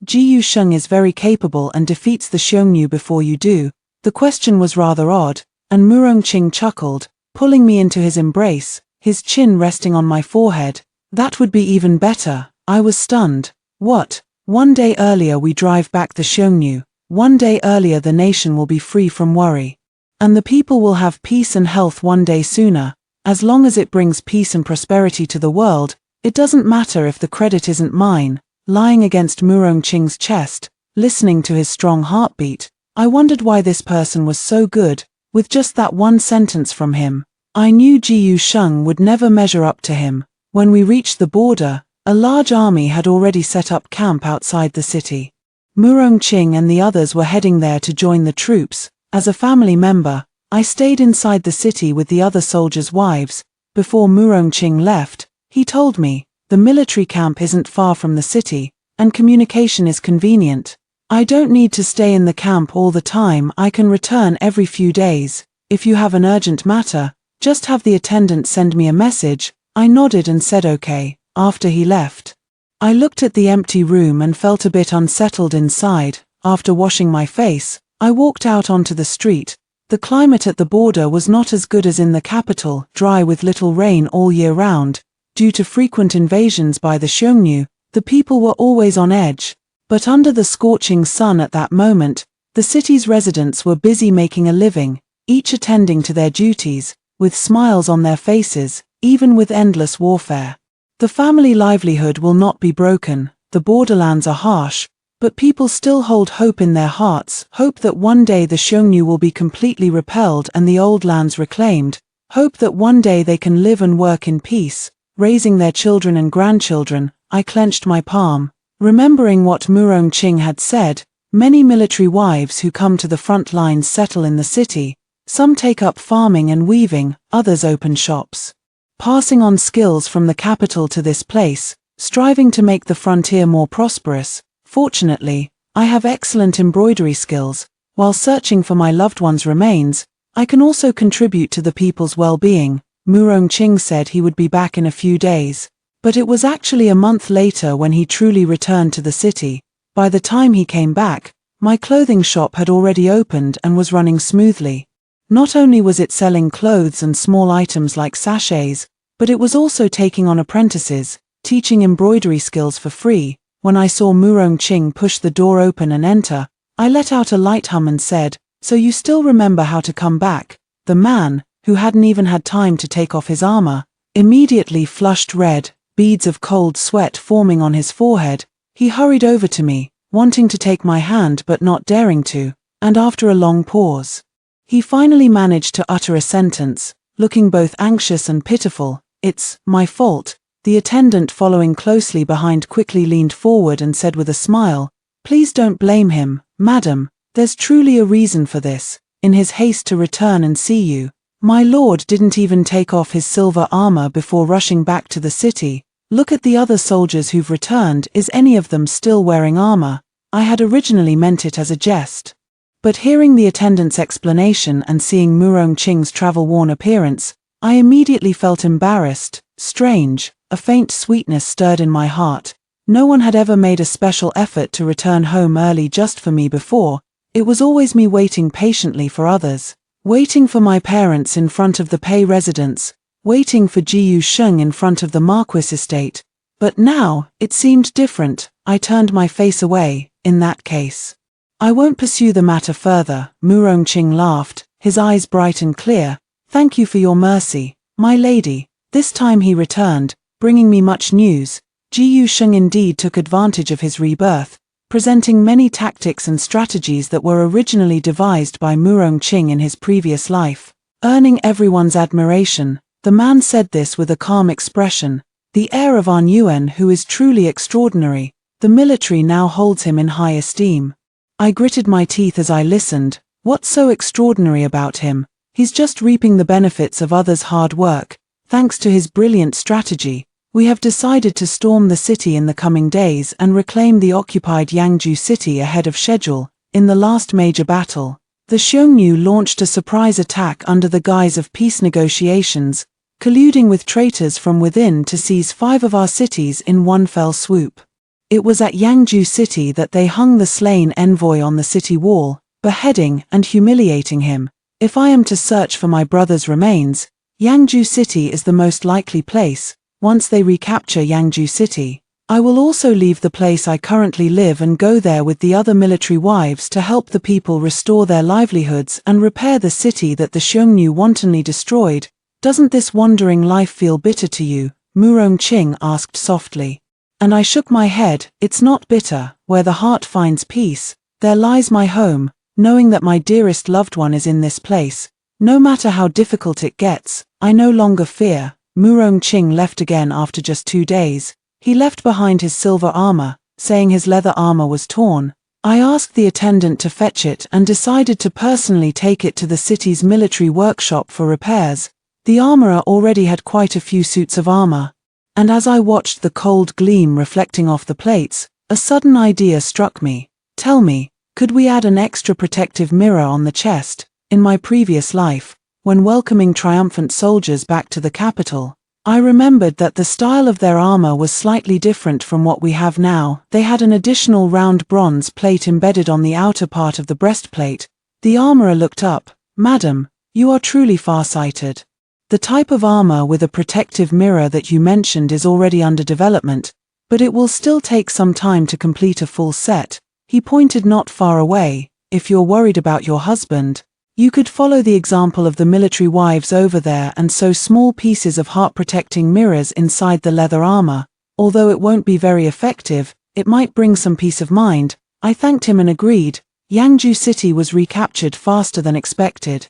Jiyu Sheng is very capable and defeats the Xiongnu before you do? The question was rather odd, and Murong Qing chuckled, pulling me into his embrace, his chin resting on my forehead. That would be even better. I was stunned. What? 1 day earlier we drive back the Xiongnu. 1 day earlier the nation will be free from worry. And the people will have peace and health 1 day sooner. As long as it brings peace and prosperity to the world, it doesn't matter if the credit isn't mine. Lying against Murong Qing's chest, listening to his strong heartbeat, I wondered why this person was so good. With just that one sentence from him, I knew Jiyu Sheng would never measure up to him. When we reached the border, a large army had already set up camp outside the city. Murong Qing and the others were heading there to join the troops. As a family member, I stayed inside the city with the other soldiers' wives. Before Murong Qing left, he told me, the military camp isn't far from the city, and communication is convenient. I don't need to stay in the camp all the time. I can return every few days. If you have an urgent matter, just have the attendant send me a message. I nodded and said okay. After he left, I looked at the empty room and felt a bit unsettled inside. After washing my face, I walked out onto the street. The climate at the border was not as good as in the capital, dry with little rain all year round. Due to frequent invasions by the Xiongnu, the people were always on edge. But under the scorching sun at that moment, the city's residents were busy making a living, each attending to their duties, with smiles on their faces, even with endless warfare. The family livelihood will not be broken. The borderlands are harsh, but people still hold hope in their hearts, hope that one day the Xiongnu will be completely repelled and the old lands reclaimed, hope that one day they can live and work in peace, raising their children and grandchildren. I clenched my palm, remembering what Murong Qing had said. Many military wives who come to the front lines settle in the city. Some take up farming and weaving, others open shops, passing on skills from the capital to this place, striving to make the frontier more prosperous. Fortunately, I have excellent embroidery skills. While searching for my loved one's remains, I can also contribute to the people's well-being. Murong Qing said he would be back in a few days, but it was actually a month later when he truly returned to the city. By the time he came back, my clothing shop had already opened and was running smoothly. Not only was it selling clothes and small items like sachets, but it was also taking on apprentices, teaching embroidery skills for free. When I saw Murong Qing push the door open and enter, I let out a light hum and said, "So you still remember how to come back?" The man, who hadn't even had time to take off his armor, immediately flushed red, beads of cold sweat forming on his forehead. He hurried over to me, wanting to take my hand but not daring to, and after a long pause, he finally managed to utter a sentence, looking both anxious and pitiful. "It's my fault." The attendant following closely behind quickly leaned forward and said with a smile, "Please don't blame him, madam. There's truly a reason for this. In his haste to return and see you, my lord didn't even take off his silver armor before rushing back to the city. Look at the other soldiers who've returned. Is any of them still wearing armor? I had originally meant it as a jest." But hearing the attendant's explanation and seeing Murong Qing's travel-worn appearance, I immediately felt embarrassed, strange. A faint sweetness stirred in my heart. No one had ever made a special effort to return home early just for me before. It was always me waiting patiently for others. Waiting for my parents in front of the Pei residence. Waiting for Jiyu Sheng in front of the Marquis estate. But now, it seemed different. I turned my face away. "In that case, I won't pursue the matter further." Murong Qing laughed, his eyes bright and clear. "Thank you for your mercy, my lady." This time he returned, bringing me much news. Jiyu Sheng indeed took advantage of his rebirth, presenting many tactics and strategies that were originally devised by Murong Qing in his previous life, earning everyone's admiration. The man said this with a calm expression, the air of An Yuan, who is truly extraordinary. The military now holds him in high esteem. I gritted my teeth as I listened. What's so extraordinary about him? He's just reaping the benefits of others' hard work. Thanks to his brilliant strategy, we have decided to storm the city in the coming days and reclaim the occupied Yangju city ahead of schedule. In the last major battle, the Xiongnu launched a surprise attack under the guise of peace negotiations, colluding with traitors from within to seize 5 of our cities in one fell swoop. It was at Yangju city that they hung the slain envoy on the city wall, beheading and humiliating him. If I am to search for my brother's remains, Yangju city is the most likely place. Once they recapture Yangju city, I will also leave the place I currently live and go there with the other military wives to help the people restore their livelihoods and repair the city that the Xiongnu wantonly destroyed. Doesn't this wandering life feel bitter to you? Murong Qing asked softly. And I shook my head. It's not bitter. Where the heart finds peace, there lies my home, knowing that my dearest loved one is in this place. No matter how difficult it gets, I no longer fear. Murong Qing left again after just 2 days. He left behind his silver armor, saying his leather armor was torn. I asked the attendant to fetch it and decided to personally take it to the city's military workshop for repairs. The armorer already had quite a few suits of armor. And as I watched the cold gleam reflecting off the plates, a sudden idea struck me. Tell me, could we add an extra protective mirror on the chest? In my previous life, when welcoming triumphant soldiers back to the capital, I remembered that the style of their armor was slightly different from what we have now. They had an additional round bronze plate embedded on the outer part of the breastplate. The armorer looked up. Madam, you are truly far-sighted. The type of armor with a protective mirror that you mentioned is already under development, but it will still take some time to complete a full set. He pointed not far away. If you're worried about your husband, you could follow the example of the military wives over there and sew small pieces of heart-protecting mirrors inside the leather armor. Although it won't be very effective, it might bring some peace of mind. I thanked him and agreed. Yangju city was recaptured faster than expected.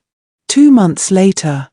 2 months later,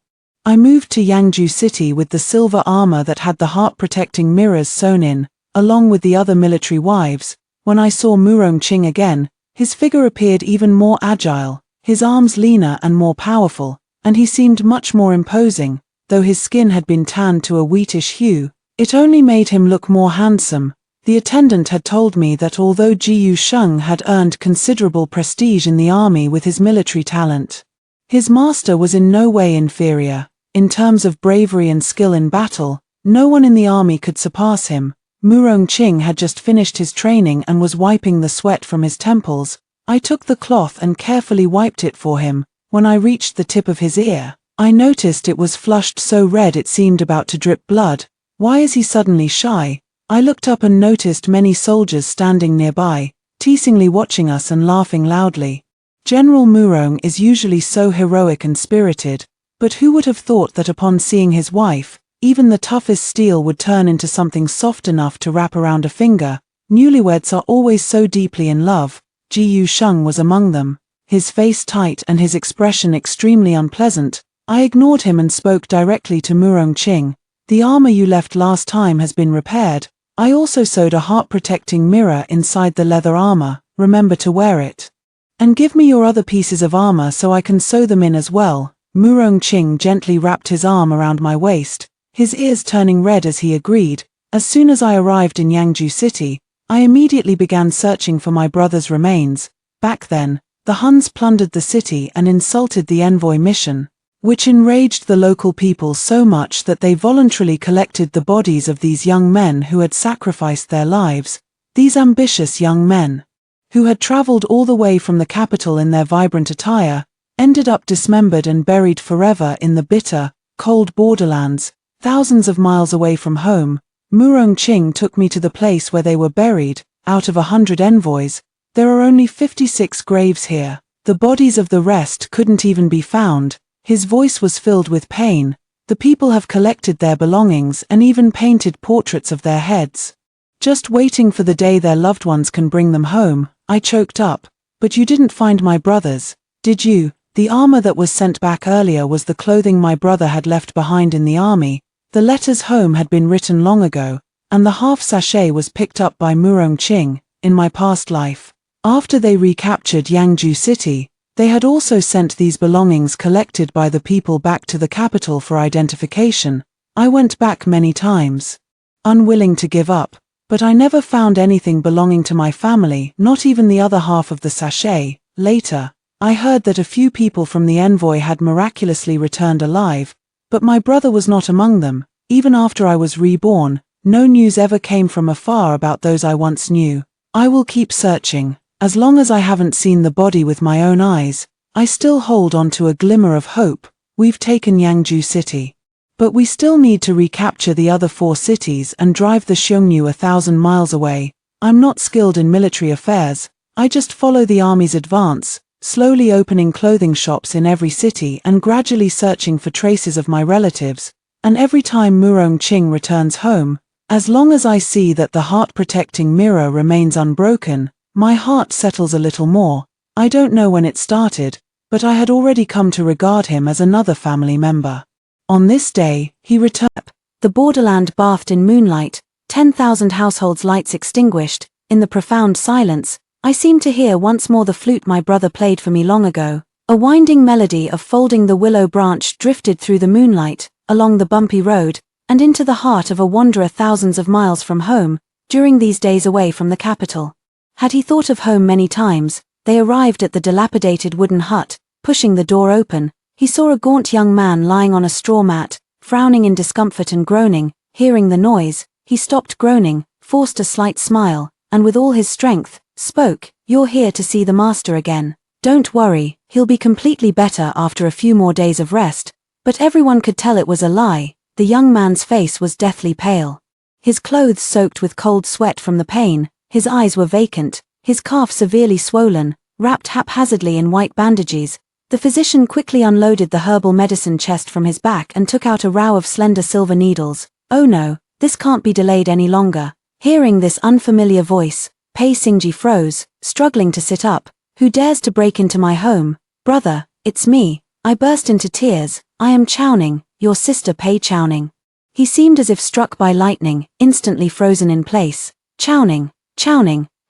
I moved to Yangju city with the silver armor that had the heart-protecting mirrors sewn in, along with the other military wives. When I saw Murong Qing again, his figure appeared even more agile, his arms leaner and more powerful, and he seemed much more imposing. Though his skin had been tanned to a wheatish hue, it only made him look more handsome. The attendant had told me that although Jiyu Sheng had earned considerable prestige in the army with his military talent, his master was in no way inferior. In terms of bravery and skill in battle, no one in the army could surpass him. Murong Qing had just finished his training and was wiping the sweat from his temples. I took the cloth and carefully wiped it for him. When I reached the tip of his ear, I noticed it was flushed so red it seemed about to drip blood. Why is he suddenly shy? I looked up and noticed many soldiers standing nearby, teasingly watching us and laughing loudly. General Murong is usually so heroic and spirited, But who would have thought that upon seeing his wife, even the toughest steel would turn into something soft enough to wrap around a finger? Newlyweds are always so deeply in love. Ji Yusheng was among them, his face tight and his expression extremely unpleasant. I ignored him and spoke directly to Murongqing. The armor you left last time has been repaired. I also sewed a heart-protecting mirror inside the leather armor. Remember to wear it. And give me your other pieces of armor so I can sew them in as well. Murongqing gently wrapped his arm around my waist, his ears turning red as he agreed. As soon as I arrived in Yangju City, I immediately began searching for my brother's remains. Back then, the Huns plundered the city and insulted the envoy mission, which enraged the local people so much that they voluntarily collected the bodies of these young men who had sacrificed their lives. These ambitious young men, who had traveled all the way from the capital in their vibrant attire, ended up dismembered and buried forever in the bitter, cold borderlands, thousands of miles away from home. Murongqing took me to the place where they were buried. Out of 100 envoys, there are only 56 graves here. The bodies of the rest couldn't even be found. His voice was filled with pain. The people have collected their belongings and even painted portraits of their heads, just waiting for the day their loved ones can bring them home. I choked up. But you didn't find my brothers, did you? The armor that was sent back earlier was the clothing my brother had left behind in the army. The letters home had been written long ago, and the half sachet was picked up by Murongqing. In my past life, after they recaptured Yangju City, they had also sent these belongings collected by the people back to the capital for identification. I went back many times, unwilling to give up, but I never found anything belonging to my family, not even the other half of the sachet. Later, I heard that a few people from the envoy had miraculously returned alive, but my brother was not among them. Even after I was reborn, no news ever came from afar about those I once knew. I will keep searching. As long as I haven't seen the body with my own eyes, I still hold on to a glimmer of hope. We've taken Yangju City, but we still need to recapture the other 4 cities and drive the Xiongnu 1,000 miles away. I'm not skilled in military affairs. I just follow the army's advance, slowly opening clothing shops in every city and gradually searching for traces of my relatives. And every time Murongqing returns home, as long as I see that the heart-protecting mirror remains unbroken, my heart settles a little more. I don't know when it started, but I had already come to regard him as another family member. On this day, he returned. The borderland bathed in moonlight, 10,000 households' lights extinguished. In the profound silence, I seemed to hear once more the flute my brother played for me long ago. A winding melody of folding the willow branch drifted through the moonlight, along the bumpy road, and into the heart of a wanderer thousands of miles from home, during these days away from the capital. Had he thought of home many times? They arrived at the dilapidated wooden hut. Pushing the door open, he saw a gaunt young man lying on a straw mat, frowning in discomfort and groaning. Hearing the noise, he stopped groaning, forced a slight smile, and with all his strength, spoke. "You're here to see the master again. Don't worry, he'll be completely better after a few more days of rest." But everyone could tell it was a lie. The young man's face was deathly pale, his clothes soaked with cold sweat from the pain. His eyes were vacant, his calf severely swollen, wrapped haphazardly in white bandages. The physician quickly unloaded the herbal medicine chest from his back and took out a row of slender silver needles. "Oh no, this can't be delayed any longer." Hearing this unfamiliar voice, Pei Xingji froze, struggling to sit up. "Who dares to break into my home? Brother, it's me." I burst into tears. "I am Chowning, your sister Pei Chowning." He seemed as if struck by lightning, instantly frozen in place. Chowning,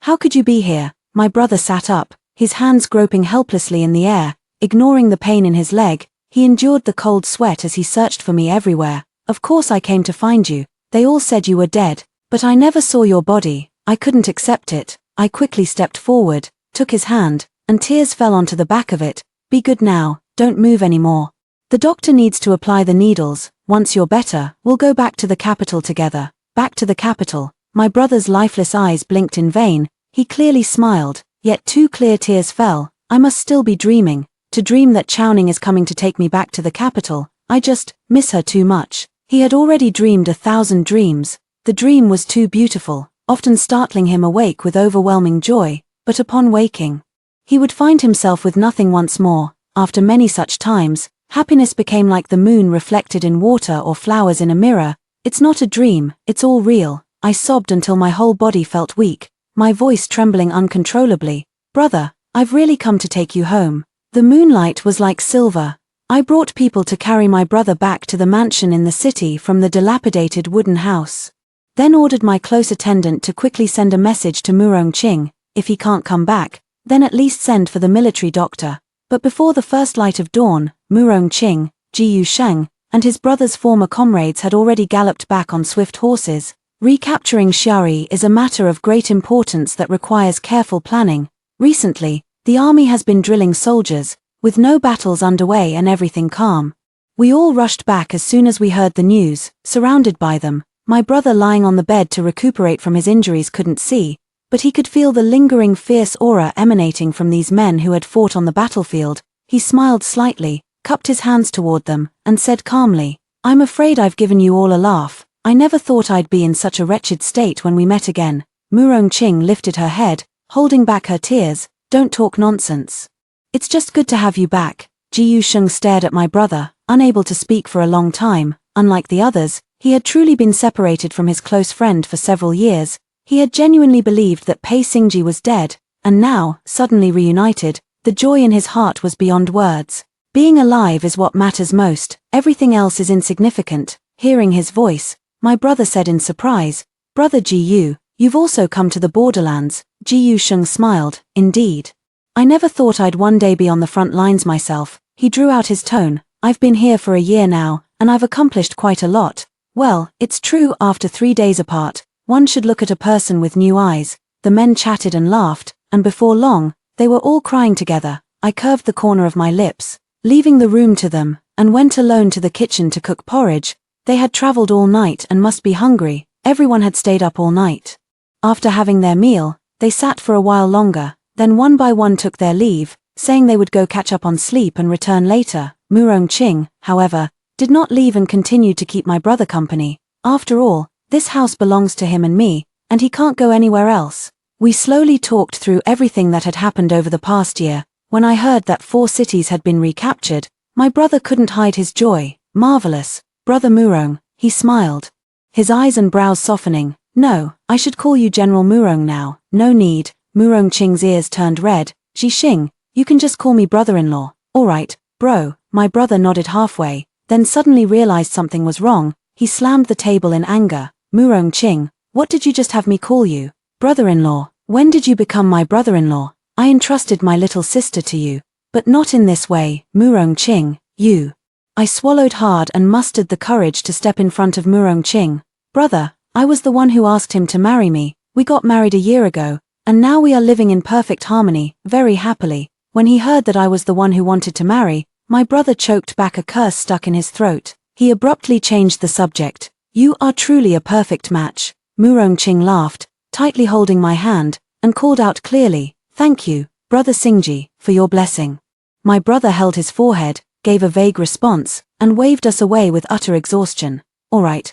how could you be here?" My brother sat up, his hands groping helplessly in the air. Ignoring the pain in his leg, he endured the cold sweat as he searched for me everywhere. "Of course I came to find you. They all said you were dead, but I never saw your body. I couldn't accept it." I quickly stepped forward, took his hand, and tears fell onto the back of it. "Be good now, don't move anymore. The doctor needs to apply the needles. Once you're better, we'll go back to the capital together." Back to the capital. My brother's lifeless eyes blinked in vain. He clearly smiled, yet 2 clear tears fell. I must still be dreaming. To dream that Chowning is coming to take me back to the capital. I just miss her too much. He had already dreamed 1,000 dreams. The dream was too beautiful, often startling him awake with overwhelming joy, but upon waking, he would find himself with nothing once more. After many such times, Happiness became like the moon reflected in water or flowers in a mirror. It's not a dream, it's all real. I sobbed until my whole body felt weak, my voice trembling uncontrollably. Brother, I've really come to take you home. The moonlight was like silver. I brought people to carry my brother back to the mansion in the city from the dilapidated wooden house. Then ordered my close attendant to quickly send a message to Murong-Ching. If he can't come back, then at least send for the military doctor. But before the first light of dawn, Murong-Ching, Ji Yusheng, and his brother's former comrades had already galloped back on swift horses. Recapturing Xiari is a matter of great importance that requires careful planning. Recently, the army has been drilling soldiers, with no battles underway and everything calm. We all rushed back as soon as we heard the news, surrounded by them. My brother lying on the bed to recuperate from his injuries couldn't see, but he could feel the lingering fierce aura emanating from these men who had fought on the battlefield. He smiled slightly, cupped his hands toward them, and said calmly, "I'm afraid I've given you all a laugh. I never thought I'd be in such a wretched state when we met again." Murong-Ching lifted her head, holding back her tears. "Don't talk nonsense. It's just good to have you back." Ji Yusheng stared at my brother, unable to speak for a long time. Unlike the others, he had truly been separated from his close friend for several years. He had genuinely believed that Pei Xingji was dead, and now, suddenly reunited, the joy in his heart was beyond words. Being alive is what matters most, everything else is insignificant. Hearing his voice, my brother said in surprise, "Brother Ji Yu, you've also come to the borderlands." Ji Yusheng smiled, "Indeed. I never thought I'd one day be on the front lines myself." He drew out his tone. "I've been here for a year now, and I've accomplished quite a lot." Well, it's true, after 3 days apart, one should look at a person with new eyes. The men chatted and laughed, and before long, they were all crying together. I curved the corner of my lips, leaving the room to them, and went alone to the kitchen to cook porridge. They had traveled all night and must be hungry. Everyone had stayed up all night. After having their meal, they sat for a while longer, then one by one took their leave, saying they would go catch up on sleep and return later. Murong-Ching, however, did not leave and continued to keep my brother company. After all, this house belongs to him and me, and he can't go anywhere else. We slowly talked through everything that had happened over the past year. When I heard that 4 cities had been recaptured, my brother couldn't hide his joy. "Marvelous, Brother Murong," he smiled, his eyes and brows softening. "No, I should call you General Murong now." "No need." Murong-Ching's ears turned red. "Ji Xing, you can just call me brother-in-law." "All right, bro." My brother nodded halfway, then suddenly realized something was wrong. He slammed the table in anger. "Murong-Ching, what did you just have me call you?" "Brother-in-law. When did you become my brother-in-law? I entrusted my little sister to you." "But not in this way, Murong-Ching, you." I swallowed hard and mustered the courage to step in front of Murong-Ching. "Brother, I was the one who asked him to marry me. We got married a year ago, and now we are living in perfect harmony, very happily." When he heard that I was the one who wanted to marry, my brother choked back a curse stuck in his throat. He abruptly changed the subject. "You are truly a perfect match." Murong-Ching laughed, tightly holding my hand, and called out clearly, "Thank you, Brother Xingji, for your blessing." My brother held his forehead, gave a vague response, and waved us away with utter exhaustion. All right,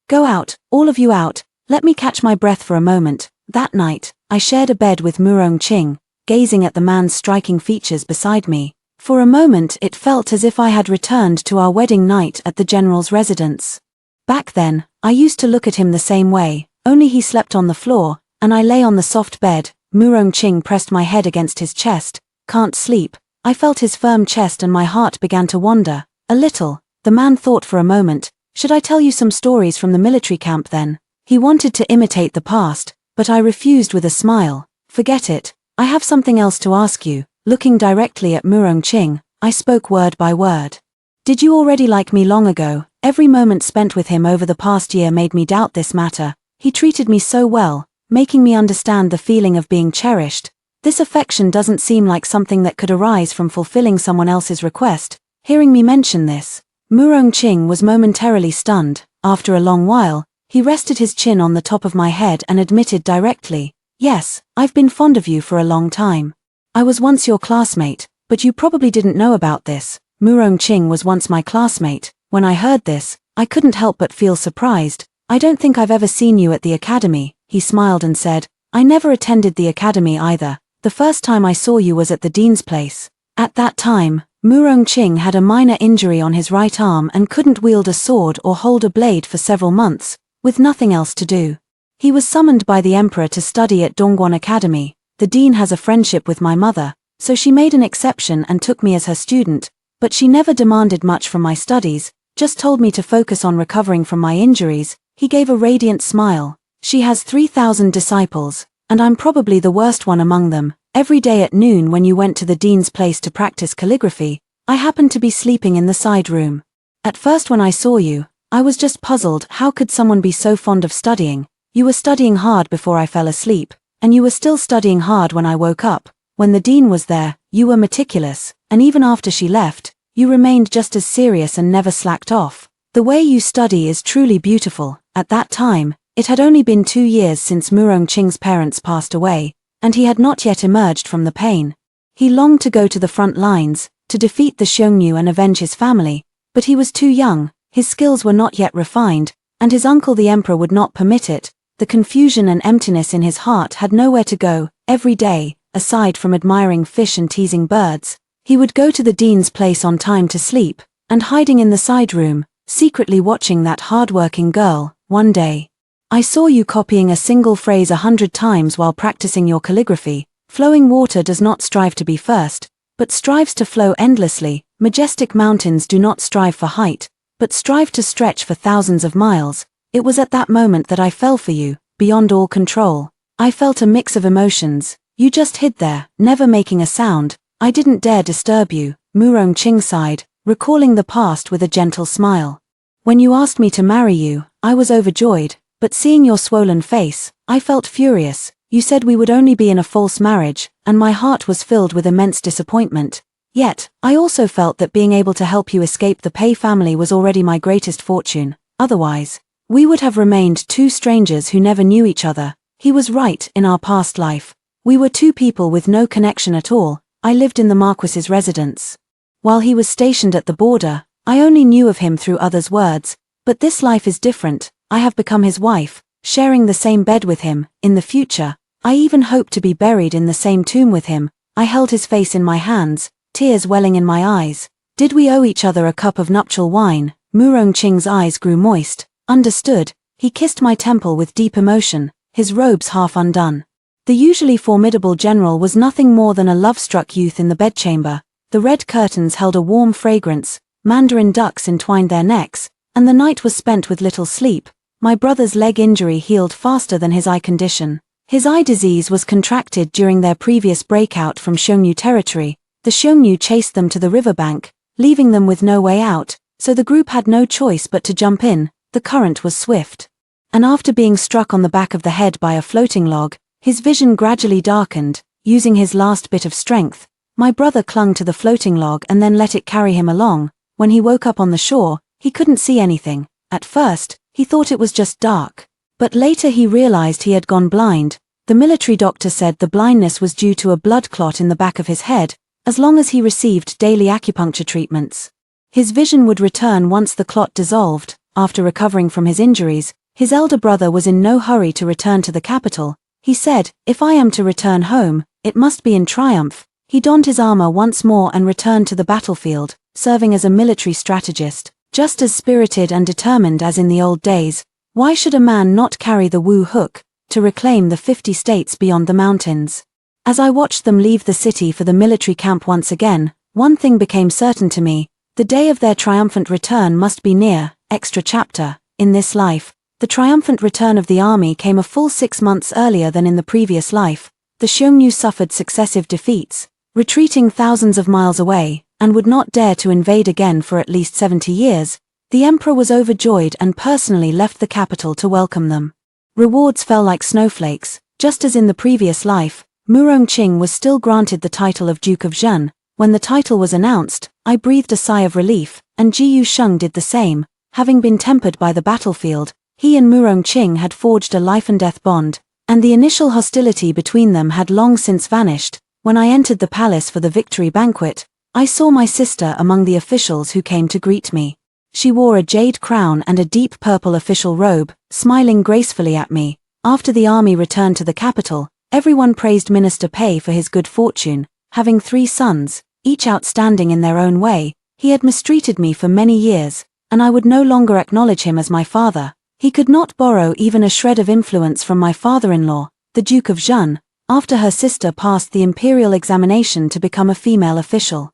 go out, all of you out, let me catch my breath for a moment." That night, I shared a bed with Murong-Ching, gazing at the man's striking features beside me. For a moment it felt as if I had returned to our wedding night at the general's residence. Back then, I used to look at him the same way, only he slept on the floor, and I lay on the soft bed. Murong-Ching pressed my head against his chest. "Can't sleep." I felt his firm chest and my heart began to wander. A little. The man thought for a moment. "Should I tell you some stories from the military camp then?" He wanted to imitate the past, but I refused with a smile. "Forget it. I have something else to ask you." Looking directly at Murong-Ching, I spoke word by word. "Did you already like me long ago?" Every moment spent with him over the past year made me doubt this matter. He treated me so well, making me understand the feeling of being cherished. This affection doesn't seem like something that could arise from fulfilling someone else's request. Hearing me mention this, Murong-Ching was momentarily stunned. After a long while, he rested his chin on the top of my head and admitted directly, "Yes, I've been fond of you for a long time. I was once your classmate, but you probably didn't know about this." Murong-Ching was once my classmate. When I heard this, I couldn't help but feel surprised. "I don't think I've ever seen you at the academy." He smiled and said, "I never attended the academy either. The first time I saw you was at the dean's place." At that time, Murongqing had a minor injury on his right arm and couldn't wield a sword or hold a blade for several months, with nothing else to do. He was summoned by the emperor to study at Dongguan Academy. The dean has a friendship with my mother, so she made an exception and took me as her student, but she never demanded much from my studies, just told me to focus on recovering from my injuries. He gave a radiant smile. She has 3,000 disciples, and I'm probably the worst one among them. Every day at noon when you went to the dean's place to practice calligraphy, I happened to be sleeping in the side room. At first when I saw you, I was just puzzled. How could someone be so fond of studying? You were studying hard before I fell asleep, and you were still studying hard when I woke up. When the dean was there, you were meticulous, and even after she left, you remained just as serious and never slacked off. The way you study is truly beautiful. At that time, it had only been 2 years since Murongqing's parents passed away, and he had not yet emerged from the pain. He longed to go to the front lines, to defeat the Xiongnu and avenge his family, but he was too young, his skills were not yet refined, and his uncle the emperor would not permit it. The confusion and emptiness in his heart had nowhere to go. Every day, aside from admiring fish and teasing birds, he would go to the dean's place on time to sleep, and hiding in the side room, secretly watching that hard-working girl. One day, I saw you copying a single phrase 100 times while practicing your calligraphy. Flowing water does not strive to be first, but strives to flow endlessly. Majestic mountains do not strive for height, but strive to stretch for thousands of miles. It was at that moment that I fell for you, beyond all control. I felt a mix of emotions. You just hid there, never making a sound. I didn't dare disturb you. Murongqing sighed, recalling the past with a gentle smile. When you asked me to marry you, I was overjoyed. But seeing your swollen face, I felt furious. You said we would only be in a false marriage, and my heart was filled with immense disappointment. Yet, I also felt that being able to help you escape the Pei family was already my greatest fortune. Otherwise, we would have remained two strangers who never knew each other. He was right. In our past life, we were two people with no connection at all. I lived in the Marquis's residence. While he was stationed at the border, I only knew of him through others' words. But this life is different. I have become his wife, sharing the same bed with him. In the future, I even hope to be buried in the same tomb with him. I held his face in my hands, tears welling in my eyes. Did we owe each other a cup of nuptial wine? Murongqing's eyes grew moist. Understood. He kissed my temple with deep emotion, his robes half undone. The usually formidable general was nothing more than a love-struck youth in the bedchamber. The red curtains held a warm fragrance, mandarin ducks entwined their necks, and the night was spent with little sleep. My brother's leg injury healed faster than his eye condition. His eye disease was contracted during their previous breakout from Xiongnu territory. The Xiongnu chased them to the riverbank, leaving them with no way out, so the group had no choice but to jump in. The current was swift. And after being struck on the back of the head by a floating log, his vision gradually darkened. Using his last bit of strength, my brother clung to the floating log and then let it carry him along. When he woke up on the shore, he couldn't see anything. At first, he thought it was just dark. But later he realized he had gone blind. The military doctor said the blindness was due to a blood clot in the back of his head. As long as he received daily acupuncture treatments, his vision would return once the clot dissolved. After recovering from his injuries, his elder brother was in no hurry to return to the capital. He said, "If I am to return home, it must be in triumph." He donned his armor once more and returned to the battlefield, serving as a military strategist, just as spirited and determined as in the old days. Why should a man not carry the Wu hook to reclaim the 50 states beyond the mountains? As I watched them leave the city for the military camp once again, one thing became certain to me. The day of their triumphant return must be near. Extra chapter. In this life, the triumphant return of the army came a full 6 months earlier than in the previous life. The Xiongnu suffered successive defeats, retreating thousands of miles away, and would not dare to invade again for at least 70 years. The emperor was overjoyed and personally left the capital to welcome them. Rewards fell like snowflakes. Just as in the previous life, Murongqing was still granted the title of Duke of Zhen. When the title was announced, I breathed a sigh of relief, and Jiyu Sheng did the same. Having been tempered by the battlefield, he and Murongqing had forged a life-and-death bond, and the initial hostility between them had long since vanished. When I entered the palace for the victory banquet, I saw my sister among the officials who came to greet me. She wore a jade crown and a deep purple official robe, smiling gracefully at me. After the army returned to the capital, everyone praised Minister Pei for his good fortune. Having 3 sons, each outstanding in their own way. He had mistreated me for many years, and I would no longer acknowledge him as my father. He could not borrow even a shred of influence from my father-in-law, the Duke of Jeanne, after her sister passed the imperial examination to become a female official.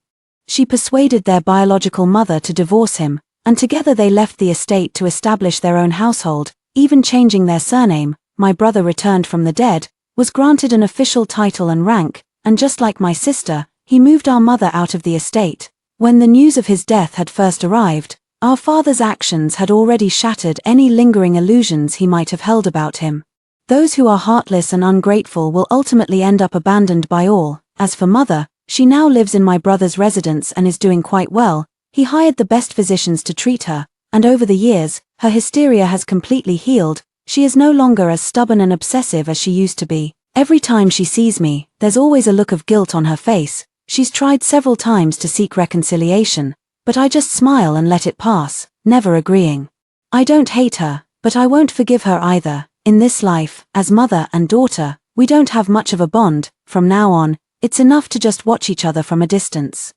She persuaded their biological mother to divorce him, and together they left the estate to establish their own household, even changing their surname. My brother returned from the dead, was granted an official title and rank, and just like my sister, he moved our mother out of the estate. When the news of his death had first arrived, our father's actions had already shattered any lingering illusions he might have held about him. Those who are heartless and ungrateful will ultimately end up abandoned by all. As for mother, she now lives in my brother's residence and is doing quite well. He hired the best physicians to treat her, and over the years, her hysteria has completely healed. She is no longer as stubborn and obsessive as she used to be. Every time she sees me, there's always a look of guilt on her face. She's tried several times to seek reconciliation, but I just smile and let it pass, never agreeing. I don't hate her, but I won't forgive her either. In this life, as mother and daughter, we don't have much of a bond. From now on, it's enough to just watch each other from a distance.